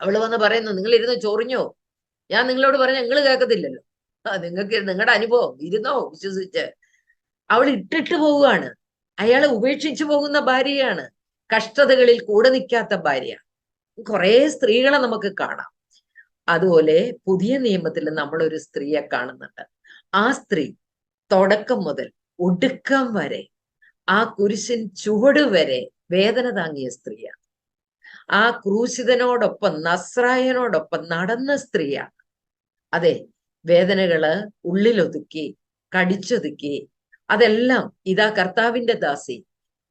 അവള് വന്ന് പറയുന്നു, നിങ്ങൾ ഇരുന്ന് ചൊറിഞ്ഞോ? ഞാൻ നിങ്ങളോട് പറഞ്ഞ നിങ്ങൾ കേൾക്കത്തില്ലല്ലോ. നിങ്ങൾക്ക് നിങ്ങളുടെ അനുഭവം ഇരുന്നോ വിശ്വസിച്ച്. അവൾ ഇട്ടിട്ട് പോവുകയാണ്. അയാളെ ഉപേക്ഷിച്ചു പോകുന്ന ഭാര്യയാണ്, കഷ്ടതകളിൽ കൂടെ നിൽക്കാത്ത ഭാര്യ. കുറെ സ്ത്രീകളെ നമുക്ക് കാണാം. അതുപോലെ പുതിയ നിയമത്തിൽ നമ്മൾ ഒരു സ്ത്രീയെ കാണുന്നുണ്ട്. ആ സ്ത്രീ തുടക്കം മുതൽ ഒടുക്കം വരെ, ആ കുരിശിൻ ചുവട് വരെ വേദന താങ്ങിയ സ്ത്രീയാണ്. ആ ക്രൂശിതനോടൊപ്പം, നസ്രായനോടൊപ്പം നടന്ന സ്ത്രീയാണ്. അതെ, വേദനകള് ഉള്ളിലൊതുക്കി, കടിച്ചൊതുക്കി, അതെല്ലാം ഇതാ കർത്താവിന്റെ ദാസി,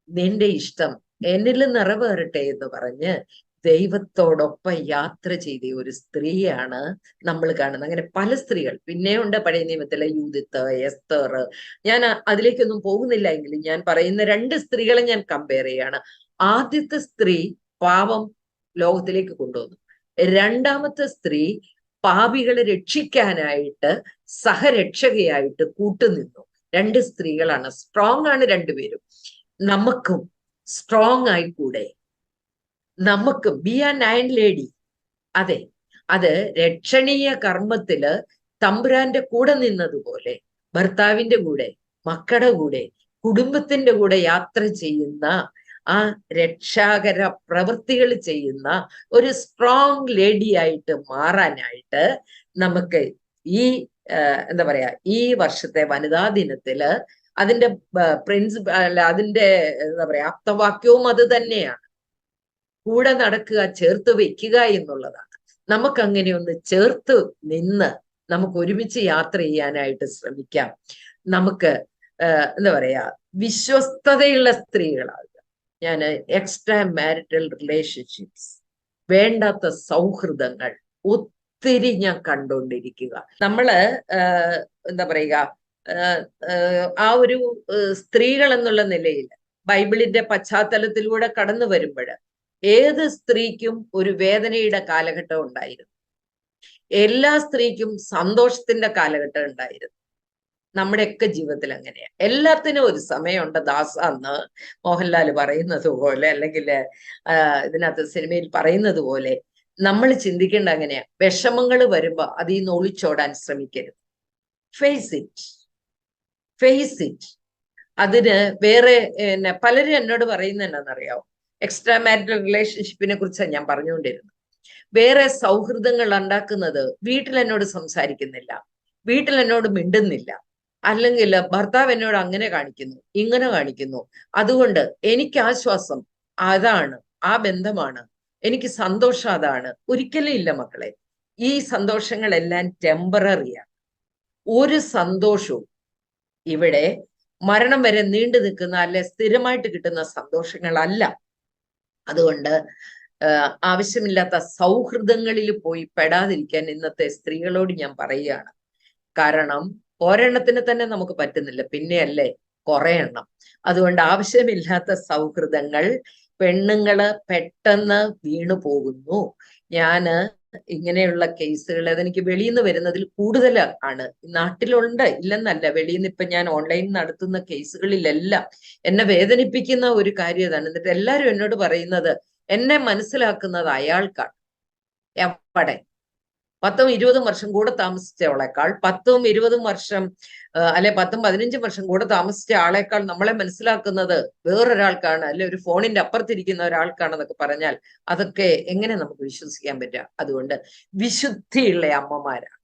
നിന്റെ ഇഷ്ടം എന്നിൽ നിറവേറട്ടെ എന്ന് പറഞ്ഞ് ദൈവത്തോടൊപ്പം യാത്ര ചെയ്ത ഒരു സ്ത്രീയാണ് നമ്മൾ കാണുന്നത്. അങ്ങനെ പല സ്ത്രീകൾ പിന്നെയുണ്ട് പഴയ നിയമത്തിലെ യൂദിത്ത്, എസ്തർ. ഞാൻ അതിലേക്കൊന്നും പോകുന്നില്ല എങ്കിലും ഞാൻ പറയുന്ന രണ്ട് സ്ത്രീകളെ ഞാൻ കമ്പയർ ചെയ്യാണ്. ആദ്യത്തെ സ്ത്രീ പാപം ലോകത്തിലേക്ക് കൊണ്ടുവന്നു. രണ്ടാമത്തെ സ്ത്രീ പാപികളെ രക്ഷിക്കാനായിട്ട് സഹരക്ഷകയായിട്ട് കൂട്ടുനിന്നു. രണ്ട് സ്ത്രീകളാണ്, സ്ട്രോങ് ആണ് രണ്ടുപേരും. നമുക്കും സ്ട്രോങ് ആയിക്കൂടെ? നമുക്ക് ബി ആ നയൻ ലേഡി. അതെ, അത് രക്ഷണീയ കർമ്മത്തില് തമ്പുരാന്റെ കൂടെ നിന്നതുപോലെ ഭർത്താവിന്റെ കൂടെ, മക്കളുടെ കൂടെ, കുടുംബത്തിന്റെ കൂടെ യാത്ര ചെയ്യുന്ന, ആ രക്ഷാകര പ്രവൃത്തികൾ ചെയ്യുന്ന ഒരു സ്ട്രോങ് ലേഡി ആയിട്ട് മാറാനായിട്ട് നമുക്ക് ഈ എന്താ പറയാ, ഈ വർഷത്തെ വനിതാ ദിനത്തില് അതിന്റെ പ്രിൻസിപ്പൽ, അതിന്റെ എന്താ പറയാ, ആപ്തവാക്യവും അത് തന്നെയാണ്. കൂടെ നടക്കുക, ചേർത്ത് വെക്കുക എന്നുള്ളതാണ്. നമുക്കങ്ങനെ ഒന്ന് ചേർത്ത് നിന്ന് നമുക്ക് ഒരുമിച്ച് യാത്ര ചെയ്യാനായിട്ട് ശ്രമിക്കാം. നമുക്ക് എന്താ പറയാ, വിശ്വസ്തതയുള്ള സ്ത്രീകളാകുക. ഞാൻ എക്സ്ട്രാ മാരിറ്റൽ റിലേഷൻഷിപ്സ്, വേണ്ടാത്ത സൗഹൃദങ്ങൾ ഒത്തിരി ഞാൻ കണ്ടുകൊണ്ടിരിക്കുക. നമ്മള് എന്താ പറയുക, ആ ഒരു സ്ത്രീകൾ എന്നുള്ള നിലയിൽ ബൈബിളിന്റെ പശ്ചാത്തലത്തിലൂടെ കടന്നു വരുമ്പോൾ ഏത് സ്ത്രീക്കും ഒരു വേദനയുടെ കാലഘട്ടം ഉണ്ടായിരുന്നു. എല്ലാ സ്ത്രീക്കും സന്തോഷത്തിന്റെ കാലഘട്ടം ഉണ്ടായിരുന്നു. നമ്മുടെയൊക്കെ ജീവിതത്തിൽ അങ്ങനെയാ. എല്ലാത്തിനും ഒരു സമയമുണ്ട് ദാസ എന്ന് മോഹൻലാൽ പറയുന്നത് പോലെ, അല്ലെങ്കിൽ ഇതിനകത്ത് സിനിമയിൽ പറയുന്നത് പോലെ നമ്മൾ ചിന്തിക്കേണ്ട അങ്ങനെയാ. വിഷമങ്ങൾ വരുമ്പോ അതിൽ നിന്ന് ഒളിച്ചോടാൻ ശ്രമിക്കരുത്. Face it, face it. അതിന് വേറെ പലരും എന്നോട് പറയുന്നത് എന്നാണെന്നറിയാമോ, എക്സ്ട്രാ മാരിറ്റൽ റിലേഷൻഷിപ്പിനെ കുറിച്ചാണ് ഞാൻ പറഞ്ഞുകൊണ്ടിരുന്നത്. വേറെ സൗഹൃദങ്ങൾ ഉണ്ടാക്കുന്നത് വീട്ടിൽ എന്നോട് സംസാരിക്കുന്നില്ല, വീട്ടിൽ എന്നോട് മിണ്ടുന്നില്ല, അല്ലെങ്കിൽ ഭർത്താവ് എന്നോട് അങ്ങനെ കാണിക്കുന്നു, ഇങ്ങനെ കാണിക്കുന്നു, അതുകൊണ്ട് എനിക്ക് ആശ്വാസം അതാണ്, ആ ബന്ധമാണ്, എനിക്ക് സന്തോഷം അതാണ്. ഒരിക്കലും ഇല്ല മക്കളെ. ഈ സന്തോഷങ്ങളെല്ലാം ടെമ്പററിയാണ്. ഒരു സന്തോഷവും ഇവിടെ മരണം വരെ നീണ്ടു നിൽക്കുന്ന അല്ലെ സ്ഥിരമായിട്ട് കിട്ടുന്ന സന്തോഷങ്ങളല്ല. അതുകൊണ്ട് ആവശ്യമില്ലാത്ത സൗഹൃദങ്ങളിൽ പോയി പെടാതിരിക്കാൻ ഇന്നത്തെ സ്ത്രീകളോട് ഞാൻ പറയുകയാണ്. കാരണം ഒരെണ്ണത്തിന് തന്നെ നമുക്ക് പറ്റുന്നില്ല, പിന്നെയല്ലേ കുറെ എണ്ണം. അതുകൊണ്ട് ആവശ്യമില്ലാത്ത സൗഹൃദങ്ങൾ പെണ്ണുങ്ങള് പെട്ടെന്ന് വീണു പോകുന്നു. ഞാന് ഇങ്ങനെയുള്ള കേസുകൾ അതെനിക്ക് വെളിയിൽ നിന്ന് വരുന്നതിൽ കൂടുതൽ ആണ്. നാട്ടിലുണ്ട്, ഇല്ലെന്നല്ല, വെളിയിൽ നിന്ന് ഇപ്പൊ ഞാൻ ഓൺലൈൻ നടത്തുന്ന കേസുകളിലെല്ലാം എന്നെ വേദനിപ്പിക്കുന്ന ഒരു കാര്യം ഇതാണ്. എന്നിട്ട് എല്ലാരും എന്നോട് പറയുന്നത് എന്നെ മനസ്സിലാക്കുന്നത് അയാൾക്കാണ്. എവിടെ 10-20 വർഷം കൂടെ താമസിച്ചവളേക്കാൾ 10-20 വർഷം അല്ലെ 10-15 വർഷം കൂടെ താമസിച്ച ആളേക്കാൾ നമ്മളെ മനസ്സിലാക്കുന്നത് വേറൊരാൾക്കാണ്, അല്ലെ ഒരു ഫോണിന്റെ അപ്പുറത്തിരിക്കുന്ന ഒരാൾക്കാണെന്നൊക്കെ പറഞ്ഞാൽ അതൊക്കെ എങ്ങനെ നമുക്ക് വിശ്വസിക്കാൻ പറ്റുക? അതുകൊണ്ട് വിശുദ്ധിയുള്ള അമ്മമാരാണ്,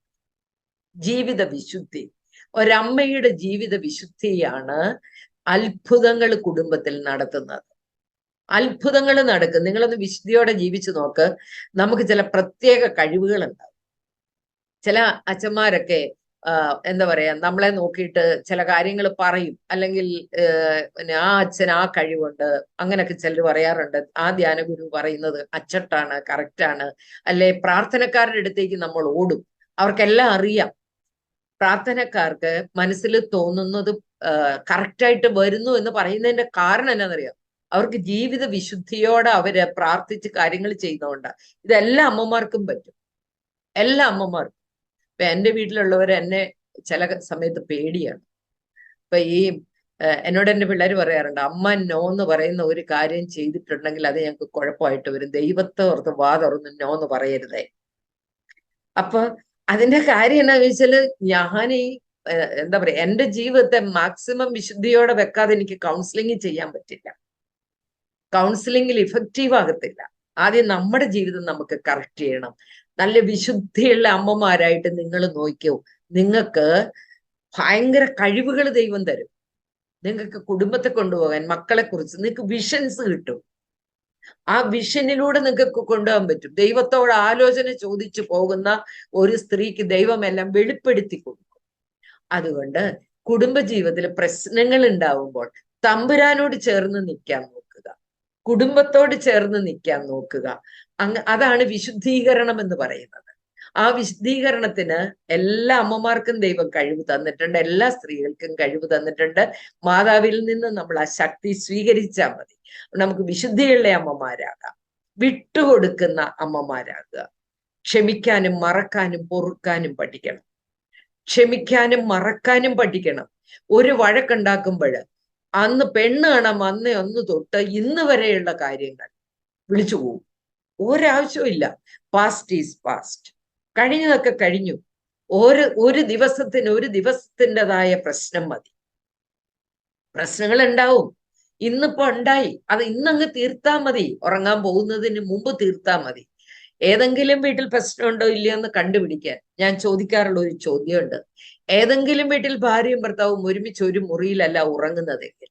ജീവിത വിശുദ്ധി. ഒരമ്മയുടെ ജീവിത വിശുദ്ധിയാണ് അത്ഭുതങ്ങൾ കുടുംബത്തിൽ നടത്തുന്നത്. അത്ഭുതങ്ങൾ നടക്കും. നിങ്ങളൊന്ന് വിശുദ്ധിയോടെ ജീവിച്ചു നോക്ക്. നമുക്ക് ചില പ്രത്യേക കഴിവുകൾ ഉണ്ടാവും. ചില അച്ഛന്മാരൊക്കെ എന്താ പറയാ, നമ്മളെ നോക്കിയിട്ട് ചില കാര്യങ്ങൾ പറയും, അല്ലെങ്കിൽ പിന്നെ ആ അച്ഛൻ ആ കഴിവുണ്ട്, അങ്ങനെയൊക്കെ ചിലർ പറയാറുണ്ട്. ആ ധ്യാനഗുരു പറയുന്നത് അച്ചട്ടാണ്, കറക്റ്റാണ്. അല്ലെ പ്രാർത്ഥനക്കാരുടെ അടുത്തേക്ക് നമ്മൾ ഓടും. അവർക്കെല്ലാം അറിയാം. പ്രാർത്ഥനക്കാർക്ക് മനസ്സിൽ തോന്നുന്നത് കറക്റ്റായിട്ട് വരുന്നു എന്ന് പറയുന്നതിന്റെ കാരണം എന്നാണെന്നറിയാം? അവർക്ക് ജീവിത വിശുദ്ധിയോടെ അവര് പ്രാർത്ഥിച്ച് കാര്യങ്ങൾ ചെയ്യുന്നതുകൊണ്ടാണ്. ഇതെല്ലാ അമ്മമാർക്കും പറ്റും, എല്ലാ അമ്മമാർക്കും. ഇപ്പൊ എന്റെ വീട്ടിലുള്ളവർ എന്നെ ചില സമയത്ത് പേടിയാണ്. ഇപ്പൊ എന്നോട് എന്റെ പിള്ളേർ പറയാറുണ്ട്, അമ്മ നോ എന്ന് പറയുന്ന ഒരു കാര്യം ചെയ്തിട്ടുണ്ടെങ്കിൽ അത് ഞങ്ങൾക്ക് കുഴപ്പമായിട്ട് വരും, ദൈവത്തെ ഓർത്ത് വാ തുറന്ന് നോ എന്ന് പറയരുതേ. അപ്പൊ അതിന്റെ കാര്യം എന്താണെന്ന് വെച്ചാല്, ഞാൻ എന്താ പറയാ, എന്റെ ജീവിതത്തെ മാക്സിമം വിശുദ്ധിയോടെ വെക്കാതെ എനിക്ക് കൗൺസിലിംഗ് ചെയ്യാൻ പറ്റില്ല. കൗൺസിലിംഗിൽ ഇഫക്റ്റീവ് ആകത്തില്ല. ആദ്യം നമ്മുടെ ജീവിതം നമുക്ക് കറക്റ്റ് ചെയ്യണം. നല്ല വിശുദ്ധിയുള്ള അമ്മമാരായിട്ട് നിങ്ങൾ നോക്കിയോ, നിങ്ങൾക്ക് ഭയങ്കര കഴിവുകൾ ദൈവം തരും. നിങ്ങൾക്ക് കുടുംബത്തെ കൊണ്ടുപോകാൻ, മക്കളെ കുറിച്ച് നിങ്ങൾക്ക് വിഷൻസ് കിട്ടും. ആ വിഷനിലൂടെ നിങ്ങൾക്ക് കൊണ്ടുപോകാൻ പറ്റും. ദൈവത്തോട് ആലോചന ചോദിച്ചു പോകുന്ന ഒരു സ്ത്രീക്ക് ദൈവം എല്ലാം വെളിപ്പെടുത്തി കൊടുക്കും. അതുകൊണ്ട് കുടുംബജീവിതത്തിൽ പ്രശ്നങ്ങൾ ഉണ്ടാവുമ്പോൾ തമ്പുരാനോട് ചേർന്ന് നിൽക്കാൻ നോക്കുക, കുടുംബത്തോട് ചേർന്ന് നിൽക്കാൻ നോക്കുക. അതാണ് വിശുദ്ധീകരണം എന്ന് പറയുന്നത്. ആ വിശുദ്ധീകരണത്തിന് എല്ലാ അമ്മമാർക്കും ദൈവം കഴിവ് തന്നിട്ടുണ്ട്, എല്ലാ സ്ത്രീകൾക്കും കഴിവ് തന്നിട്ടുണ്ട്. മാതാവിൽ നിന്ന് നമ്മൾ ആ ശക്തി സ്വീകരിച്ചാൽ മതി. നമുക്ക് വിശുദ്ധിയുള്ള അമ്മമാരാകാം, വിട്ടുകൊടുക്കുന്ന അമ്മമാരാകുക. ക്ഷമിക്കാനും മറക്കാനും പൊറുക്കാനും പഠിക്കണം. ക്ഷമിക്കാനും മറക്കാനും പഠിക്കണം. ഒരു വഴക്കുണ്ടാക്കുമ്പോൾ അന്ന് പെണ്ണ് കാണാം അന്ന് തൊട്ട് ഇന്ന് വരെയുള്ള കാര്യങ്ങൾ വിളിച്ചു പോകും. ഒരാവശ്യമില്ല. Past is past. കഴിഞ്ഞതൊക്കെ കഴിഞ്ഞു. ഒരു ദിവസത്തിൻ്റെതായ പ്രശ്നം മതി. പ്രശ്നങ്ങൾ ഉണ്ടാവും. ഇന്നിപ്പോ ഉണ്ടായി, അത് ഇന്നങ്ങ് തീർത്താ മതി. ഉറങ്ങാൻ പോകുന്നതിന് മുമ്പ് തീർത്താ മതി. ഏതെങ്കിലും വീട്ടിൽ പ്രശ്നമുണ്ടോ ഇല്ലയോ എന്ന് കണ്ടുപിടിക്കാൻ ഞാൻ ചോദിക്കാറുള്ള ഒരു ചോദ്യമുണ്ട്. ഏതെങ്കിലും വീട്ടിൽ ഭാര്യയും ഭർത്താവും ഒരുമിച്ച് ഒരു മുറിയിലല്ല ഉറങ്ങുന്നതെങ്കിൽ,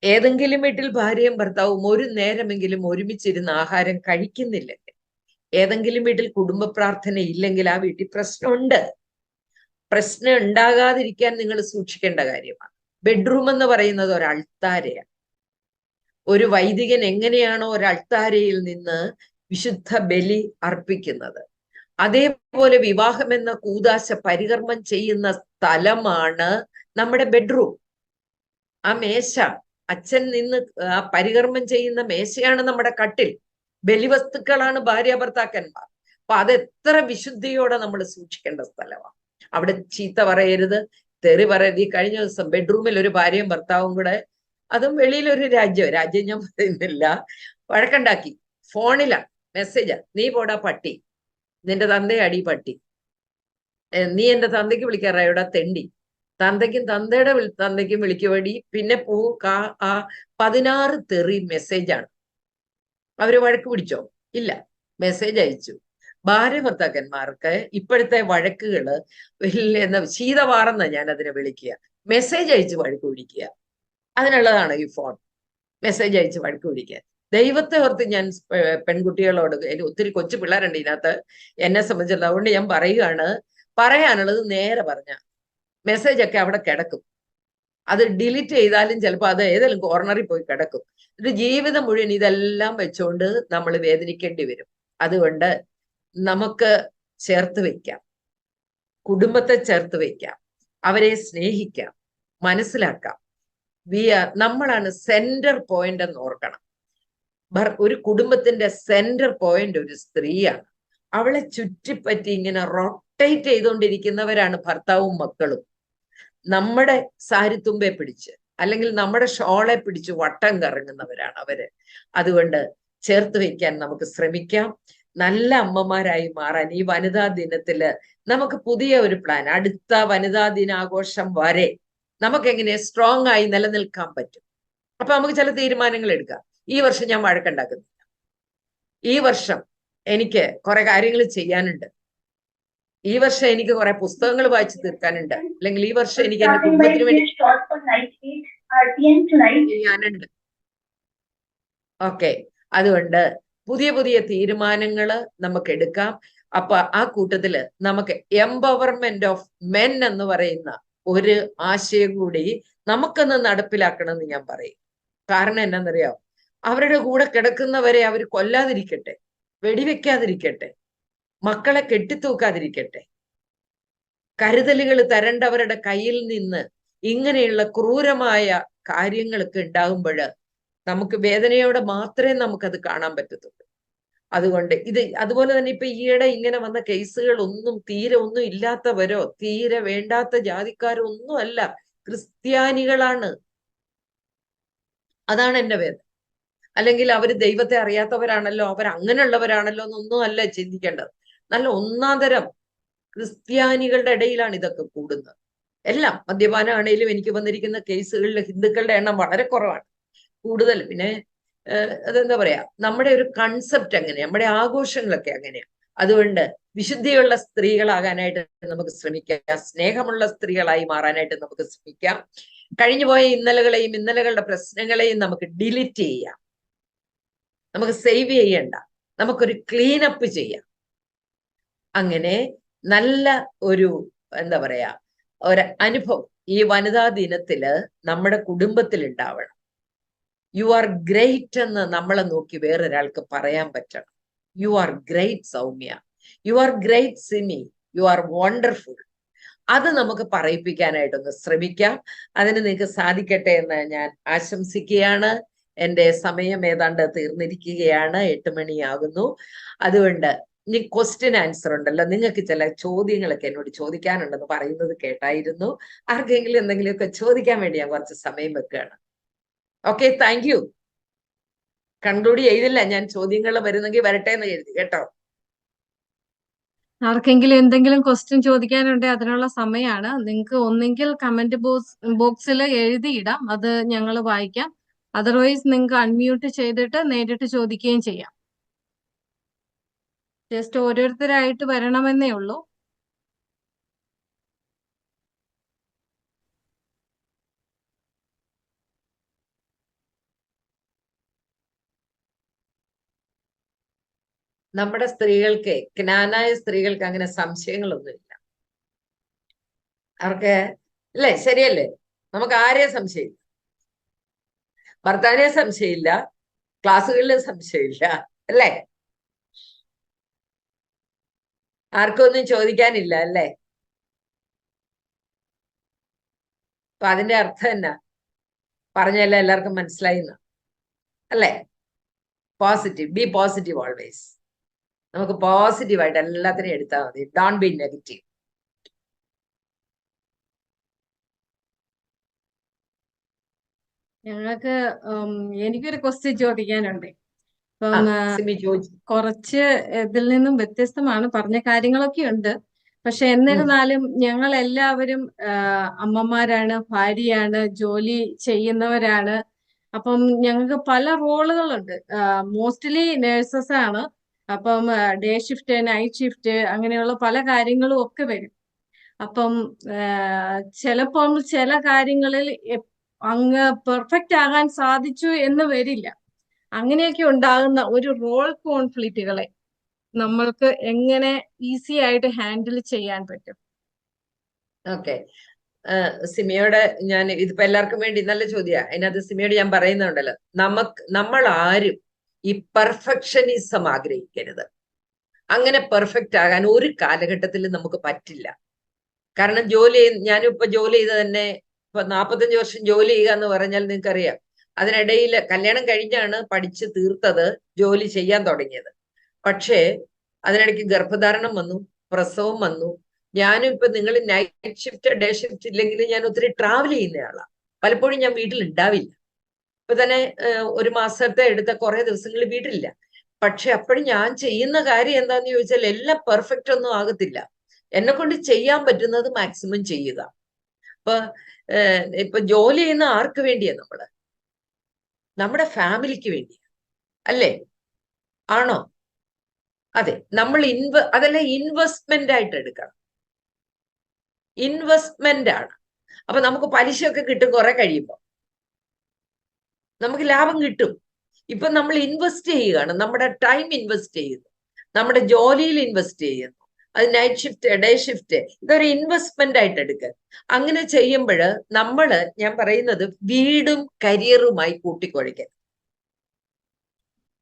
ഏതെങ്കിലും വീട്ടിൽ ഭാര്യയും ഭർത്താവും ഒരു നേരമെങ്കിലും ഒരുമിച്ചിരുന്ന് ആഹാരം കഴിക്കുന്നില്ലെങ്കിൽ, ഏതെങ്കിലും വീട്ടിൽ കുടുംബ പ്രാർത്ഥന ഇല്ലെങ്കിൽ ആ വീട്ടിൽ പ്രശ്നമുണ്ട്. പ്രശ്നം ഉണ്ടാകാതിരിക്കാൻ നിങ്ങൾ സൂക്ഷിക്കേണ്ട കാര്യമാണ്. ബെഡ്റൂം എന്ന് പറയുന്നത് ഒരു അൾത്താരയാണ്. ഒരു വൈദികൻ എങ്ങനെയാണോ ഒരു അൾത്താരയിൽ നിന്ന് വിശുദ്ധ ബലി അർപ്പിക്കുന്നത്, അതേപോലെ വിവാഹം എന്ന കൂദാശ പരികർമ്മം ചെയ്യുന്ന സ്ഥലമാണ് നമ്മുടെ ബെഡ്റൂം. ആ മേശ, അച്ഛൻ നിന്ന് ആ പരികർമ്മം ചെയ്യുന്ന മേശയാണ് നമ്മുടെ കട്ടിൽ. ബലിവസ്തുക്കളാണ് ഭാര്യ ഭർത്താക്കന്മാർ. അപ്പൊ അതെത്ര വിശുദ്ധിയോടെ നമ്മൾ സൂക്ഷിക്കേണ്ട സ്ഥലമാണ്. അവിടെ ചീത്ത പറയരുത്, തെറി പറയരുത്. ഈ കഴിഞ്ഞ ദിവസം ബെഡ്റൂമിൽ ഒരു ഭാര്യയും ഭർത്താവും കൂടെ, അതും വെളിയിലൊരു രാജ്യം ഞാൻ പറയുന്നില്ല, വഴക്കുണ്ടാക്കി. ഫോണിലാ മെസ്സേജാ, നീ പോടാ പട്ടി, നിന്റെ തന്തയെ അടി പട്ടി, നീ എന്റെ തന്തയ്ക്ക് വിളിക്കാറായോടാ തെണ്ടി. തന്തയ്ക്കും തന്തയ്ക്കും വിളിക്കുവേണ്ടി പിന്നെ 16 തെറി മെസ്സേജാണ്. അവര് വഴക്ക് പിടിച്ചോ? ഇല്ല, മെസ്സേജ് അയച്ചു. ഭാര്യ ഭർത്താക്കന്മാർക്ക് ഇപ്പോഴത്തെ വഴക്കുകള് വലിയ ശീതവാറെന്ന ഞാൻ അതിനെ വിളിക്കുക. മെസ്സേജ് അയച്ച് വഴക്ക് പിടിക്കുക, അതിനുള്ളതാണ് ഈ ഫോൺ. മെസ്സേജ് അയച്ച് വഴക്ക് പിടിക്കുക. ദൈവത്തെ ഓർത്ത് ഞാൻ പെൺകുട്ടികളോട്, ഒത്തിരി കൊച്ചു പിള്ളേരുണ്ട് ഇതിനകത്ത് എന്നെ സംബന്ധിച്ചിടത്തോളം, അതുകൊണ്ട് ഞാൻ പറയുകയാണ്, പറയാനുള്ളത് നേരെ പറഞ്ഞ മെസ്സേജ് ഒക്കെ അവിടെ കിടക്കും. അത് ഡിലീറ്റ് ചെയ്താലും ചിലപ്പോൾ അത് ഏതെങ്കിലും കോർണറിൽ പോയി കിടക്കും. ഇത് ജീവിതം മുഴുവൻ ഇതെല്ലാം വെച്ചുകൊണ്ട് നമ്മൾ വേദനിക്കേണ്ടി വരും. അതുകൊണ്ട് നമുക്ക് ചേർത്ത് വയ്ക്കാം, കുടുംബത്തെ ചേർത്ത് വയ്ക്കാം, അവരെ സ്നേഹിക്കാം, മനസ്സിലാക്കാം. നമ്മളാണ് സെന്റർ പോയിന്റ് എന്ന് ഓർക്കണം. ഒരു കുടുംബത്തിന്റെ സെന്റർ പോയിന്റ് ഒരു സ്ത്രീയാണ്. അവളെ ചുറ്റിപ്പറ്റി ഇങ്ങനെ റൊട്ടേറ്റ് ചെയ്തുകൊണ്ടിരിക്കുന്നവരാണ് ഭർത്താവും മക്കളും. നമ്മുടെ സാരിത്തുമ്പെ പിടിച്ച് അല്ലെങ്കിൽ നമ്മുടെ ഷോളെ പിടിച്ച് വട്ടം കറങ്ങുന്നവരാണ് അവര്. അതുകൊണ്ട് ചേർത്ത് വയ്ക്കാൻ നമുക്ക് ശ്രമിക്കാം, നല്ല അമ്മമാരായി മാറാൻ. ഈ വനിതാ ദിനത്തില് നമുക്ക് പുതിയ ഒരു പ്ലാൻ, അടുത്ത വനിതാ ദിനാഘോഷം വരെ നമുക്ക് എങ്ങനെ സ്ട്രോങ് ആയി നിലനിൽക്കാൻ പറ്റും. അപ്പൊ നമുക്ക് ചില തീരുമാനങ്ങൾ എടുക്കാം. ഈ വർഷം ഞാൻ വഴക്കുണ്ടാക്കുന്നില്ല, ഈ വർഷം എനിക്ക് കുറെ കാര്യങ്ങൾ ചെയ്യാനുണ്ട്, ഈ വർഷം എനിക്ക് കുറെ പുസ്തകങ്ങൾ വായിച്ചു തീർക്കാനുണ്ട്, അല്ലെങ്കിൽ ഈ വർഷം എനിക്ക് എന്റെ കുടുംബത്തിന് വേണ്ടി ചെയ്യാനുണ്ട്. ഓക്കെ, അതുകൊണ്ട് പുതിയ പുതിയ തീരുമാനങ്ങൾ നമുക്ക് എടുക്കാം. അപ്പൊ ആ കൂട്ടത്തില് നമുക്ക് എംപവർമെന്റ് ഓഫ് മെൻ എന്ന് പറയുന്ന ഒരു ആശയം കൂടി നമുക്കൊന്ന് നടപ്പിലാക്കണമെന്ന് ഞാൻ പറയും. കാരണം എന്നാന്നറിയാം, അവരുടെ കൂടെ കിടക്കുന്നവരെ അവർ കൊല്ലാതിരിക്കട്ടെ, വെടിവെക്കാതിരിക്കട്ടെ, മക്കളെ കെട്ടിത്തൂക്കാതിരിക്കട്ടെ, കരുതലുകൾ തരേണ്ടവരുടെ കയ്യിൽ നിന്ന് ഇങ്ങനെയുള്ള ക്രൂരമായ കാര്യങ്ങളൊക്കെ ഉണ്ടാകുമ്പോൾ നമുക്ക് വേദനയോടെ മാത്രമേ നമുക്കത് കാണാൻ പറ്റത്തുള്ളൂ. അതുകൊണ്ട് അതുപോലെ തന്നെ ഇപ്പൊ ഈയിടെ ഇങ്ങനെ വന്ന കേസുകൾ ഒന്നും തീരെ ഒന്നും ഇല്ലാത്തവരോ തീരെ വേണ്ടാത്ത ജാതിക്കാരോ ഒന്നും അല്ല, ക്രിസ്ത്യാനികളാണ്. അതാണ് എന്റെ വേദന. അല്ലെങ്കിൽ അവർ ദൈവത്തെ അറിയാത്തവരാണല്ലോ, അവർ അങ്ങനെയുള്ളവരാണല്ലോ എന്നൊന്നും അല്ല ചിന്തിക്കേണ്ടത്. നല്ല ഒന്നാന്തരം ക്രിസ്ത്യാനികളുടെ ഇടയിലാണ് ഇതൊക്കെ കൂടുന്നത്. എല്ലാം മദ്യപാനമാണേലും എനിക്ക് വന്നിരിക്കുന്ന കേസുകളിൽ ഹിന്ദുക്കളുടെ എണ്ണം വളരെ കുറവാണ്, കൂടുതൽ. പിന്നെ അതെന്താ പറയാ, നമ്മുടെ ഒരു കൺസെപ്റ്റ് അങ്ങനെയാ, നമ്മുടെ ആഘോഷങ്ങളൊക്കെ അങ്ങനെയാ. അതുകൊണ്ട് വിശുദ്ധിയുള്ള സ്ത്രീകളാകാനായിട്ട് നമുക്ക് ശ്രമിക്കാം, സ്നേഹമുള്ള സ്ത്രീകളായി മാറാനായിട്ട് നമുക്ക് ശ്രമിക്കാം. കഴിഞ്ഞുപോയ ഇന്നലകളെയും ഇന്നലകളുടെ പ്രശ്നങ്ങളെയും നമുക്ക് ഡിലീറ്റ് ചെയ്യാം, നമുക്ക് സേവ് ചെയ്യണ്ട, നമുക്കൊരു ക്ലീനപ്പ് ചെയ്യാം. അങ്ങനെ നല്ല ഒരു എന്താ പറയാ ഒരു അനുഭവം ഈ വനിതാ ദിനത്തില് നമ്മുടെ കുടുംബത്തിൽ ഉണ്ടാവണം. യു ആർ ഗ്രേറ്റ് എന്ന് നമ്മളെ നോക്കി വേറൊരാൾക്ക് പറയാൻ പറ്റണം. You are great Soumya, you are great Simi, you are wonderful. അത് നമുക്ക് പറയിപ്പിക്കാനായിട്ടൊന്ന് ശ്രമിക്കാം. അതിന് നിങ്ങൾക്ക് സാധിക്കട്ടെ എന്ന് ഞാൻ ആശംസിക്കുകയാണ്. എൻ്റെ സമയം ഏതാണ്ട് തീർന്നിരിക്കുകയാണ്, 8 മണിയാകുന്നു. അതുകൊണ്ട് ഇനി ക്വസ്റ്റ്യൻ ആൻസർ ഉണ്ടല്ലോ, നിങ്ങൾക്ക് ചില ചോദ്യങ്ങളൊക്കെ എന്നോട് ചോദിക്കാനുണ്ടെന്ന് പറയുന്നത് കേട്ടായിരുന്നു. ആർക്കെങ്കിലും എന്തെങ്കിലുമൊക്കെ ചോദിക്കാൻ വേണ്ടി ഞാൻ കുറച്ച് സമയം വെക്കുകയാണ്. Okay, thank you. കൺക്ലൂഡ് ചെയ്തില്ല ഞാൻ, ചോദ്യങ്ങൾ വരുന്നെങ്കിൽ വരട്ടെ എന്ന് കരുതി കേട്ടോ. ആർക്കെങ്കിലും എന്തെങ്കിലും ക്വസ്റ്റ്യൻ ചോദിക്കാനുണ്ടെങ്കിൽ അതിനുള്ള സമയമാണ്. നിങ്ങൾക്ക് ഒന്നെങ്കിൽ കമന്റ് ബോക്സിൽ എഴുതിയിടാം, അത് ഞങ്ങൾ വായിക്കാം. അതർവൈസ് നിങ്ങൾക്ക് അൺമ്യൂട്ട് ചെയ്തിട്ട് നേരിട്ട് ചോദിക്കുകയും ചെയ്യാം. ജസ്റ്റ് ഓരോരുത്തരായിട്ട് വരണമെന്നേ ഉള്ളൂ. നമ്മുടെ സ്ത്രീകൾക്ക്, ജ്ഞാനായ സ്ത്രീകൾക്ക് അങ്ങനെ സംശയങ്ങളൊന്നുമില്ല. അവർക്ക് അല്ലേ, ശരിയല്ലേ? നമുക്ക് ആരെയും സംശയമില്ല, ഭർത്താവിനെ സംശയമില്ല, ക്ലാസ്സുകളിൽ സംശയമില്ല, അല്ലേ? ആർക്കും ഒന്നും ചോദിക്കാനില്ല അല്ലേ? അപ്പൊ അതിന്റെ അർത്ഥം എന്നാ? പറഞ്ഞല്ല എല്ലാവർക്കും മനസ്സിലായി അല്ലേ? Positive, B positive always. നമുക്ക് പോസിറ്റീവായിട്ട് എല്ലാത്തിനെയും എടുത്താൽ മതി, ഡോണ്ട് ബി നെഗറ്റീവ്. ഞങ്ങൾക്ക് എനിക്കൊരു ക്വസ്റ്റ്യൻ ചോദിക്കാനുണ്ട്. ഇപ്പം കുറച്ച് ഇതിൽ നിന്നും വ്യത്യസ്തമാണ്, പറഞ്ഞ കാര്യങ്ങളൊക്കെ ഉണ്ട്. പക്ഷെ എന്നിരുന്നാലും ഞങ്ങൾ എല്ലാവരും അമ്മമാരാണ്, ഭാര്യയാണ്, ജോലി ചെയ്യുന്നവരാണ്. അപ്പം ഞങ്ങൾക്ക് പല റോളുകളുണ്ട്. മോസ്റ്റ്ലി നേഴ്സസ് ആണ്. അപ്പം ഡേ ഷിഫ്റ്റ്, നൈറ്റ് ഷിഫ്റ്റ്, അങ്ങനെയുള്ള പല കാര്യങ്ങളും ഒക്കെ വരും. അപ്പം ചിലപ്പം ചില കാര്യങ്ങളിൽ അങ്ങ് പെർഫെക്റ്റ് ആകാൻ സാധിച്ചു എന്ന് വരില്ല. അങ്ങനെയൊക്കെ ഉണ്ടാകുന്ന ഒരു റോൾ കോൺഫ്ലിക്റ്റുകളെ നമ്മൾക്ക് എങ്ങനെ ഈസി ആയിട്ട് ഹാൻഡിൽ ചെയ്യാൻ പറ്റും? ഓക്കെ, സിമിയോടെ ഞാൻ ഇതിപ്പോ എല്ലാവർക്കും വേണ്ടി നല്ല ചോദ്യമാണ്. അതിനകത്ത് സിമിയോട് ഞാൻ പറയുന്നുണ്ടല്ലോ, നമ്മൾ ആരും ഈ പെർഫെക്ഷനിസം ആഗ്രഹിക്കരുത്. അങ്ങനെ പെർഫെക്റ്റ് ആകാൻ ഒരു കാലഘട്ടത്തിലും നമുക്ക് പറ്റില്ല. കാരണം ഞാനിപ്പോ ജോലി ചെയ്ത് തന്നെ ഇപ്പൊ 45 വർഷം ജോലി ചെയ്യുക എന്ന് പറഞ്ഞാൽ നിങ്ങൾക്കറിയാം, അതിനിടയിൽ കല്യാണം കഴിഞ്ഞാണ് പഠിച്ച് തീർത്തത്, ജോലി ചെയ്യാൻ തുടങ്ങിയത്. പക്ഷേ അതിനിടയ്ക്ക് ഗർഭധാരണം വന്നു, പ്രസവം വന്നു. ഞാനും ഇപ്പൊ നിങ്ങൾ നൈറ്റ് ഷിഫ്റ്റ് ഡേ ഷിഫ്റ്റ് ഇല്ലെങ്കിൽ ഞാൻ ഒത്തിരി ട്രാവൽ ചെയ്യുന്നയാളാണ്. പലപ്പോഴും ഞാൻ വീട്ടിൽ ഉണ്ടാവില്ല. ഇപ്പൊ തന്നെ ഒരു മാസത്തെ എടുത്ത കുറെ ദിവസങ്ങൾ വീട്ടിലില്ല. പക്ഷെ അപ്പോഴും ഞാൻ ചെയ്യുന്ന കാര്യം എന്താന്ന് ചോദിച്ചാൽ എല്ലാം പെർഫെക്റ്റ് ഒന്നും ആകത്തില്ല. എന്നെ കൊണ്ട് ചെയ്യാൻ പറ്റുന്നത് മാക്സിമം ചെയ്യുക. ഇപ്പൊ ജോലി ചെയ്യുന്ന ആർക്ക് വേണ്ടിയാ? നമ്മുടെ ഫാമിലിക്ക് വേണ്ടിയാ, അല്ലേ? ആണോ? അതെ, നമ്മൾ അതെല്ലാം ഇൻവെസ്റ്റ്മെന്റ് ആയിട്ട് എടുക്കണം. ഇൻവെസ്റ്റ്മെന്റ് ആണ്. അപ്പൊ നമുക്ക് പലിശയൊക്കെ കിട്ടും കുറെ കഴിയുമ്പോൾ, നമുക്ക് ലാഭം കിട്ടും. ഇപ്പൊ നമ്മൾ ഇൻവെസ്റ്റ് ചെയ്യുകയാണ്, നമ്മുടെ ടൈം ഇൻവെസ്റ്റ് ചെയ്യുന്നു, നമ്മുടെ ജോലിയിൽ ഇൻവെസ്റ്റ് ചെയ്യുന്നു. അത് നൈറ്റ് ഷിഫ്റ്റ്, ഡേ ഷിഫ്റ്റ്, ഇതൊരു ഇൻവെസ്റ്റ്മെന്റ് ആയിട്ട് എടുക്കുക. അങ്ങനെ ചെയ്യുമ്പോൾ ഞാൻ പറയുന്നത് വീടും കരിയറുമായി കൂട്ടിക്കുഴയ്ക്കരുത്.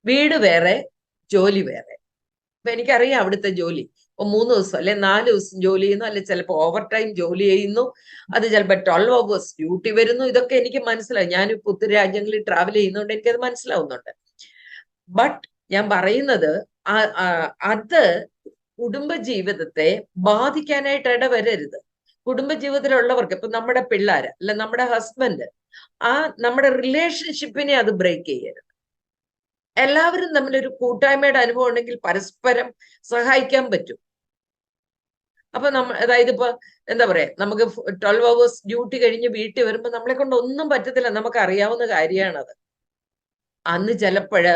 വീട് വേറെ, ജോലി വേറെ. ഇപ്പൊ എനിക്കറിയാം അവിടുത്തെ ജോലി, ഇപ്പൊ 3 ദിവസം അല്ലെ 4 ദിവസം ജോലി ചെയ്യുന്നു, അല്ലെ ചിലപ്പോൾ ഓവർ ടൈം ജോലി ചെയ്യുന്നു, അത് ചിലപ്പോൾ 12 hours ഡ്യൂട്ടി വരുന്നു. ഇതൊക്കെ എനിക്ക് മനസ്സിലാവും. ഞാനിപ്പോ ഒത്തിരി രാജ്യങ്ങളിൽ ട്രാവൽ ചെയ്യുന്നതുകൊണ്ട് എനിക്കത് മനസ്സിലാവുന്നുണ്ട്. ബട്ട് ഞാൻ പറയുന്നത് അത് കുടുംബജീവിതത്തെ ബാധിക്കാനായിട്ട് ഇടവരരുത്. കുടുംബജീവിതത്തിലുള്ളവർക്ക്, ഇപ്പൊ നമ്മുടെ പിള്ളേര് അല്ല നമ്മുടെ ഹസ്ബൻഡ്, നമ്മുടെ റിലേഷൻഷിപ്പിനെ അത് ബ്രേക്ക് ചെയ്യരുത്. എല്ലാവരും തമ്മിലൊരു കൂട്ടായ്മയുടെ അനുഭവം ഉണ്ടെങ്കിൽ പരസ്പരം സഹായിക്കാൻ പറ്റും. അപ്പൊ അതായത് ഇപ്പൊ എന്താ പറയാ, നമുക്ക് 12 hours ഡ്യൂട്ടി കഴിഞ്ഞ് വീട്ടിൽ വരുമ്പോ നമ്മളെ കൊണ്ട് ഒന്നും പറ്റത്തില്ല, നമുക്ക് അറിയാവുന്ന കാര്യമാണത്. അന്ന് ചിലപ്പോഴ്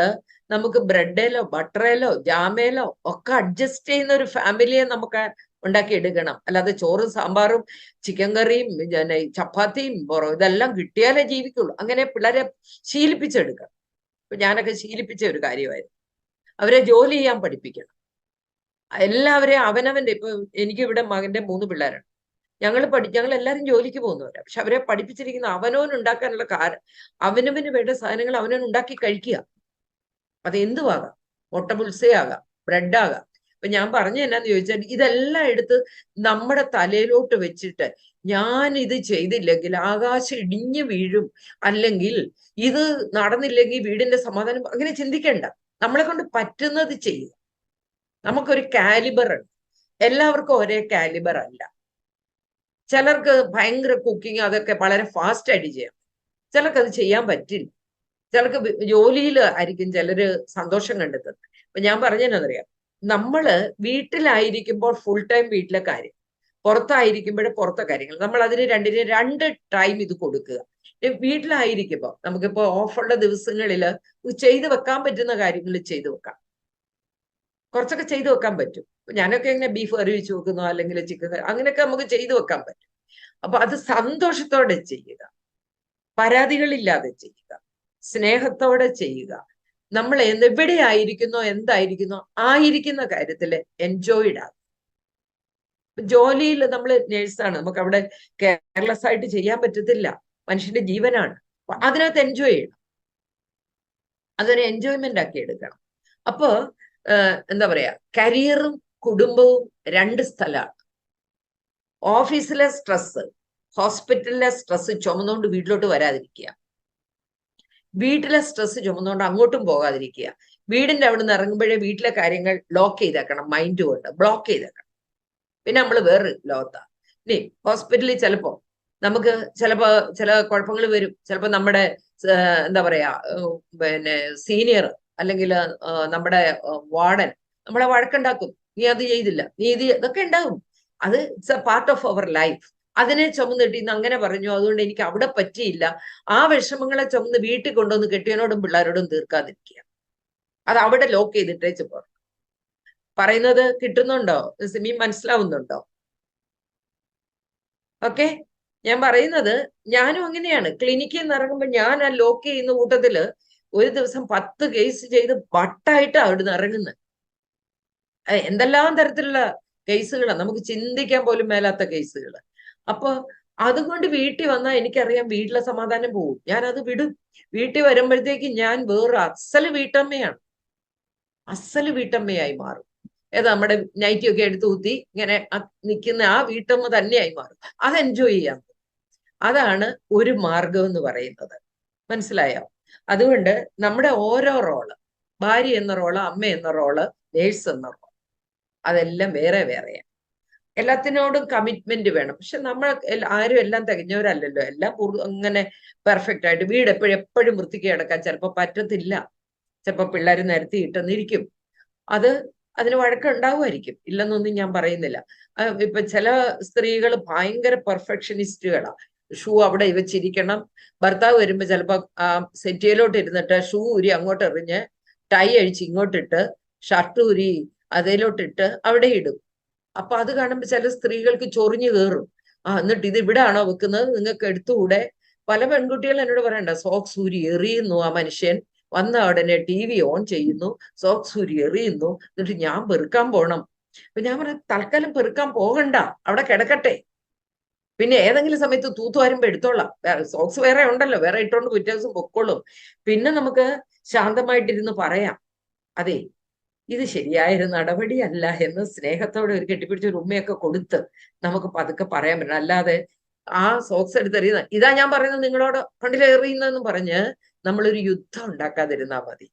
നമുക്ക് ബ്രെഡേലോ ബട്ടറേലോ ജാമേലോ ഒക്കെ അഡ്ജസ്റ്റ് ചെയ്യുന്ന ഒരു ഫാമിലിയെ നമുക്ക് ഉണ്ടാക്കി എടുക്കണം. അല്ലാതെ ചോറും സാമ്പാറും ചിക്കൻ കറിയും ചപ്പാത്തിയും ഇതെല്ലാം കിട്ടിയാലേ ജീവിക്കുള്ളൂ. അങ്ങനെ പിള്ളേരെ ശീലിപ്പിച്ചെടുക്കണം. ഇപ്പൊ ഞാനൊക്കെ ശീലിപ്പിച്ച ഒരു കാര്യമായിരുന്നു. അവരെ ജോലി ചെയ്യാൻ പഠിപ്പിക്കണം. എല്ലാവരെയും അവനവന്റെ, ഇപ്പൊ എനിക്ക് ഇവിടെ മകന്റെ 3 പിള്ളേരാണ്. ഞങ്ങൾ എല്ലാവരും ജോലിക്ക് പോകുന്നവരാണ്. പക്ഷെ അവരെ പഠിപ്പിച്ചിരിക്കുന്ന അവനവൻ ഉണ്ടാക്കാനുള്ള അവനവന് വേണ്ട സാധനങ്ങൾ അവനവൻ ഉണ്ടാക്കി കഴിക്കുക. അത് എന്തുവാകാം, മുട്ട പുൽസയാകാം, ബ്രെഡാകാം. ഇപ്പൊ ഞാൻ പറഞ്ഞു എന്നാന്ന് ചോദിച്ചാൽ, ഇതെല്ലാം എടുത്ത് നമ്മുടെ തലയിലോട്ട് വെച്ചിട്ട് ഞാൻ ഇത് ചെയ്തില്ലെങ്കിൽ ആകാശം ഇടിഞ്ഞു വീഴും, അല്ലെങ്കിൽ ഇത് നടന്നില്ലെങ്കിൽ വീടിന്റെ സമാധാനം, അങ്ങനെ ചിന്തിക്കണ്ട. നമ്മളെ കൊണ്ട് പറ്റുന്നത് ചെയ്യുക. നമുക്കൊരു കാലിബർ ഉണ്ട്. എല്ലാവർക്കും ഒരേ കാലിബർ അല്ല. ചിലർക്ക് ഭയങ്കര കുക്കിംഗ് അതൊക്കെ വളരെ ഫാസ്റ്റ് ആയിട്ട് ചെയ്യാം, ചിലർക്ക് അത് ചെയ്യാൻ പറ്റില്ല. ചിലർക്ക് ജോലിയിൽ ആയിരിക്കും ചിലര് സന്തോഷം കണ്ടെത്തുന്നത്. അപ്പൊ ഞാൻ പറഞ്ഞതെന്നറിയാം, നമ്മള് വീട്ടിലായിരിക്കുമ്പോൾ ഫുൾ ടൈം വീട്ടിലെ കാര്യം, പുറത്തായിരിക്കുമ്പോൾ പുറത്തെ കാര്യങ്ങൾ, നമ്മൾ അതിന് രണ്ട് ടൈം ഇത് കൊടുക്കുക. വീട്ടിലായിരിക്കുമ്പോ നമുക്കിപ്പോ ഓഫുള്ള ദിവസങ്ങളിൽ ചെയ്തു വെക്കാൻ പറ്റുന്ന കാര്യങ്ങൾ ചെയ്തു വെക്കാം. കുറച്ചൊക്കെ ചെയ്തു വെക്കാൻ പറ്റും. ഞാനൊക്കെ ഇങ്ങനെ ബീഫ് കറി വെച്ച് വെക്കുന്നു, അല്ലെങ്കിൽ ചിക്കൻ കറി, അങ്ങനെയൊക്കെ നമുക്ക് ചെയ്തു വെക്കാൻ പറ്റും. അപ്പൊ അത് സന്തോഷത്തോടെ ചെയ്യുക, പരാതികളില്ലാതെ ചെയ്യുക, സ്നേഹത്തോടെ ചെയ്യുക. നമ്മൾ എവിടെ ആയിരിക്കുന്നോ എന്തായിരിക്കുന്നോ ആയിരിക്കുന്ന കാര്യത്തിൽ എൻജോയ്ഡ് ആകും. ജോലിയിൽ നമ്മൾ നേഴ്സാണ്, നമുക്ക് അവിടെ കെയർലെസ് ആയിട്ട് ചെയ്യാൻ പറ്റത്തില്ല. മനുഷ്യന്റെ ജീവനാണ്. അതിനകത്ത് എൻജോയ് ചെയ്യണം, അതൊരു എൻജോയ്മെന്റ് ആക്കി എടുക്കണം. അപ്പോ എന്താ പറയാ, കരിയറും കുടുംബവും 2 സ്ഥലമാണ്. ഓഫീസിലെ സ്ട്രെസ്, ഹോസ്പിറ്റലിലെ സ്ട്രെസ് ചുമന്നുകൊണ്ട് വീട്ടിലോട്ട് വരാതിരിക്കുക, വീട്ടിലെ സ്ട്രെസ് ചുമന്നുകൊണ്ട് അങ്ങോട്ടും പോകാതിരിക്കുക. വീടിന്റെ അവിടെ നിന്ന് ഇറങ്ങുമ്പോഴേ വീട്ടിലെ കാര്യങ്ങൾ ലോക്ക് ചെയ്തേക്കണം, മൈൻഡ് കൊണ്ട് ബ്ലോക്ക് ചെയ്തേക്കണം. പിന്നെ നമ്മൾ വേറൊരു ലോകത്താണ്. ഇനി ഹോസ്പിറ്റലിൽ നമുക്ക് ചില കുഴപ്പങ്ങൾ വരും. ചിലപ്പോൾ നമ്മുടെ എന്താ പറയാ, പിന്നെ സീനിയർ അല്ലെങ്കിൽ നമ്മുടെ വാർഡൻ നമ്മളെ വഴക്കുണ്ടാക്കും. നീ അത് ചെയ്തില്ല, നീ ഇതൊക്കെ ഉണ്ടാവും. അത് it's a part of our life. അതിനെ ചുമന്നിട്ട് ഇന്ന് അങ്ങനെ പറഞ്ഞു, അതുകൊണ്ട് എനിക്ക് അവിടെ പറ്റിയില്ല. ആ വിഷമങ്ങളെ ചുമന്ന് വീട്ടിൽ കൊണ്ടുവന്ന് കെട്ടിയനോടും പിള്ളേരോടും തീർക്കാതിരിക്കുക. അത് അവിടെ ലോക്ക് ചെയ്തിട്ടേച്ച് പോകണം. പറയുന്നത് കിട്ടുന്നുണ്ടോ സിമി? മനസ്സിലാവുന്നുണ്ടോ? ഓക്കെ, ഞാൻ പറയുന്നത് ഞാനും അങ്ങനെയാണ്. ക്ലിനിക്കിൽ നിന്ന് ഇറങ്ങുമ്പോൾ ഞാൻ ആ ലോക്ക് ചെയ്യുന്ന കൂട്ടത്തില് ഒരു ദിവസം 10 കേസ് ചെയ്ത് വട്ടായിട്ട് അവിടുന്ന് ഇറങ്ങുന്നത്. എന്തെല്ലാം തരത്തിലുള്ള കേസുകളാണ്, നമുക്ക് ചിന്തിക്കാൻ പോലും മേലാത്ത കേസുകൾ. അപ്പൊ അതുകൊണ്ട് വീട്ടിൽ വന്നാൽ എനിക്കറിയാം വീട്ടിലെ സമാധാനം പോവും, ഞാൻ അത് വിടും. വീട്ടിൽ വരുമ്പോഴത്തേക്ക് ഞാൻ വേറെ അസല് വീട്ടമ്മയാണ്, അസല് വീട്ടമ്മയായി മാറും. ഏതാ നമ്മുടെ നൈറ്റി ഒക്കെ എടുത്ത് ഊത്തി ഇങ്ങനെ നിൽക്കുന്ന ആ വീട്ടമ്മ തന്നെയായി മാറും. അത് എൻജോയ് ചെയ്യാൻ. അതാണ് ഒരു മാർഗം എന്ന് പറയുന്നത്. മനസ്സിലായോ? അതുകൊണ്ട് നമ്മുടെ ഓരോ റോള്, ഭാര്യ എന്ന റോള്, അമ്മ എന്ന റോള്, നേഴ്സ് എന്ന റോള്, അതെല്ലാം വേറെ വേറെയാണ്. എല്ലാത്തിനോടും കമ്മിറ്റ്മെന്റ് വേണം. പക്ഷെ നമ്മൾ ആരും എല്ലാം തികഞ്ഞവരല്ലല്ലോ. എല്ലാം അങ്ങനെ പെർഫെക്റ്റ് ആയിട്ട് വീട് എപ്പോഴും വൃത്തിക്ക് കിടക്കാൻ ചിലപ്പോൾ പറ്റത്തില്ല. ചിലപ്പോൾ പിള്ളേർ നിരത്തി ഇട്ടെന്നിരിക്കും. അതിന് വഴക്കുണ്ടാവുമായിരിക്കും, ഇല്ലെന്നൊന്നും ഞാൻ പറയുന്നില്ല. ഇപ്പൊ ചില സ്ത്രീകൾ ഭയങ്കര പെർഫെക്ഷനിസ്റ്റുകളാ. ഷൂ അവിടെ വെച്ചിരിക്കണം. ഭർത്താവ് വരുമ്പോ ചിലപ്പോ സെറ്റിയിലോട്ട് ഇരുന്നിട്ട് ഷൂ ഊരി അങ്ങോട്ട് എറിഞ്ഞ് ടൈ അഴിച്ച് ഇങ്ങോട്ടിട്ട് ഷർട്ട് ഊരി അതിലോട്ടിട്ട് അവിടെ ഇടും. അപ്പൊ അത് കാണുമ്പോ ചില സ്ത്രീകൾക്ക് ചൊറിഞ്ഞു കയറും. എന്നിട്ട് ഇത് ഇവിടെ ആണോ വെക്കുന്നത്, നിങ്ങൾക്ക് എടുത്തുകൂടെ? പല പെൺകുട്ടികൾ എന്നോട് പറയണ്ട, സോക്സ് ഊരി എറിയുന്നു ആ മനുഷ്യൻ, വന്ന ഉടനെ TV ഓൺ ചെയ്യുന്നു, സോക്സ് ഊരി എറിയുന്നു, എന്നിട്ട് ഞാൻ പെറുക്കാൻ പോണം. അപ്പൊ ഞാൻ പറയാം, തൽക്കാലം പെറുക്കാൻ പോകണ്ട, അവിടെ കിടക്കട്ടെ. പിന്നെ ഏതെങ്കിലും സമയത്ത് തൂത്തുവാരുമ്പോ എടുത്തോളാം, സോക്സ് വേറെ ഉണ്ടല്ലോ, വേറെ ഇട്ടോണ്ട് പിറ്റേ ദിവസം പൊക്കോളും. പിന്നെ നമുക്ക് ശാന്തമായിട്ടിരുന്ന് പറയാം, അതെ ഇത് ശരിയായൊരു നടപടിയല്ല എന്ന് സ്നേഹത്തോടെ ഒരു കെട്ടിപ്പിടിച്ചൊരു ഉമ്മയൊക്കെ കൊടുത്ത് നമുക്ക് പതുക്കെ പറയാൻ പറ്റണം. അല്ലാതെ ആ സോക്സ് എടുത്തെറിയുന്ന, ഇതാ ഞാൻ പറയുന്നത് നിങ്ങളോട്, കണ്ടില്ല എറിയുന്നതെന്ന് പറഞ്ഞ് നമ്മളൊരു യുദ്ധം ഉണ്ടാക്കാതിരുന്നാ മതി.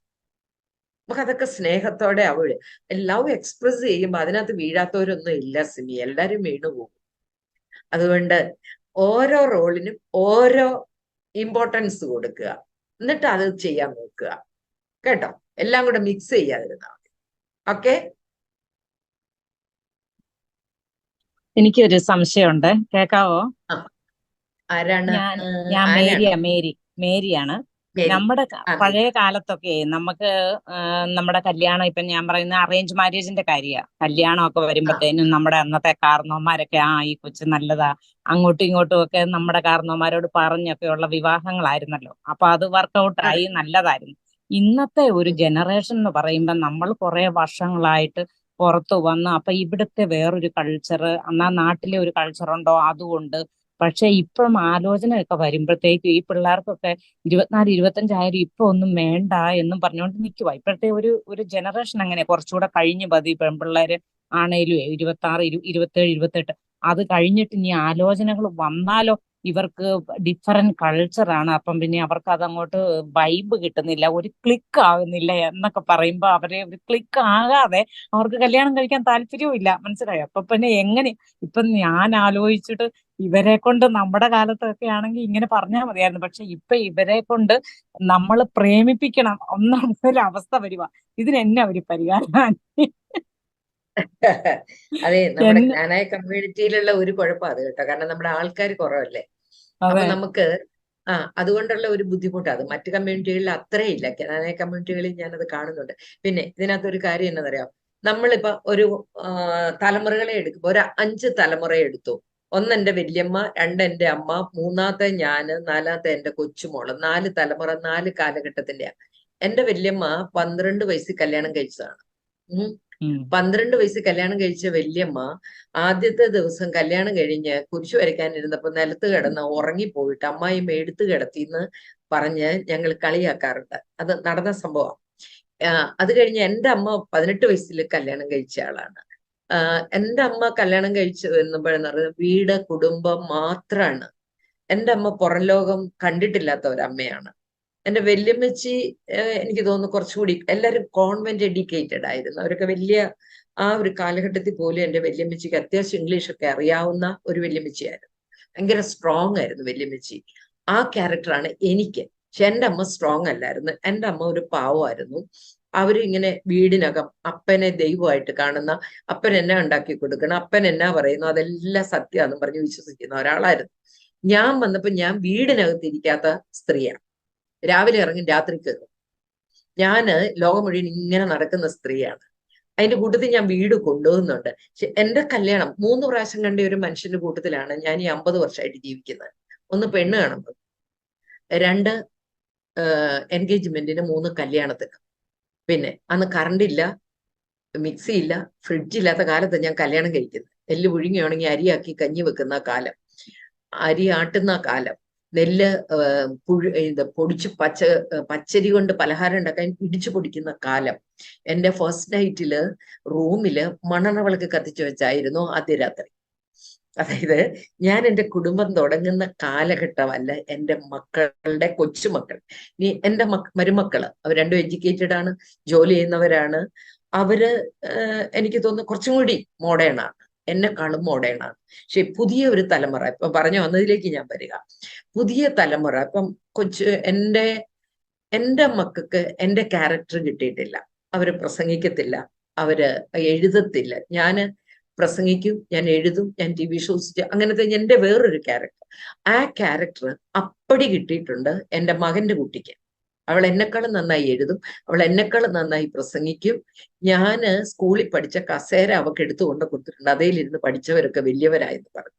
നമുക്കതൊക്കെ സ്നേഹത്തോടെ അവിടെ ലവ് എക്സ്പ്രസ് ചെയ്യുമ്പോൾ അതിനകത്ത് വീഴാത്തവരൊന്നും ഇല്ല സിമി, എല്ലാരും വീണുപോകും. അതുകൊണ്ട് ഓരോ റോളിനും ഓരോ ഇമ്പോർട്ടൻസ് കൊടുക്കുക, എന്നിട്ട് അത് ചെയ്യാൻ നോക്കുക കേട്ടോ. എല്ലാം കൂടെ മിക്സ് ചെയ്യാതിരുന്നാൽ മതി. ഓക്കെ. എനിക്കൊരു സംശയമുണ്ട്, കേക്കാവോ? ആരാണ്? ഞാൻ ആരാണ്? മേരിയാണ്. മേരി. നമ്മുടെ പഴയ കാലത്തൊക്കെ നമുക്ക് നമ്മുടെ കല്യാണം, ഇപ്പൊ ഞാൻ പറയുന്ന അറേഞ്ച് മാരേജിന്റെ കാര്യമാണ്. കല്യാണമൊക്കെ വരുമ്പോഴത്തേനും നമ്മുടെ അന്നത്തെ കാർന്നോന്മാരൊക്കെ ഈ കൊച്ചു നല്ലതാ, അങ്ങോട്ടും ഇങ്ങോട്ടും ഒക്കെ നമ്മുടെ കാർന്നോന്മാരോട് പറഞ്ഞൊക്കെ ഉള്ള വിവാഹങ്ങളായിരുന്നല്ലോ. അപ്പൊ അത് വർക്കൗട്ടായി, നല്ലതായിരുന്നു. ഇന്നത്തെ ഒരു ജനറേഷൻ എന്ന് പറയുമ്പോൾ നമ്മൾ കുറെ വർഷങ്ങളായിട്ട് പുറത്തു വന്ന്, അപ്പൊ ഇവിടുത്തെ വേറൊരു കൾച്ചർ, എന്നാ നാട്ടിലെ ഒരു കൾച്ചറുണ്ടോ അതുകൊണ്ട്. പക്ഷെ ഇപ്പം ആലോചനയൊക്കെ വരുമ്പോഴത്തേക്കും ഈ പിള്ളേർക്കൊക്കെ 24, 25 ഇപ്പൊ ഒന്നും വേണ്ട എന്നും പറഞ്ഞുകൊണ്ട് നിൽക്കുവാ. ഇപ്പോഴത്തെ ഒരു ജനറേഷൻ അങ്ങനെ. കുറച്ചുകൂടെ കഴിഞ്ഞ് മതി പെൺപിള്ളേര് ആണേലും 26, 27, 28 അത് കഴിഞ്ഞിട്ട് ഇനി ആലോചനകൾ വന്നാലോ, ഇവർക്ക് ഡിഫറെന്റ് കൾച്ചറാണ്. അപ്പം പിന്നെ അവർക്ക് അതങ്ങോട്ട് വൈബ് കിട്ടുന്നില്ല, ഒരു ക്ലിക്ക് ആകുന്നില്ല എന്നൊക്കെ പറയുമ്പോ അവരെ ഒരു ക്ലിക്ക് ആകാതെ അവർക്ക് കല്യാണം കഴിക്കാൻ താല്പര്യവും ഇല്ല. മനസ്സിലായോ? അപ്പൊ പിന്നെ എങ്ങനെ, ഇപ്പൊ ഞാൻ ആലോചിച്ചിട്ട് ഇവരെ കൊണ്ട് നമ്മുടെ കാലത്തൊക്കെ ആണെങ്കിൽ ഇങ്ങനെ പറഞ്ഞാൽ മതിയായിരുന്നു. പക്ഷെ ഇപ്പൊ ഇവരെ കൊണ്ട് നമ്മൾ പ്രേമിപ്പിക്കണം ഒന്നൊരു അവസ്ഥ വരുക. ഇതിനെന്നെ ഒരു പരിഹാരം? അതെ, നമ്മുടെ ജ്ഞാനായ കമ്മ്യൂണിറ്റിയിലുള്ള ഒരു കുഴപ്പം അത് കേട്ടോ. കാരണം നമ്മുടെ ആൾക്കാർ കുറവല്ലേ. അപ്പൊ നമുക്ക് അതുകൊണ്ടുള്ള ഒരു ബുദ്ധിമുട്ട് അത് മറ്റു കമ്മ്യൂണിറ്റികളിൽ അത്രയില്ല. ജ്ഞാനായ കമ്മ്യൂണിറ്റികളിൽ ഞാനത് കാണുന്നുണ്ട്. പിന്നെ ഇതിനകത്തൊരു കാര്യം എന്നറിയാം, നമ്മളിപ്പോ ഒരു തലമുറകളെ എടുക്കുമ്പോ ഒരു 5 തലമുറ എടുത്തു. ഒന്ന് എന്റെ വല്യമ്മ, 2 എന്റെ അമ്മ, 3ാമത്തെ ഞാന്, 4ാമത്തെ എന്റെ കൊച്ചുമോള്. 4 തലമുറ, 4 കാലഘട്ടത്തിന്റെയാ. എന്റെ വല്യമ്മ 12 വയസ്സിൽ കല്യാണം കഴിച്ചതാണ്. 12 വയസ്സിൽ കല്യാണം കഴിച്ച വല്യമ്മ ആദ്യത്തെ ദിവസം കല്യാണം കഴിഞ്ഞ് കുരിശു വരയ്ക്കാനിരുന്നപ്പോ നിലത്ത് കിടന്ന് ഉറങ്ങിപ്പോയിട്ട് അമ്മായിമ്മ എടുത്തു കിടത്തിന്ന് പറഞ്ഞ് ഞങ്ങൾ കളിയാക്കാറുണ്ട്. അത് നടന്ന സംഭവം. അത് കഴിഞ്ഞ് എന്റെ അമ്മ 18 വയസ്സിൽ കല്യാണം കഴിച്ച ആളാണ്. എന്റെ അമ്മ കല്യാണം കഴിച്ചു വരുമ്പോഴെന്ന് പറയുന്നത് വീട്, കുടുംബം മാത്രമാണ്. എന്റെ അമ്മ പുറം ലോകം കണ്ടിട്ടില്ലാത്ത ഒരമ്മയാണ്. എന്റെ വല്യമ്മച്ചി എനിക്ക് തോന്നുന്നു കുറച്ചുകൂടി, എല്ലാവരും കോൺവെന്റ് എഡ്യൂക്കേറ്റഡ് ആയിരുന്നു. അവരൊക്കെ വലിയ ആ ഒരു കാലഘട്ടത്തിൽ പോലും എന്റെ വല്യമ്മച്ചിക്ക് അത്യാവശ്യം ഇംഗ്ലീഷൊക്കെ അറിയാവുന്ന ഒരു വല്യമ്മച്ചിയായിരുന്നു. ഭയങ്കര സ്ട്രോങ് ആയിരുന്നു വല്യമ്മച്ചി. ആ ക്യാരക്ടറാണ് എനിക്ക്. പക്ഷെ എന്റെ അമ്മ സ്ട്രോങ് അല്ലായിരുന്നു. എന്റെ അമ്മ ഒരു പാവമായിരുന്നു. അവരിങ്ങനെ വീടിനകം അപ്പനെ ദൈവമായിട്ട് കാണുന്ന, അപ്പൻ എന്നാ ഉണ്ടാക്കി കൊടുക്കണം, അപ്പൻ എന്നാ പറയുന്നു അതെല്ലാം സത്യമാണെന്ന് പറഞ്ഞ് വിശ്വസിക്കുന്ന ഒരാളായിരുന്നു. ഞാൻ വന്നപ്പോ ഞാൻ വീടിനകത്ത് ഇരിക്കാത്ത സ്ത്രീയാണ്. രാവിലെ ഇറങ്ങി രാത്രി കയറും. ഞാന് ലോകം മുഴുവൻ ഇങ്ങനെ നടക്കുന്ന സ്ത്രീയാണ്. അതിന്റെ കൂട്ടത്തിൽ ഞാൻ വീട് കൊണ്ടുപോകുന്നുണ്ട്. പക്ഷെ എന്റെ കല്യാണം 3 പ്രാവശ്യം കണ്ട ഒരു മനുഷ്യന്റെ കൂട്ടത്തിലാണ് ഞാൻ ഈ 50 വർഷമായിട്ട് ജീവിക്കുന്നത്. ഒന്ന് പെണ്ണ് കാണുമ്പോൾ, 2 എൻഗേജ്മെന്റിന്, 3 കല്യാണത്തിന്. പിന്നെ അന്ന് കറണ്ട് ഇല്ല, മിക്സി ഇല്ല, ഫ്രിഡ്ജ് ഇല്ലാത്ത കാലത്ത് ഞാൻ കല്യാണം കഴിക്കുന്നത്. നെല്ല് പുഴുങ്ങിയാണെങ്കിൽ അരിയാക്കി കഞ്ഞി വെക്കുന്ന കാലം, അരി ആട്ടുന്ന കാലം, നെല്ല് പൊടിച്ച് പച്ചരി കൊണ്ട് പലഹാരം ഉണ്ടാക്കാൻ ഇടിച്ചു പൊടിക്കുന്ന കാലം. എന്റെ ഫസ്റ്റ് നൈറ്റില് റൂമില് മണ്ണെണ്ണ വിളക്ക് കത്തിച്ചു വെച്ചായിരുന്നു ആദ്യ രാത്രി. അതായത് ഞാൻ എൻ്റെ കുടുംബം തുടങ്ങുന്ന കാലഘട്ടമല്ല എൻ്റെ മക്കളുടെ കൊച്ചുമക്കൾ. ഇനി എൻ്റെ മരുമക്കള് അവർ രണ്ടും എഡ്യൂക്കേറ്റഡ് ആണ്, ജോലി ചെയ്യുന്നവരാണ്. അവര് എനിക്ക് തോന്നുന്നു കുറച്ചും കൂടി മോഡേൺ ആണ്, എന്നെക്കാളും മോഡേൺ ആണ്. പക്ഷെ പുതിയ ഒരു തലമുറ, ഇപ്പൊ പറഞ്ഞു വന്നതിലേക്ക് ഞാൻ വരിക, പുതിയ തലമുറ ഇപ്പം എൻ്റെ മക്കൾക്ക് എൻ്റെ ക്യാരക്ടർ കിട്ടിയിട്ടില്ല. അവര് പ്രസംഗിക്കത്തില്ല, അവര് എഴുതത്തില്ല. ഞാന് പ്രസംഗിക്കും, ഞാൻ എഴുതും, ഞാൻ TV ഷോസ്, അങ്ങനത്തെ എൻ്റെ വേറൊരു ക്യാരക്ടർ. ആ ക്യാരക്ടർ അപ്പടി കിട്ടിയിട്ടുണ്ട് എൻ്റെ മകന്റെ കുട്ടിക്ക്. അവൾ എന്നെക്കാളും നന്നായി എഴുതും, അവൾ എന്നെക്കാളും നന്നായി പ്രസംഗിക്കും. ഞാന് സ്കൂളിൽ പഠിച്ച കസേര അവൾക്ക് എടുത്തു കൊണ്ട് കൊടുത്തിട്ടുണ്ട്, അതേലിരുന്ന് പഠിച്ചവരൊക്കെ വലിയവരായെന്ന് പറഞ്ഞു.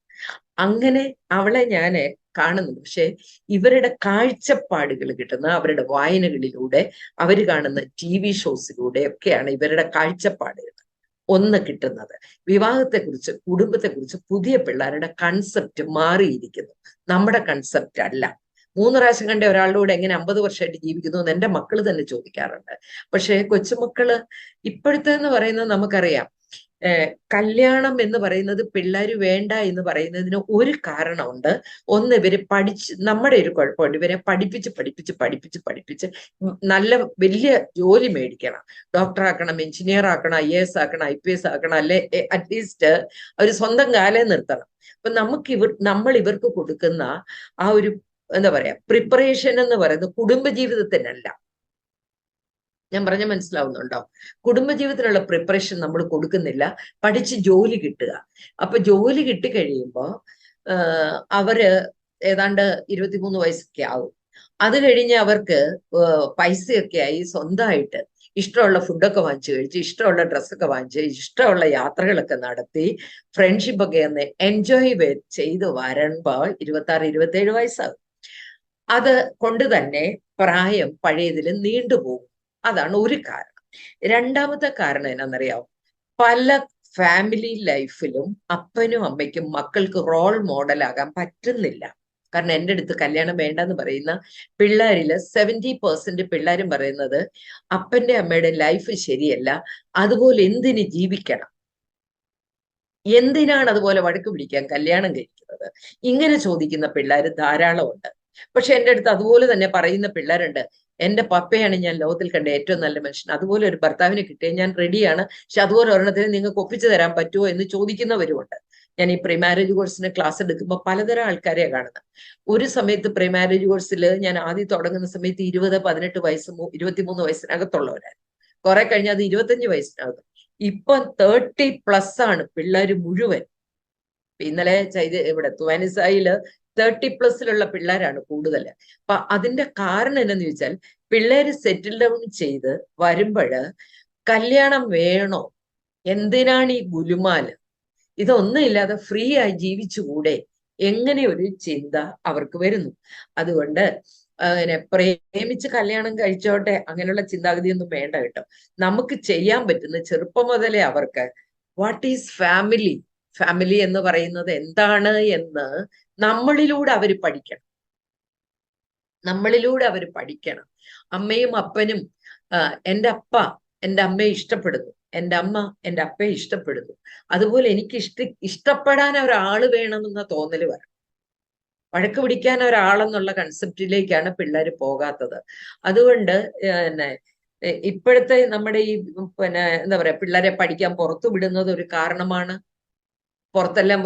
അങ്ങനെ അവളെ ഞാൻ കാണുന്നുണ്ട്. പക്ഷെ ഇവരുടെ കാഴ്ചപ്പാടുകൾ കിട്ടുന്ന അവരുടെ വായനകളിലൂടെ, അവർ കാണുന്ന TV ഷോസിലൂടെ ഒക്കെയാണ് ഇവരുടെ കാഴ്ചപ്പാടുകൾ ഒന്ന് കിട്ടുന്നത്. വിവാഹത്തെക്കുറിച്ച്, കുടുംബത്തെക്കുറിച്ച് പുതിയ പിള്ളേരുടെ കൺസെപ്റ്റ് മാറിയിരിക്കുന്നു. നമ്മുടെ കൺസെപ്റ്റ് അല്ല. 3 പ്രാവശ്യം കണ്ട ഒരാളുടെ കൂടെ എങ്ങനെ 50 വർഷമായിട്ട് ജീവിക്കുന്നു എന്ന് എൻ്റെ മക്കള് തന്നെ ചോദിക്കാറുണ്ട്. പക്ഷെ കൊച്ചുമക്കള് ഇപ്പോഴത്തെ എന്ന് പറയുന്നത് നമുക്കറിയാം, കല്യാണം എന്ന് പറയുന്നത് പിള്ളേര് വേണ്ട എന്ന് പറയുന്നതിന് ഒരു കാരണമുണ്ട്. ഒന്ന്, ഇവര് നമ്മുടെ ഒരു കുഴപ്പമുണ്ട്, ഇവരെ പഠിപ്പിച്ച് നല്ല വലിയ ജോലി മേടിക്കണം. ഡോക്ടർ ആക്കണം, എഞ്ചിനീയർ ആക്കണം, IAS ആക്കണം, IPS ആക്കണം, അല്ലെ അറ്റ്ലീസ്റ്റ് അവർ സ്വന്തം കാലേ നിർത്തണം. അപ്പൊ നമ്മൾ ഇവർക്ക് കൊടുക്കുന്ന ആ ഒരു എന്താ പറയാ പ്രിപ്പറേഷൻ എന്ന് പറയുന്നത് കുടുംബജീവിതത്തിനല്ല. ഞാൻ പറഞ്ഞ മനസ്സിലാവുന്നുണ്ടോ? കുടുംബജീവിതത്തിനുള്ള പ്രിപ്പറേഷൻ നമ്മൾ കൊടുക്കുന്നില്ല, പഠിച്ച് ജോലി കിട്ടുക. അപ്പൊ ജോലി കിട്ടിക്കഴിയുമ്പോ അവര് ഏതാണ്ട് 23 വയസ്സൊക്കെ ആവും. അത് കഴിഞ്ഞ് അവർക്ക് പൈസയൊക്കെ ആയി സ്വന്തമായിട്ട് ഇഷ്ടമുള്ള ഫുഡൊക്കെ വാങ്ങിച്ചു കഴിച്ച്, ഇഷ്ടമുള്ള ഡ്രസ്സൊക്കെ വാങ്ങിച്ച്, ഇഷ്ടമുള്ള യാത്രകളൊക്കെ നടത്തി, ഫ്രണ്ട്ഷിപ്പൊക്കെ ഒന്ന് എൻജോയ് ചെയ്ത് വരുമ്പോ 26, 27 വയസ്സാകും. അത് കൊണ്ട് തന്നെ പ്രായം പഴയതിലും നീണ്ടുപോകും. അതാണ് ഒരു കാരണം. രണ്ടാമത്തെ കാരണം എന്നാണെന്നറിയാമോ? പല ഫാമിലി ലൈഫിലും അപ്പനും അമ്മയ്ക്കും മക്കൾക്ക് റോൾ മോഡലാകാൻ പറ്റുന്നില്ല. കാരണം എൻ്റെ അടുത്ത് കല്യാണം വേണ്ടെന്ന് പറയുന്ന പിള്ളേരില് 70% പിള്ളേരും പറയുന്നത് അപ്പന്റെ അമ്മയുടെ ലൈഫ് ശരിയല്ല, അതുപോലെ എന്തിന് ജീവിക്കണം, എന്തിനാണ് അതുപോലെ വഴക്ക് പിടിക്കാൻ കല്യാണം കഴിക്കുന്നത്, ഇങ്ങനെ ചോദിക്കുന്ന പിള്ളേർ ധാരാളമുണ്ട്. പക്ഷെ എൻ്റെ അടുത്ത് അതുപോലെ തന്നെ പറയുന്ന പിള്ളേരുണ്ട്, എൻ്റെ പപ്പയാണ് ഞാൻ ലോകത്തിൽ കണ്ട ഏറ്റവും നല്ല മനുഷ്യൻ, അതുപോലെ ഒരു ഭർത്താവിനെ കിട്ടിയാൽ ഞാൻ റെഡിയാണ്, പക്ഷെ അതുപോലെ ഒരെണ്ണത്തിന് നിങ്ങൾക്ക് ഒപ്പിച്ചു തരാൻ പറ്റുമോ എന്ന് ചോദിക്കുന്നവരുമുണ്ട്. ഞാൻ ഈ പ്രീ മാരേജ് കോഴ്സിന് ക്ലാസ് എടുക്കുമ്പോൾ പലതരം ആൾക്കാരെ കാണുന്നത്. ഒരു സമയത്ത് പ്രീ മാരേജ് കോഴ്സിൽ ഞാൻ ആദ്യം തുടങ്ങുന്ന സമയത്ത് 20, 18 വയസ്സ്, 23 വയസ്സിനകത്തുള്ളവരായിരുന്നു. കുറെ കഴിഞ്ഞ് അത് 25 വയസ്സിനകത്ത്. ഇപ്പൊ 30+ ആണ് പിള്ളേർ മുഴുവൻ. ഇന്നലെ ഇവിടെ തുവാനിസായില് 30+ പിള്ളേരാണ് കൂടുതൽ. അപ്പൊ അതിന്റെ കാരണം എന്താന്ന് ചോദിച്ചാൽ, പിള്ളേര് സെറ്റിൽ ഡൗൺ ചെയ്ത് വരുമ്പോഴ് കല്യാണം വേണോ, എന്തിനാണ് ഈ ഗുലുമാല്, ഇതൊന്നും ഇല്ലാതെ ഫ്രീ ആയി ജീവിച്ചുകൂടെ, എങ്ങനെ ഒരു ചിന്ത അവർക്ക് വരുന്നു. അതുകൊണ്ട് അങ്ങനെ പ്രേമിച്ച് കല്യാണം കഴിച്ചോട്ടെ അങ്ങനെയുള്ള ചിന്താഗതിയൊന്നും വേണ്ട കേട്ടോ. നമുക്ക് ചെയ്യാൻ പറ്റുന്ന ചെറുപ്പം മുതലേ അവർക്ക് വാട്ട് ഈസ് ഫാമിലി, ഫാമിലി എന്ന് പറയുന്നത് എന്താണ് എന്ന് നമ്മളിലൂടെ അവർ പഠിക്കണം. അമ്മയും അപ്പനും, എൻ്റെ അപ്പ എൻ്റെ അമ്മയെ ഇഷ്ടപ്പെടുന്നു, എൻ്റെ അമ്മ എൻ്റെ അപ്പയെ ഇഷ്ടപ്പെടുന്നു, അതുപോലെ എനിക്ക് ഇഷ്ടപ്പെടാൻ ഒരാള് വേണമെന്ന തോന്നല് വരണം. വഴക്ക് പിടിക്കാൻ ഒരാളെന്നുള്ള കൺസെപ്റ്റിലേക്കാണ് പിള്ളേർ പോകാത്തത്. അതുകൊണ്ട് ഇപ്പോഴത്തെ നമ്മുടെ ഈ എന്താ പറയാ പിള്ളേരെ പഠിക്കാൻ പുറത്തു വിടുന്നത് ഒരു കാരണമാണ്. പുറത്തെല്ലാം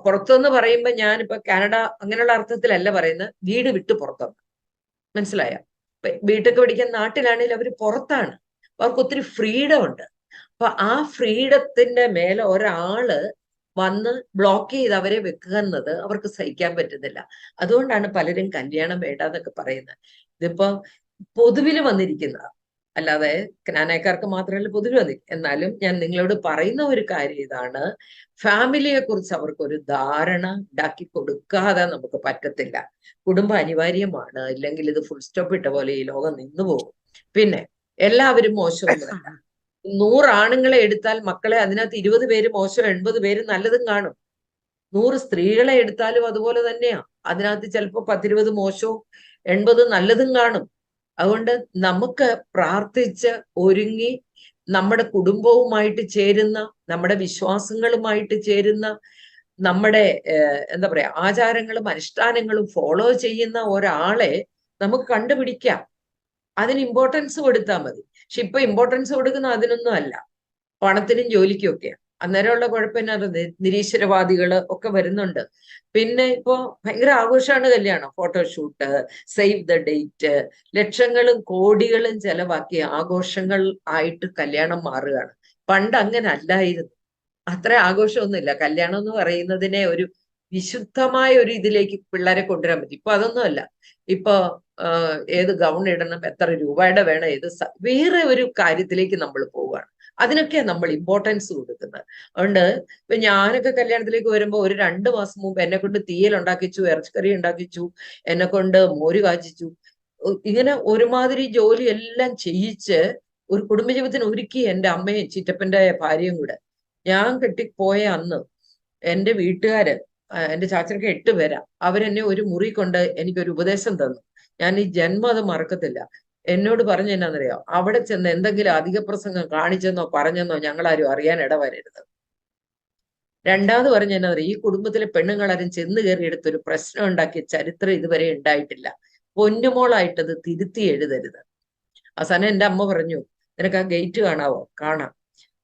പുറത്തെന്ന് പറയുമ്പോ ഞാനിപ്പോ കാനഡ അങ്ങനെയുള്ള അർത്ഥത്തിലല്ല പറയുന്നത്, വീട് വിട്ട് പുറത്താണ്. മനസ്സിലായോ? ബിടെക് പഠിക്കാൻ നാട്ടിലാണെങ്കിൽ അവര് പുറത്താണ്. അവർക്ക് ഒത്തിരി ഫ്രീഡം ഉണ്ട്. അപ്പൊ ആ ഫ്രീഡത്തിന്റെ മേലെ ഒരാള് വന്ന് ബ്ലോക്ക് ചെയ്ത് അവരെ വെക്കുക എന്നത് അവർക്ക് സഹിക്കാൻ പറ്റുന്നില്ല. അതുകൊണ്ടാണ് പലരും കല്യാണം വേണ്ടെന്നൊക്കെ പറയുന്നത്. ഇതിപ്പോ പൊതുവിൽ വന്നിരിക്കുന്ന, അല്ലാതെ ക്നാനക്കാർക്ക് മാത്രമല്ല പൊതുവിൽ വന്നിരിക്കും. എന്നാലും ഞാൻ നിങ്ങളോട് പറയുന്ന ഒരു കാര്യം ഇതാണ്, ഫാമിലിയെ കുറിച്ച് അവർക്കൊരു ധാരണ ഉണ്ടാക്കി കൊടുക്കാതെ നമുക്ക് പറ്റത്തില്ല. കുടുംബം അനിവാര്യമാണ്, ഇല്ലെങ്കിൽ ഇത് ഫുൾ സ്റ്റോപ്പ് ഇട്ട പോലെ ഈ ലോകം നിന്നു പോകും. പിന്നെ എല്ലാവരും മോശമൊന്നുമല്ല. 100 ആണുങ്ങളെ എടുത്താൽ മക്കളെ അതിനകത്ത് 20 പേര് മോശം, 80 പേര് നല്ലതും കാണും. 100 സ്ത്രീകളെ എടുത്താലും അതുപോലെ തന്നെയാ. അതിനകത്ത് ചിലപ്പോ 10-20 മോശവും 80 നല്ലതും കാണും. അതുകൊണ്ട് നമുക്ക് പ്രാർത്ഥിച്ച് ഒരുങ്ങി നമ്മുടെ കുടുംബവുമായിട്ട് ചേരുന്ന, നമ്മുടെ വിശ്വാസങ്ങളുമായിട്ട് ചേരുന്ന, നമ്മുടെ എന്താ പറയാ ആചാരങ്ങളും അനുഷ്ഠാനങ്ങളും ഫോളോ ചെയ്യുന്ന ഒരാളെ നമുക്ക് കണ്ടുപിടിക്കാം. അതിന് ഇമ്പോർട്ടൻസ് കൊടുത്താൽ മതി. പക്ഷെ ഇപ്പൊ ഇമ്പോർട്ടൻസ് കൊടുക്കുന്ന അതിനൊന്നും അല്ല, പണത്തിനും ജോലിക്കും ഒക്കെയാണ്. അന്നേരമുള്ള കുഴപ്പം നിരീശ്വരവാദികള് ഒക്കെ വരുന്നുണ്ട്. പിന്നെ ഇപ്പൊ ഭയങ്കര ആഘോഷമാണ് കല്യാണം. ഫോട്ടോഷൂട്ട്, സേവ് ദ ഡേറ്റ്, ലക്ഷങ്ങളും കോടികളും ചെലവാക്കി ആഘോഷങ്ങൾ ആയിട്ട് കല്യാണം മാറുകയാണ്. പണ്ട് അങ്ങനെ അല്ലായിരുന്നു. അത്ര ആഘോഷമൊന്നുമില്ല. കല്യാണം എന്ന് പറയുന്നതിനെ ഒരു വിശുദ്ധമായ ഒരു ഇതിലേക്ക് പിള്ളേരെ കൊണ്ടുവരാൻ പറ്റും. ഇപ്പൊ അതൊന്നുമല്ല. ഇപ്പൊ ഏത് ഗൗൺ ഇടണം, എത്ര രൂപയുടെ വേണം, വേറെ ഒരു കാര്യത്തിലേക്ക് നമ്മൾ പോവുകയാണ്. അതിനൊക്കെ നമ്മൾ ഇമ്പോർട്ടൻസ് കൊടുക്കുന്നത്. അതുകൊണ്ട് ഇപ്പൊ ഞാനൊക്കെ കല്യാണത്തിലേക്ക് വരുമ്പോ ഒരു 2 മാസം മുമ്പ് എന്നെ കൊണ്ട് തീയൽ ഉണ്ടാക്കിച്ചു, ഇറച്ചിക്കറി ഉണ്ടാക്കിച്ചു, എന്നെ കൊണ്ട് മോര് കാച്ചിച്ചു, ഇങ്ങനെ ഒരുമാതിരി ജോലി എല്ലാം ചെയ്യിച്ച് ഒരു കുടുംബജീവിതത്തിന് ഒരുക്കി എൻ്റെ അമ്മയും ചിറ്റപ്പന്റെ ഭാര്യയും കൂടെ. ഞാൻ കെട്ടിപ്പോയ അന്ന് എൻ്റെ വീട്ടുകാര്, എൻ്റെ ചാച്ചനൊക്കെ 8 പേരാ, അവരെന്നെ ഒരു മുറി കൊണ്ട് എനിക്കൊരു ഉപദേശം തന്നു. ഞാൻ ഈ ജന്മം അത് മറക്കത്തില്ല. എന്നോട് പറഞ്ഞ എന്നാന്നറിയോ, അവിടെ ചെന്ന് എന്തെങ്കിലും അധിക പ്രസംഗം കാണിച്ചെന്നോ പറഞ്ഞെന്നോ ഞങ്ങളാരും അറിയാൻ ഇടവരരുത്. രണ്ടാമത് പറഞ്ഞ എന്നാന്നറിയോ, ഈ കുടുംബത്തിലെ പെണ്ണുങ്ങളാരും ചെന്ന് കയറി എടുത്തൊരു പ്രശ്നം ഉണ്ടാക്കിയ ചരിത്രം ഇതുവരെ ഉണ്ടായിട്ടില്ല. പൊന്നുമോളായിട്ടത് തിരുത്തി എഴുതരുത്. അവസാനം എൻ്റെ അമ്മ പറഞ്ഞു, നിനക്ക് ആ ഗേറ്റ് കാണാവോ? കാണാം.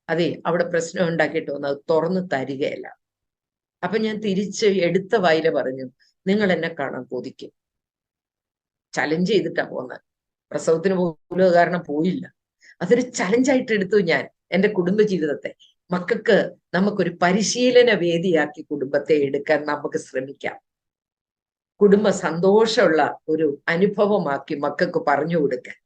അതെ, അവിടെ പ്രശ്നം ഉണ്ടാക്കിയിട്ട് വന്ന് അത് തുറന്ന് തരികയല്ല. അപ്പൊ ഞാൻ തിരിച്ച് എടുത്ത വായില പറഞ്ഞു, നിങ്ങൾ എന്നെ കാണാൻ കൊതിക്കും. ചലഞ്ച് ചെയ്തിട്ടാ പോകുന്നത്. പ്രസവത്തിന് പോലും കാരണം പോയില്ല. അതൊരു ചലഞ്ചായിട്ട് എടുത്തു ഞാൻ എൻ്റെ കുടുംബജീവിതത്തെ. മക്കൾക്ക് നമുക്കൊരു പരിശീലന വേദിയാക്കി കുടുംബത്തെ എടുക്കാൻ നമുക്ക് ശ്രമിക്കാം. കുടുംബ സന്തോഷമുള്ള ഒരു അനുഭവമാക്കി മക്കൾക്ക് പറഞ്ഞു കൊടുക്കാൻ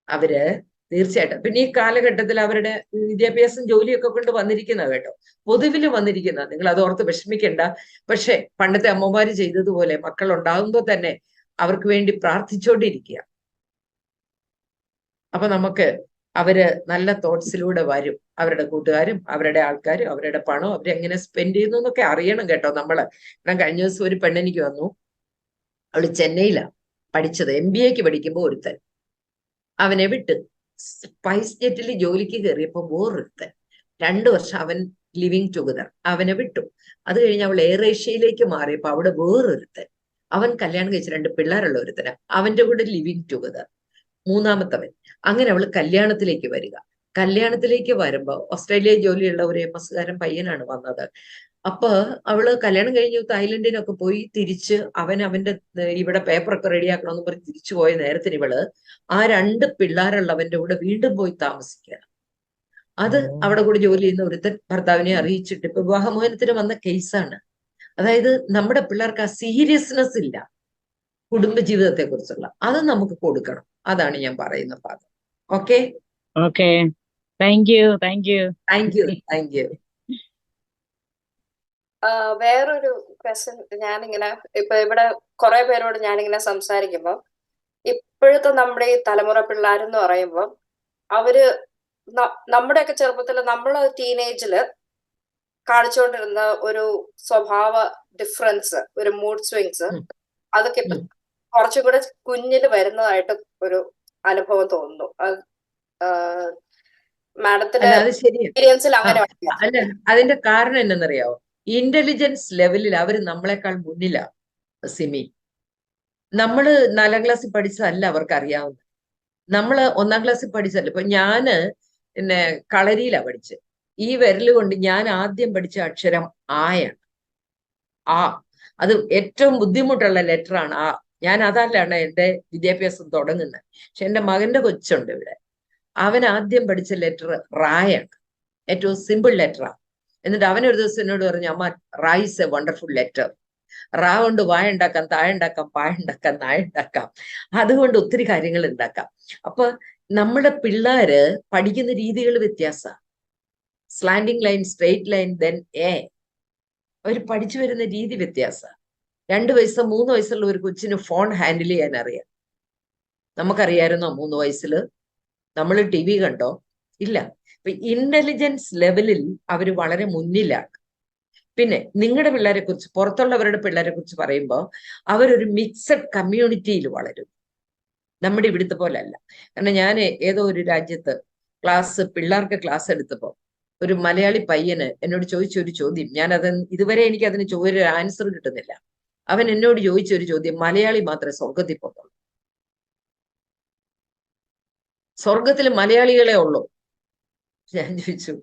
അവര് തീർച്ചയായിട്ടും. പിന്നെ ഈ കാലഘട്ടത്തിൽ അവരുടെ വിദ്യാഭ്യാസം ജോലിയൊക്കെ കൊണ്ട് വന്നിരിക്കുന്ന കേട്ടോ, പൊതുവിൽ വന്നിരിക്കുന്ന, നിങ്ങൾ അതോർത്ത് വിഷമിക്കണ്ട. പക്ഷെ പണ്ടത്തെ അമ്മമാര് ചെയ്തതുപോലെ മക്കൾ ഉണ്ടാകുമ്പോൾ തന്നെ അവർക്ക് വേണ്ടി പ്രാർത്ഥിച്ചോണ്ടിരിക്കുക. അപ്പൊ നമുക്ക് അവര് നല്ല തോട്ട്സിലൂടെ വരും. അവരുടെ കൂട്ടുകാരും അവരുടെ ആൾക്കാരും അവരുടെ പണം അവരെങ്ങനെ സ്പെൻഡ് ചെയ്യുന്നു എന്നൊക്കെ അറിയണം കേട്ടോ നമ്മള്. കാരണം കഴിഞ്ഞ ദിവസം ഒരു പെണ്ണെനിക്ക് വന്നു, അവള് ചെന്നൈയിലാ പഠിച്ചത്, MBA പഠിക്കുമ്പോൾ ഒരുത്തൻ അവനെ വിട്ട് സ്പൈസ് ജെറ്റിൽ ജോലിക്ക് കയറിയപ്പോ വേറൊരുത്തൻ 2 വർഷം അവൻ ലിവിങ് ടുഗദർ, അവനെ വിട്ടു. അത് കഴിഞ്ഞ് അവൾ എയർ ഏഷ്യയിലേക്ക് മാറിയപ്പോ അവിടെ വേറൊരുത്തൻ, അവൻ കല്യാണം കഴിച്ച 2 പിള്ളേരുള്ള ഒരുത്തന്, അവന്റെ കൂടെ ലിവിങ് ടുഗദർ, മൂന്നാമത്തവൻ. അങ്ങനെ അവള് കല്യാണത്തിലേക്ക് വരിക. കല്യാണത്തിലേക്ക് വരുമ്പോ ഓസ്ട്രേലിയയിൽ ജോലിയുള്ള ഒരു MS കാരൻ പയ്യനാണ് വന്നത്. അപ്പൊ അവള് കല്യാണം കഴിഞ്ഞു തായ്ലൻഡിനൊക്കെ പോയി തിരിച്ച് അവന്റെ ഇവിടെ പേപ്പറൊക്കെ റെഡിയാക്കണമെന്ന് പറഞ്ഞ് തിരിച്ചു പോയ നേരത്തിന് ഇവള് ആ 2 പിള്ളേരുള്ളവന്റെ കൂടെ വീണ്ടും പോയി താമസിക്കുക. അത് അവിടെ കൂടെ ജോലി ചെയ്യുന്ന ഒരുത്തൻ ഭർത്താവിനെ അറിയിച്ചിട്ട് ഇപ്പൊ വിവാഹമോചനത്തിന് വന്ന കേസാണ്. അതായത് നമ്മുടെ പിള്ളേർക്ക് ആ സീരിയസ്നെസ് ഇല്ല കുടുംബജീവിതത്തെ കുറിച്ചുള്ള, അത് നമുക്ക് കൊടുക്കണം. അതാണ് ഞാൻ പറയുന്ന ഭാഗം. Okay okay, thank you. Thank you. വേറൊരു ക്വസ്റ്റ്യൻ, ഞാനിങ്ങനെ ഇപ്പൊ ഇവിടെ കുറെ പേരോട് ഞാനിങ്ങനെ സംസാരിക്കുമ്പോ, ഇപ്പോഴത്തെ നമ്മുടെ ഈ തലമുറ പിള്ളേരെന്ന് പറയുമ്പോൾ അവര് നമ്മുടെയൊക്കെ ചെറുപ്പത്തിൽ നമ്മള് ടീനേജില് കാണിച്ചുകൊണ്ടിരുന്ന ഒരു സ്വഭാവ ഡിഫറൻസ്, ഒരു മൂഡ് സ്വിങ്സ്, അതൊക്കെ ഇപ്പൊ കുറച്ചും കൂടെ കുഞ്ഞില് വരുന്നതായിട്ട് ഒരു അനുഭവം തോന്നുന്നു. മാഡത്തിന്റെ എക്സ്പീരിയൻസിൽ അങ്ങനെ അല്ല, അതിന്റെ കാരണം എന്നറിയാവോ, ഇന്റലിജൻസ് ലെവലിൽ അവര് നമ്മളെക്കാൾ മുന്നിലാ സിമി. നമ്മള് 4ാം ക്ലാസ്സിൽ പഠിച്ചതല്ല അവർക്ക് അറിയാവുന്നത്. നമ്മള് 1ാം ക്ലാസ്സിൽ പഠിച്ചതല്ല. ഇപ്പൊ ഞാന് പിന്നെ കളരിയിലാ പഠിച്ചത്. ഈ വിരല് കൊണ്ട് ഞാൻ ആദ്യം പഠിച്ച അക്ഷരം ആയാണ്. ആ, അത് ഏറ്റവും ബുദ്ധിമുട്ടുള്ള ലെറ്ററാണ് ആ. ഞാൻ അതല്ലാണ് എൻ്റെ വിദ്യാഭ്യാസം തുടങ്ങുന്നത്. പക്ഷെ എൻ്റെ മകന്റെ കൊച്ചുണ്ട് ഇവിടെ, അവൻ ആദ്യം പഠിച്ച ലെറ്റർ റായാണ്, ഏറ്റവും സിമ്പിൾ ലെറ്ററാണ്. എന്നിട്ട് അവൻ ഒരു ദിവസം എന്നോട് പറഞ്ഞു, അമ്മ റാ ഇസ് എ വണ്ടർഫുൾ ലെറ്റർ. റാ കൊണ്ട് വായ ഉണ്ടാക്കാം, താഴെ ഉണ്ടാക്കാം, പായ ഉണ്ടാക്കാം, നായ ഉണ്ടാക്കാം, അതുകൊണ്ട് ഒത്തിരി കാര്യങ്ങൾ ഉണ്ടാക്കാം. അപ്പൊ നമ്മുടെ പിള്ളേര് പഠിക്കുന്ന രീതികൾ വ്യത്യാസമാണ്. Slanting line, straight line, then A. അവർ പഠിച്ചു വരുന്ന രീതി വ്യത്യാസമാണ്. 2 വയസ്സ് 3 വയസ്സുള്ള ഒരു കൊച്ചിന് ഫോൺ ഹാൻഡിൽ ചെയ്യാൻ അറിയാം. നമുക്കറിയായിരുന്നോ 3 വയസ്സിൽ? നമ്മൾ TV കണ്ടോ? ഇല്ല. ഇപ്പൊ ഇന്റലിജൻസ് ലെവലിൽ അവർ വളരെ മുന്നിലാണ്. പിന്നെ നിങ്ങളുടെ പിള്ളേരെ കുറിച്ച്, പുറത്തുള്ളവരുടെ പിള്ളേരെ കുറിച്ച് പറയുമ്പോൾ അവരൊരു മിക്സഡ് കമ്മ്യൂണിറ്റിയിൽ വളരും. നമ്മുടെ ഇവിടുത്തെ പോലെ അല്ല. കാരണം ഞാൻ ഏതോ ഒരു രാജ്യത്ത് പിള്ളേർക്ക് ക്ലാസ് എടുത്തപ്പോൾ ഒരു മലയാളി പയ്യന് എന്നോട് ചോദിച്ച ഒരു ചോദ്യം, ഇതുവരെ എനിക്ക് അതിന് ഒരു ആൻസർ കിട്ടുന്നില്ല. അവൻ എന്നോട് ചോദിച്ച ഒരു ചോദ്യം, മലയാളി മാത്രമേ സ്വർഗത്തിൽ പോകുന്നുള്ളൂ, സ്വർഗത്തിൽ മലയാളികളെ ഉള്ളൂ. ഞാൻ ചോദിച്ചു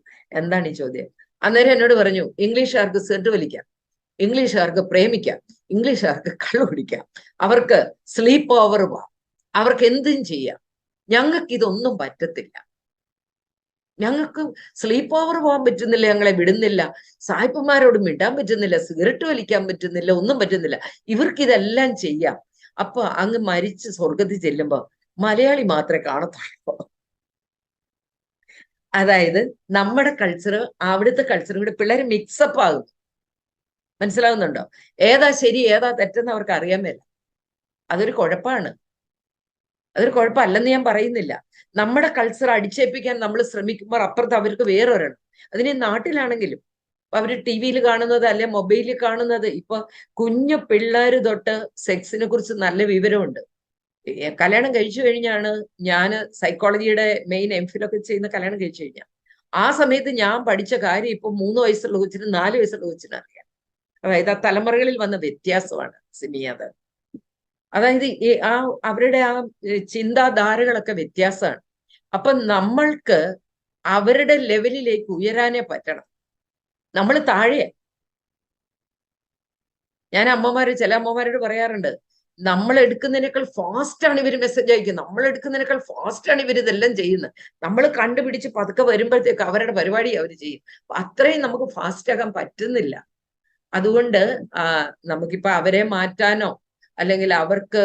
എന്താണ് ഈ ചോദ്യം? അന്നേരം എന്നോട് പറഞ്ഞു, ഇംഗ്ലീഷുകാർക്ക് സെറ്റ് വലിക്കാം, ഇംഗ്ലീഷുകാർക്ക് പ്രേമിക്കാം, ഇംഗ്ലീഷുകാർക്ക് കള്ളു കുടിക്കാം, അവർക്ക് സ്ലീപ്പ് ഓവർ പോവാം, അവർക്ക് എന്തും ചെയ്യാം. ഞങ്ങൾക്ക് ഇതൊന്നും പറ്റത്തില്ല. ഞങ്ങൾക്ക് സ്ലീപ്പ് ഓവർ പോകാൻ പറ്റുന്നില്ല, ഞങ്ങളെ വിടുന്നില്ല, സായിപ്പന്മാരോട് മിണ്ടാൻ പറ്റുന്നില്ല, സിഗരറ്റ് വലിക്കാൻ പറ്റുന്നില്ല, ഒന്നും പറ്റുന്നില്ല. ഇവർക്ക് ഇതെല്ലാം ചെയ്യാം. അപ്പൊ അങ്ങ് മരിച്ച് സ്വർഗത്തിൽ ചെല്ലുമ്പോ മലയാളി മാത്രമേ കാണത്തുള്ളൂ. അതായത് നമ്മുടെ കൾച്ചർ അവിടുത്തെ കൾച്ചറും കൂടെ പിള്ളേർ മിക്സപ്പ് ആകും. മനസ്സിലാവുന്നുണ്ടോ? ഏതാ ശരി ഏതാ തെറ്റെന്ന് അവർക്ക് അറിയാൻ മേല. അതൊരു കുഴപ്പമാണ്. അതൊരു കുഴപ്പമല്ലെന്ന് ഞാൻ പറയുന്നില്ല. നമ്മുടെ കൾച്ചർ അടിച്ചേൽപ്പിക്കാൻ നമ്മൾ ശ്രമിക്കുമ്പോൾ അപ്പുറത്ത് അവർക്ക് വേറൊരെണ്ണം. അതിന് നാട്ടിലാണെങ്കിലും അവര് TV കാണുന്നത് അല്ലെ മൊബൈലിൽ കാണുന്നത്, ഇപ്പൊ കുഞ്ഞു പിള്ളേര് തൊട്ട് സെക്സിനെ കുറിച്ച് നല്ല വിവരമുണ്ട്. കല്യാണം കഴിച്ചു കഴിഞ്ഞാണ് ഞാൻ സൈക്കോളജിയുടെ മെയിൻ MPhil ഒക്കെ ചെയ്യുന്ന കല്യാണം കഴിച്ചു കഴിഞ്ഞാൽ. ആ സമയത്ത് ഞാൻ പഠിച്ച കാര്യം ഇപ്പൊ 3 വയസ്സുള്ള കൊച്ചിന് 4 വയസ്സുള്ള കൊച്ചിന് അറിയാം. അതായത് ആ തലമുറകളിൽ വന്ന വ്യത്യാസമാണ് സിമി. അതായത് അവരുടെ ആ ചിന്താധാരകളൊക്കെ വ്യത്യാസമാണ്. അപ്പൊ നമ്മൾക്ക് അവരുടെ ലെവലിലേക്ക് ഉയരാനേ പറ്റണം. നമ്മൾ താഴെ. ഞാൻ ചില അമ്മമാരോട് പറയാറുണ്ട്, നമ്മൾ എടുക്കുന്നതിനേക്കാൾ ഫാസ്റ്റാണ് ഇവർ മെസ്സേജ് അയക്കുന്നത്, നമ്മൾ എടുക്കുന്നതിനേക്കാൾ ഫാസ്റ്റാണ് ഇവർ ഇതെല്ലാം ചെയ്യുന്നത്. നമ്മൾ കണ്ടുപിടിച്ച് പതുക്കെ വരുമ്പോഴത്തേക്ക് അവരുടെ പരിപാടി അവർ ചെയ്യും. അത്രയും നമുക്ക് ഫാസ്റ്റ് ആകാൻ പറ്റുന്നില്ല. അതുകൊണ്ട് നമുക്കിപ്പോ അവരെ മാറ്റാനോ അല്ലെങ്കിൽ അവർക്ക്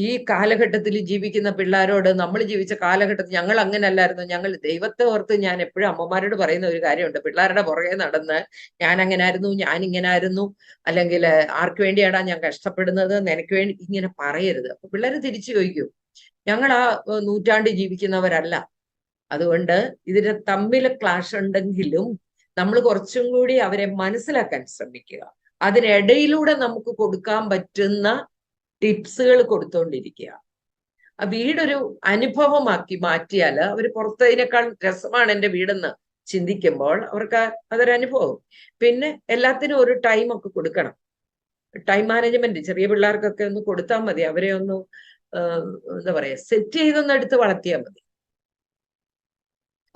ഈ കാലഘട്ടത്തിൽ ജീവിക്കുന്ന പിള്ളേരോട് നമ്മൾ ജീവിച്ച കാലഘട്ടത്തിൽ ഞങ്ങൾ അങ്ങനെ അല്ലായിരുന്നു, ഞങ്ങൾ ദൈവത്തെ ഓർത്ത്, ഞാൻ എപ്പോഴും അമ്മമാരോട് പറയുന്ന ഒരു കാര്യമുണ്ട്, പിള്ളേരുടെ പുറകെ നടന്ന് ഞാൻ അങ്ങനെ ആയിരുന്നു, ഞാൻ ഇങ്ങനെ ആയിരുന്നു, അല്ലെങ്കിൽ ആർക്ക് വേണ്ടിയാടാ ഞാൻ കഷ്ടപ്പെടുന്നത്, നിനക്ക് വേണ്ടി ഇങ്ങനെ പറയരുത്. അപ്പൊ പിള്ളേർ തിരിച്ചു ചോദിക്കും, ഞങ്ങൾ ആ നൂറ്റാണ്ടിൽ ജീവിക്കുന്നവരല്ല. അതുകൊണ്ട് ഇതിന് തമ്മിൽ ക്ലാഷ് ഉണ്ടെങ്കിലും നമ്മൾ കുറച്ചും കൂടി അവരെ മനസ്സിലാക്കാൻ ശ്രമിക്കുക. അതിനിടയിലൂടെ നമുക്ക് കൊടുക്കാൻ പറ്റുന്ന ടിപ്സുകൾ കൊടുത്തോണ്ടിരിക്കുക. ആ വീടൊരു അനുഭവമാക്കി മാറ്റിയാൽ അവർ പുറത്തതിനേക്കാൾ രസമാണ് എൻ്റെ വീടെന്ന് ചിന്തിക്കുമ്പോൾ അവർക്ക് അതൊരു അനുഭവം. പിന്നെ എല്ലാത്തിനും ഒരു ടൈം ഒക്കെ കൊടുക്കണം. ടൈം മാനേജ്മെന്റ് ചെറിയ പിള്ളേർക്കൊക്കെ ഒന്ന് കൊടുത്താൽ മതി. അവരെ ഒന്ന് എന്താ പറയാ സെറ്റ് ചെയ്തൊന്ന് എടുത്ത് വളർത്തിയാൽ മതി.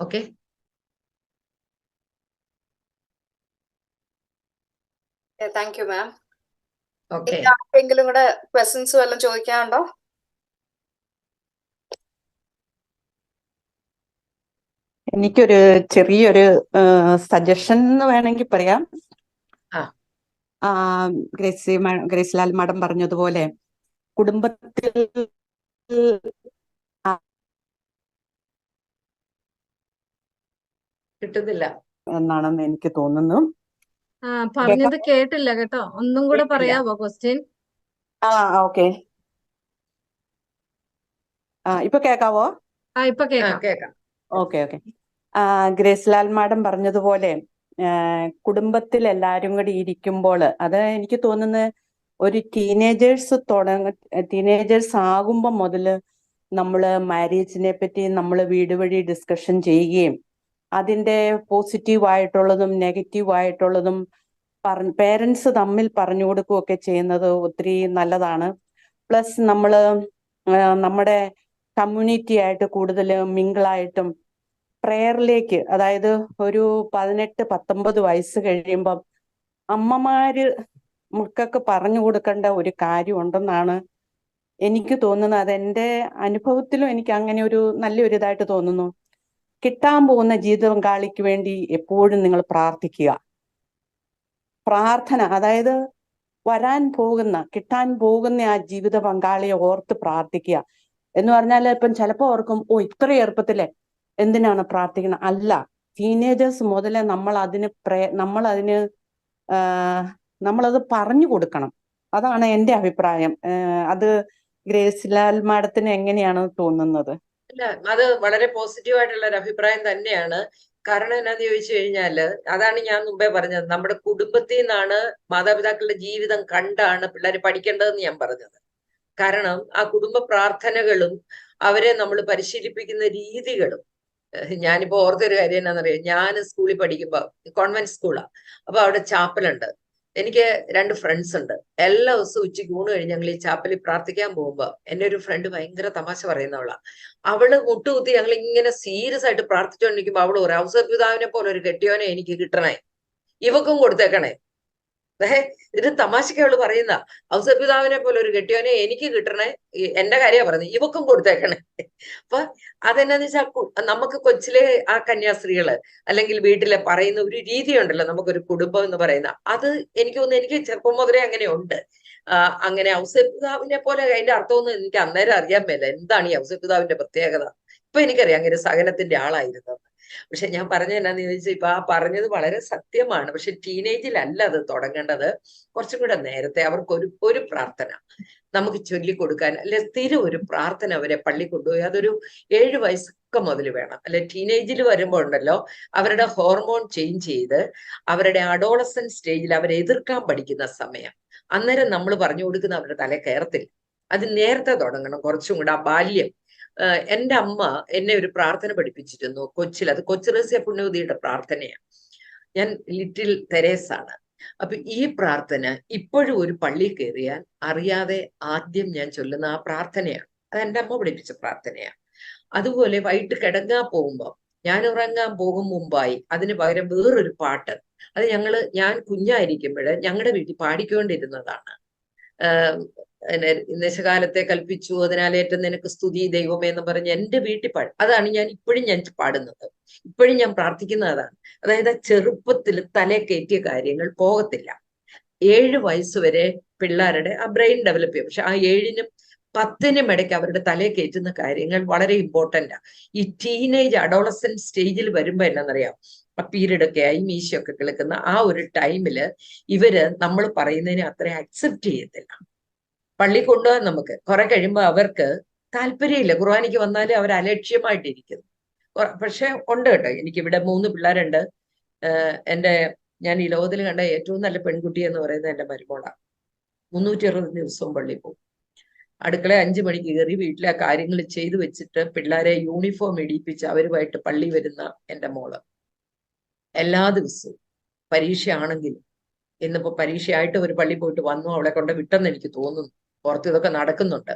Okay. Thank you ma'am. Okay. ആർക്കെങ്കിലും കൂടെ ക്വസ്റ്റ്യൻസ് വല്ലതും ചോദിക്കാനുണ്ടോ? എനിക്കൊരു ചെറിയൊരു സജഷൻ എന്ന് വേണമെങ്കിൽ പറയാം. ഗ്രേസ്ലാൽ മാഡം പറഞ്ഞതുപോലെ കുടുംബത്തിൽ കിട്ടുന്നില്ല എന്നാണെന്ന് എനിക്ക് തോന്നുന്നു. പറഞ്ഞത് കേട്ടില്ല കേട്ടോ, ഒന്നും കൂടെ പറയാവോ ക്വസ്റ്റ്യൻ? ഓക്കെ. ഇപ്പൊ കേക്കാവോ? ഇപ്പൊ കേക്കാം. ഓക്കെ. ഗ്രേസ്ലാൽ മാഡം പറഞ്ഞതുപോലെ കുടുംബത്തിൽ എല്ലാരും കൂടി ഇരിക്കുമ്പോൾ, അത് എനിക്ക് തോന്നുന്നത് ഒരു ടീനേജേഴ്സ് ആകുമ്പോ മുതല് നമ്മള് മാരേജിനെ പറ്റി നമ്മൾ വീട് വഴി ഡിസ്കഷൻ ചെയ്യുകയും അതിന്റെ പോസിറ്റീവായിട്ടുള്ളതും നെഗറ്റീവായിട്ടുള്ളതും പേരൻസ് തമ്മിൽ പറഞ്ഞു കൊടുക്കുകയൊക്കെ ചെയ്യുന്നത് ഒത്തിരി നല്ലതാണ്. പ്ലസ് നമ്മുടെ കമ്മ്യൂണിറ്റി ആയിട്ട് കൂടുതൽ മിങ്കിളായിട്ടും പ്രേയറിലേക്ക്, അതായത് ഒരു 18-19 വയസ്സ് കഴിയുമ്പം മക്കൾക്ക് പറഞ്ഞു കൊടുക്കേണ്ട ഒരു കാര്യം ഉണ്ടെന്നാണ് എനിക്ക് തോന്നുന്നത് അതെന്റെ അനുഭവത്തിലും എനിക്ക് അങ്ങനെ ഒരു നല്ലൊരു ഇതായിട്ട് തോന്നുന്നു. കിട്ടാൻ പോകുന്ന ജീവിത പങ്കാളിക്ക് വേണ്ടി എപ്പോഴും നിങ്ങൾ പ്രാർത്ഥിക്കുക. പ്രാർത്ഥന, അതായത് കിട്ടാൻ പോകുന്ന ആ ജീവിത പങ്കാളിയെ ഓർത്ത് പ്രാർത്ഥിക്കുക എന്ന് പറഞ്ഞാൽ ഇപ്പം ചിലപ്പോൾ ഓർക്കും, ഓ ഇത്ര എളുപ്പത്തിലെ എന്തിനാണ് പ്രാർത്ഥിക്കണം? അല്ല, ടീനേജേഴ്സ് മുതലേ നമ്മളത് പറഞ്ഞു കൊടുക്കണം. അതാണ് എൻ്റെ അഭിപ്രായം. അത് ഗ്രേസ്ലാൽ മാഡത്തിന് എങ്ങനെയാണ് തോന്നുന്നത്? അല്ല, അത് വളരെ പോസിറ്റീവ് ആയിട്ടുള്ള ഒരു അഭിപ്രായം തന്നെയാണ്. കാരണം എന്നാന്ന് ചോദിച്ചു കഴിഞ്ഞാല്, അതാണ് ഞാൻ മുമ്പേ പറഞ്ഞത്, നമ്മുടെ കുടുംബത്തിൽ നിന്നാണ് മാതാപിതാക്കളുടെ ജീവിതം കണ്ടാണ് പിള്ളേർ പഠിക്കേണ്ടതെന്ന് ഞാൻ പറഞ്ഞത്. കാരണം ആ കുടുംബ പ്രാർത്ഥനകളും അവരെ നമ്മൾ പരിശീലിപ്പിക്കുന്ന രീതികളും, ഞാനിപ്പോ ഓർത്തൊരു കാര്യം എന്നാന്നറിയാം, ഞാൻ സ്കൂളിൽ പഠിക്കുമ്പോ കോൺവെന്റ് സ്കൂളാ, അപ്പൊ അവിടെ ചാപ്പലുണ്ട്. എനിക്ക് 2 ഫ്രണ്ട്സ് ഉണ്ട്. എല്ലാ ദിവസവും ഉച്ചയ്ക്ക് ഊണ് കഴിഞ്ഞ് ഞങ്ങൾ ഈ ചാപ്പലിൽ പ്രാർത്ഥിക്കാൻ പോകുമ്പോ എന്റെ ഒരു ഫ്രണ്ട് ഭയങ്കര തമാശ പറയുന്നവളാ. അവള് മുട്ടുകുത്തി ഞങ്ങൾ ഇങ്ങനെ സീരിയസ് ആയിട്ട് പ്രാർത്ഥിച്ചുകൊണ്ടിരിക്കുമ്പോ അവള് ഒരു ഔസപിതാവിനെ പോലെ ഒരു കെട്ടിയോനെ എനിക്ക് കിട്ടണേ, ഇവക്കും കൊടുത്തേക്കണേ. ഇത് തമാശക്ക് അവള് പറയുന്ന, ഔസപിതാവിനെ പോലെ ഒരു കെട്ടിയോനെ എനിക്ക് കിട്ടണേ, എന്റെ കാര്യമാണ് പറഞ്ഞത്, ഇവക്കും കൊടുത്തേക്കണേ. അപ്പൊ അതെന്നാന്ന് വെച്ചാൽ നമുക്ക് കൊച്ചിലെ ആ കന്യാസ്ത്രീകള് അല്ലെങ്കിൽ വീട്ടിലെ പറയുന്ന ഒരു രീതിയുണ്ടല്ലോ, നമുക്കൊരു കുടുംബം എന്ന് പറയുന്ന അത്. എനിക്ക് തോന്നുന്നു എനിക്ക് ചെറുപ്പം മുതലേ അങ്ങനെ ഉണ്ട്. അങ്ങനെ ഔസപിതാവിനെ പോലെ അതിന്റെ അർത്ഥമൊന്നും എനിക്ക് അന്നേരം അറിയാൻ മേല, എന്താണ് ഈ ഔസപിതാവിന്റെ പ്രത്യേകത. ഇപ്പൊ എനിക്കറിയാം അങ്ങനെ സഹനത്തിന്റെ ആളായിരുന്നു. പക്ഷെ ഞാൻ പറഞ്ഞത് എന്നാന്ന് ചോദിച്ചാൽ, ഇപ്പൊ ആ പറഞ്ഞത് വളരെ സത്യമാണ്. പക്ഷെ ടീനേജിലല്ല അത് തുടങ്ങേണ്ടത്, കുറച്ചും കൂടെ നേരത്തെ. അവർക്ക് ഒരു പ്രാർത്ഥന നമുക്ക് ചൊല്ലിക്കൊടുക്കാൻ, അല്ലെ സ്ഥിരം ഒരു പ്രാർത്ഥന അവരെ പള്ളി കൊണ്ടുപോയി അതൊരു 7 വയസ്സൊക്കെ മുതൽ വേണം. അല്ലെ ടീനേജിൽ വരുമ്പോൾ ഉണ്ടല്ലോ, അവരുടെ ഹോർമോൺ ചേഞ്ച് ചെയ്ത് അവരുടെ അഡോളസൻ സ്റ്റേജിൽ അവരെ എതിർക്കാൻ പഠിക്കുന്ന സമയം. അന്നേരം നമ്മൾ പറഞ്ഞു കൊടുക്കുന്ന അവരുടെ തല കയറത്തില്ല. അത് നേരത്തെ തുടങ്ങണം, കുറച്ചും കൂടെ ആ ബാല്യം. എൻ്റെ അമ്മ എന്നെ ഒരു പ്രാർത്ഥന പഠിപ്പിച്ചിരുന്നു കൊച്ചിൽ. അത് കൊച്ചിറസ്യ പുണ്യവതിയുടെ പ്രാർത്ഥനയാണ്. ഞാൻ ലിറ്റിൽ തെരേസാണ്. അപ്പൊ ഈ പ്രാർത്ഥന ഇപ്പോഴും ഒരു പള്ളി കയറിയാൽ അറിയാതെ ആദ്യം ഞാൻ ചൊല്ലുന്ന ആ പ്രാർത്ഥനയാണ്. അത് എൻ്റെ അമ്മ പഠിപ്പിച്ച പ്രാർത്ഥനയാണ്. അതുപോലെ വൈകിട്ട് കിടങ്ങാൻ പോകുമ്പോൾ, ഞാൻ ഉറങ്ങാൻ പോകും മുമ്പായി അതിന് പകരം വേറൊരു പാട്ട്, അത് ഞാൻ കുഞ്ഞായിരിക്കുമ്പോൾ ഞങ്ങളുടെ വീട്ടിൽ പാടിക്കൊണ്ടിരുന്നതാണ്. നിശകാലത്തെ കൽപ്പിച്ചു അതിനാലേറ്റം നിനക്ക് സ്തുതി ദൈവമേ എന്ന് പറഞ്ഞ് എൻ്റെ വീട്ടിൽ അതാണ് ഞാൻ പാടുന്നത്, ഇപ്പോഴും ഞാൻ പ്രാർത്ഥിക്കുന്നത് അതാണ്. അതായത് ചെറുപ്പത്തിൽ തലേ കയറ്റിയ കാര്യങ്ങൾ പോകത്തില്ല. 7 വയസ്സ് വരെ പിള്ളേരുടെ ആ ബ്രെയിൻ ഡെവലപ്പ് ചെയ്യും. പക്ഷെ ആ 7-നും 10-നും ഇടയ്ക്ക് അവരുടെ തലേ കയറ്റുന്ന കാര്യങ്ങൾ വളരെ ഇമ്പോർട്ടൻ്റാ. ഈ ടീനേജ് അഡോളസെന്റ് സ്റ്റേജിൽ വരുമ്പോ എന്നാന്നറിയാം, ആ പീരീഡ് ഒക്കെ ആയി മീശയൊക്കെ കിളിക്കുന്ന ആ ഒരു ടൈമില് ഇവര് നമ്മൾ പറയുന്നതിനെ അത്ര അക്സെപ്റ്റ് ചെയ്യത്തില്ല. പള്ളി കൊണ്ടുപോകാൻ നമുക്ക് കുറെ കഴിയുമ്പോൾ അവർക്ക് താല്പര്യമില്ല. ഖുർആനിക്ക് വന്നാലും അവർ അലക്ഷ്യമായിട്ടിരിക്കുന്നു. പക്ഷെ ഉണ്ട് കേട്ടോ, എനിക്കിവിടെ 3 പിള്ളേരുണ്ട്. ഞാൻ ഈ ലോകത്തിൽ കണ്ട ഏറ്റവും നല്ല പെൺകുട്ടി എന്ന് പറയുന്നത് എൻ്റെ മരുമോളാണ്. 360 ദിവസവും പള്ളി പോകും. അടുക്കള 5 മണിക്ക് കയറി വീട്ടിലെ കാര്യങ്ങൾ ചെയ്തു വെച്ചിട്ട് പിള്ളേരെ യൂണിഫോം ഇടിപ്പിച്ച് അവരുമായിട്ട് പള്ളി വരുന്ന എൻ്റെ മോള് എല്ലാ ദിവസവും പരീക്ഷയാണെങ്കിലും. ഇന്നിപ്പോ പരീക്ഷയായിട്ട് ഒരു പള്ളി പോയിട്ട് വന്നു, അവളെ കൊണ്ട് വിട്ടെന്ന് എനിക്ക് തോന്നുന്നു. പുറത്ത് ഇതൊക്കെ നടക്കുന്നുണ്ട്.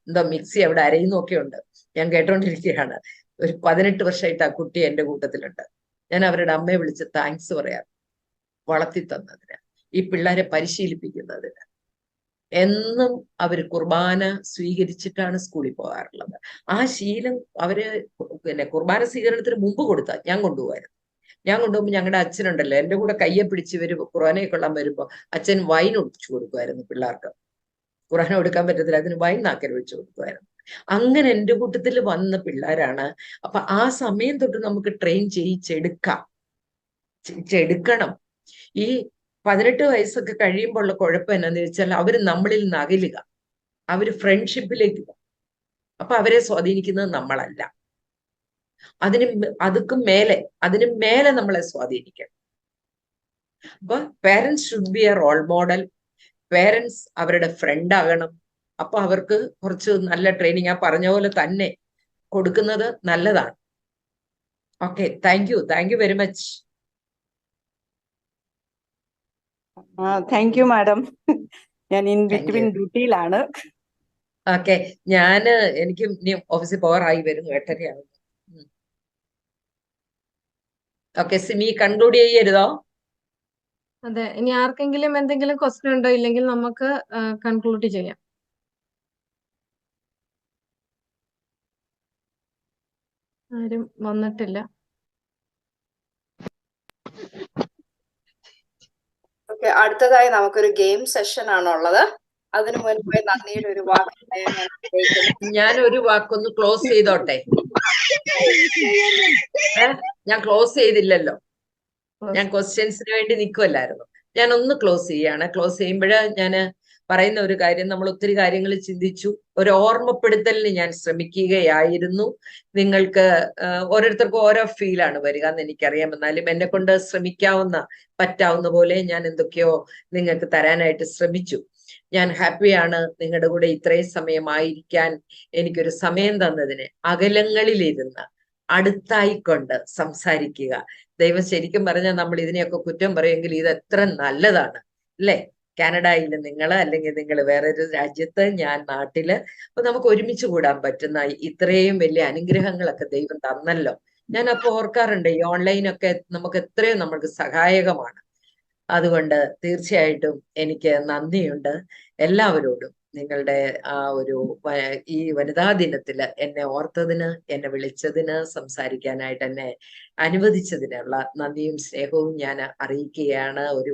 എന്താ മിക്സി അവിടെ അരയുന്നൊക്കെ ഉണ്ട്, ഞാൻ കേട്ടോണ്ടിരിക്കുകയാണ്. ഒരു 18 വർഷമായിട്ട് ആ കുട്ടി എൻ്റെ കൂട്ടത്തിലുണ്ട്. ഞാൻ അവരുടെ അമ്മയെ വിളിച്ച് താങ്ക്സ് പറയാം, വളർത്തി തന്നതിന്, ഈ പിള്ളേരെ പരിശീലിപ്പിക്കുന്നതിന്. എന്നും അവർ കുർബാന സ്വീകരിച്ചിട്ടാണ് സ്കൂളിൽ പോകാറുള്ളത്. ആ ശീലം അവര് കുർബാന സ്വീകരണത്തിന് മുമ്പ് കൊടുത്താൽ ഞാൻ കൊണ്ടുപോകായിരുന്നു. ഞാൻ കൊണ്ടുപോകുമ്പോൾ ഞങ്ങളുടെ അച്ഛനുണ്ടല്ലോ, എൻ്റെ കൂടെ കയ്യെ പിടിച്ച് ഇവർ ഖുർആനെ കൊള്ളാൻ വരുമ്പോ അച്ഛൻ വൈൻ ഒഴിച്ചു കൊടുക്കുമായിരുന്നു പിള്ളേർക്ക്. ഖുർആൻ കൊടുക്കാൻ പറ്റത്തില്ല, അതിന് വൈൻ നാക്കൽ ഒഴിച്ചു കൊടുക്കുമായിരുന്നു. അങ്ങനെ എൻ്റെ കൂട്ടത്തിൽ വന്ന പിള്ളേരാണ്. അപ്പൊ ആ സമയം തൊട്ട് നമുക്ക് ട്രെയിൻ ചെയ്യിച്ചെടുക്കണം. ഈ 18 വയസ്സൊക്കെ കഴിയുമ്പോൾ ഉള്ള കുഴപ്പം എന്നാന്ന് വെച്ചാൽ അവര് നമ്മളിൽ നിന്ന് അകലുക, അവര് ഫ്രണ്ട്ഷിപ്പിലേക്ക് പോകും. അപ്പൊ അവരെ സ്വാധീനിക്കുന്നത് നമ്മളല്ല, അതിനും മേലെ നമ്മളെ സ്വാധീനിക്കണം. അപ്പൊ parents should be a role model. Parents അവരുടെ ഫ്രണ്ട് ആകണം. അപ്പൊ അവർക്ക് കുറച്ച് നല്ല ട്രെയിനിങ് ആ പറഞ്ഞ പോലെ തന്നെ കൊടുക്കുന്നത് നല്ലതാണ്. Okay, thank you very much. Thank you madam. ഞാൻ ഇൻ ബിറ്റ്വീൻ ഡ്യൂട്ടിയിലാണ്. ഓക്കെ, എനിക്ക് ഇനി ഓഫീസിൽ പോകാറായി വരുന്നു, 8:30 ഓക്കെ, സിമി കൺക്ലൂഡ് ചെയ്യരുതോ? അതെ, ഇനി ആർക്കെങ്കിലും എന്തെങ്കിലും ക്വസ്റ്റ്യൻ ഉണ്ടോ? ഇല്ലെങ്കിൽ നമുക്ക് കൺക്ലൂഡ് ചെയ്യാം. ആരും വന്നിട്ടില്ല. ഓക്കെ, അടുത്തതായി നമുക്കൊരു ഗെയിം സെഷൻ ആണുള്ളത്. അതിനു മുൻപായി നന്ദിയുടെ ഒരു വാക്ക് പറയാൻ ഞാൻ ആഗ്രഹിക്കുന്നു. ഞാൻ ഒരു വാക്കൊന്ന് ക്ലോസ് ചെയ്തോട്ടെ. ഞാൻ ക്ലോസ് ചെയ്തില്ലല്ലോ. ഞാൻ ക്വസ്റ്റ്യൻസിന് വേണ്ടി നിൽക്കുമല്ലായിരുന്നു. ഞാൻ ഒന്ന് ക്ലോസ് ചെയ്യാണ്. ക്ലോസ് ചെയ്യുമ്പോഴ് ഞാൻ പറയുന്ന ഒരു കാര്യം, നമ്മൾ ഒത്തിരി കാര്യങ്ങൾ ചിന്തിച്ചു. ഒരു ഓർമ്മപ്പെടുത്തലിന് ഞാൻ ശ്രമിക്കുകയായിരുന്നു. നിങ്ങൾക്ക് ഓരോരുത്തർക്കും ഓരോ ഫീലാണ് വരിക എന്ന് എനിക്കറിയാം. എന്നാലും എന്നെ കൊണ്ട് ശ്രമിക്കാവുന്ന പറ്റാവുന്ന പോലെ ഞാൻ എന്തൊക്കെയോ നിങ്ങൾക്ക് തരാനായിട്ട് ശ്രമിച്ചു. ഞാൻ ഹാപ്പിയാണ് നിങ്ങളുടെ കൂടെ ഇത്രയും സമയമായിരിക്കാൻ എനിക്കൊരു സമയം തന്നതിന്. അകലങ്ങളിലിരുന്ന് അടുത്തായിക്കൊണ്ട് സംസാരിക്കുക. ദൈവം ശരിക്കും പറഞ്ഞാൽ നമ്മൾ ഇതിനെയൊക്കെ കുറ്റം പറയുമെങ്കിൽ ഇത് എത്ര നല്ലതാണ് അല്ലേ? കാനഡയിൽ നിങ്ങൾ, അല്ലെങ്കിൽ നിങ്ങൾ വേറൊരു രാജ്യത്ത്, ഞാൻ നാട്ടില്, അപ്പൊ നമുക്ക് ഒരുമിച്ച് കൂടാൻ പറ്റുന്ന ഇത്രയും വലിയ അനുഗ്രഹങ്ങളൊക്കെ ദൈവം തന്നല്ലോ. ഞാൻ അപ്പൊ ഓർക്കാറുണ്ട്, ഈ ഓൺലൈനൊക്കെ നമുക്ക് എത്രയും നമ്മൾക്ക് സഹായകമാണ്. അതുകൊണ്ട് തീർച്ചയായിട്ടും എനിക്ക് നന്ദിയുണ്ട് എല്ലാവരോടും. നിങ്ങളുടെ ആ ഒരു ഈ വനിതാ ദിനത്തില് എന്നെ ഓർത്തതിന്, എന്നെ വിളിച്ചതിന്, സംസാരിക്കാനായിട്ട് എന്നെ അനുവദിച്ചതിനുള്ള നന്ദിയും സ്നേഹവും ഞാൻ അറിയിക്കുകയാണ്. ഒരു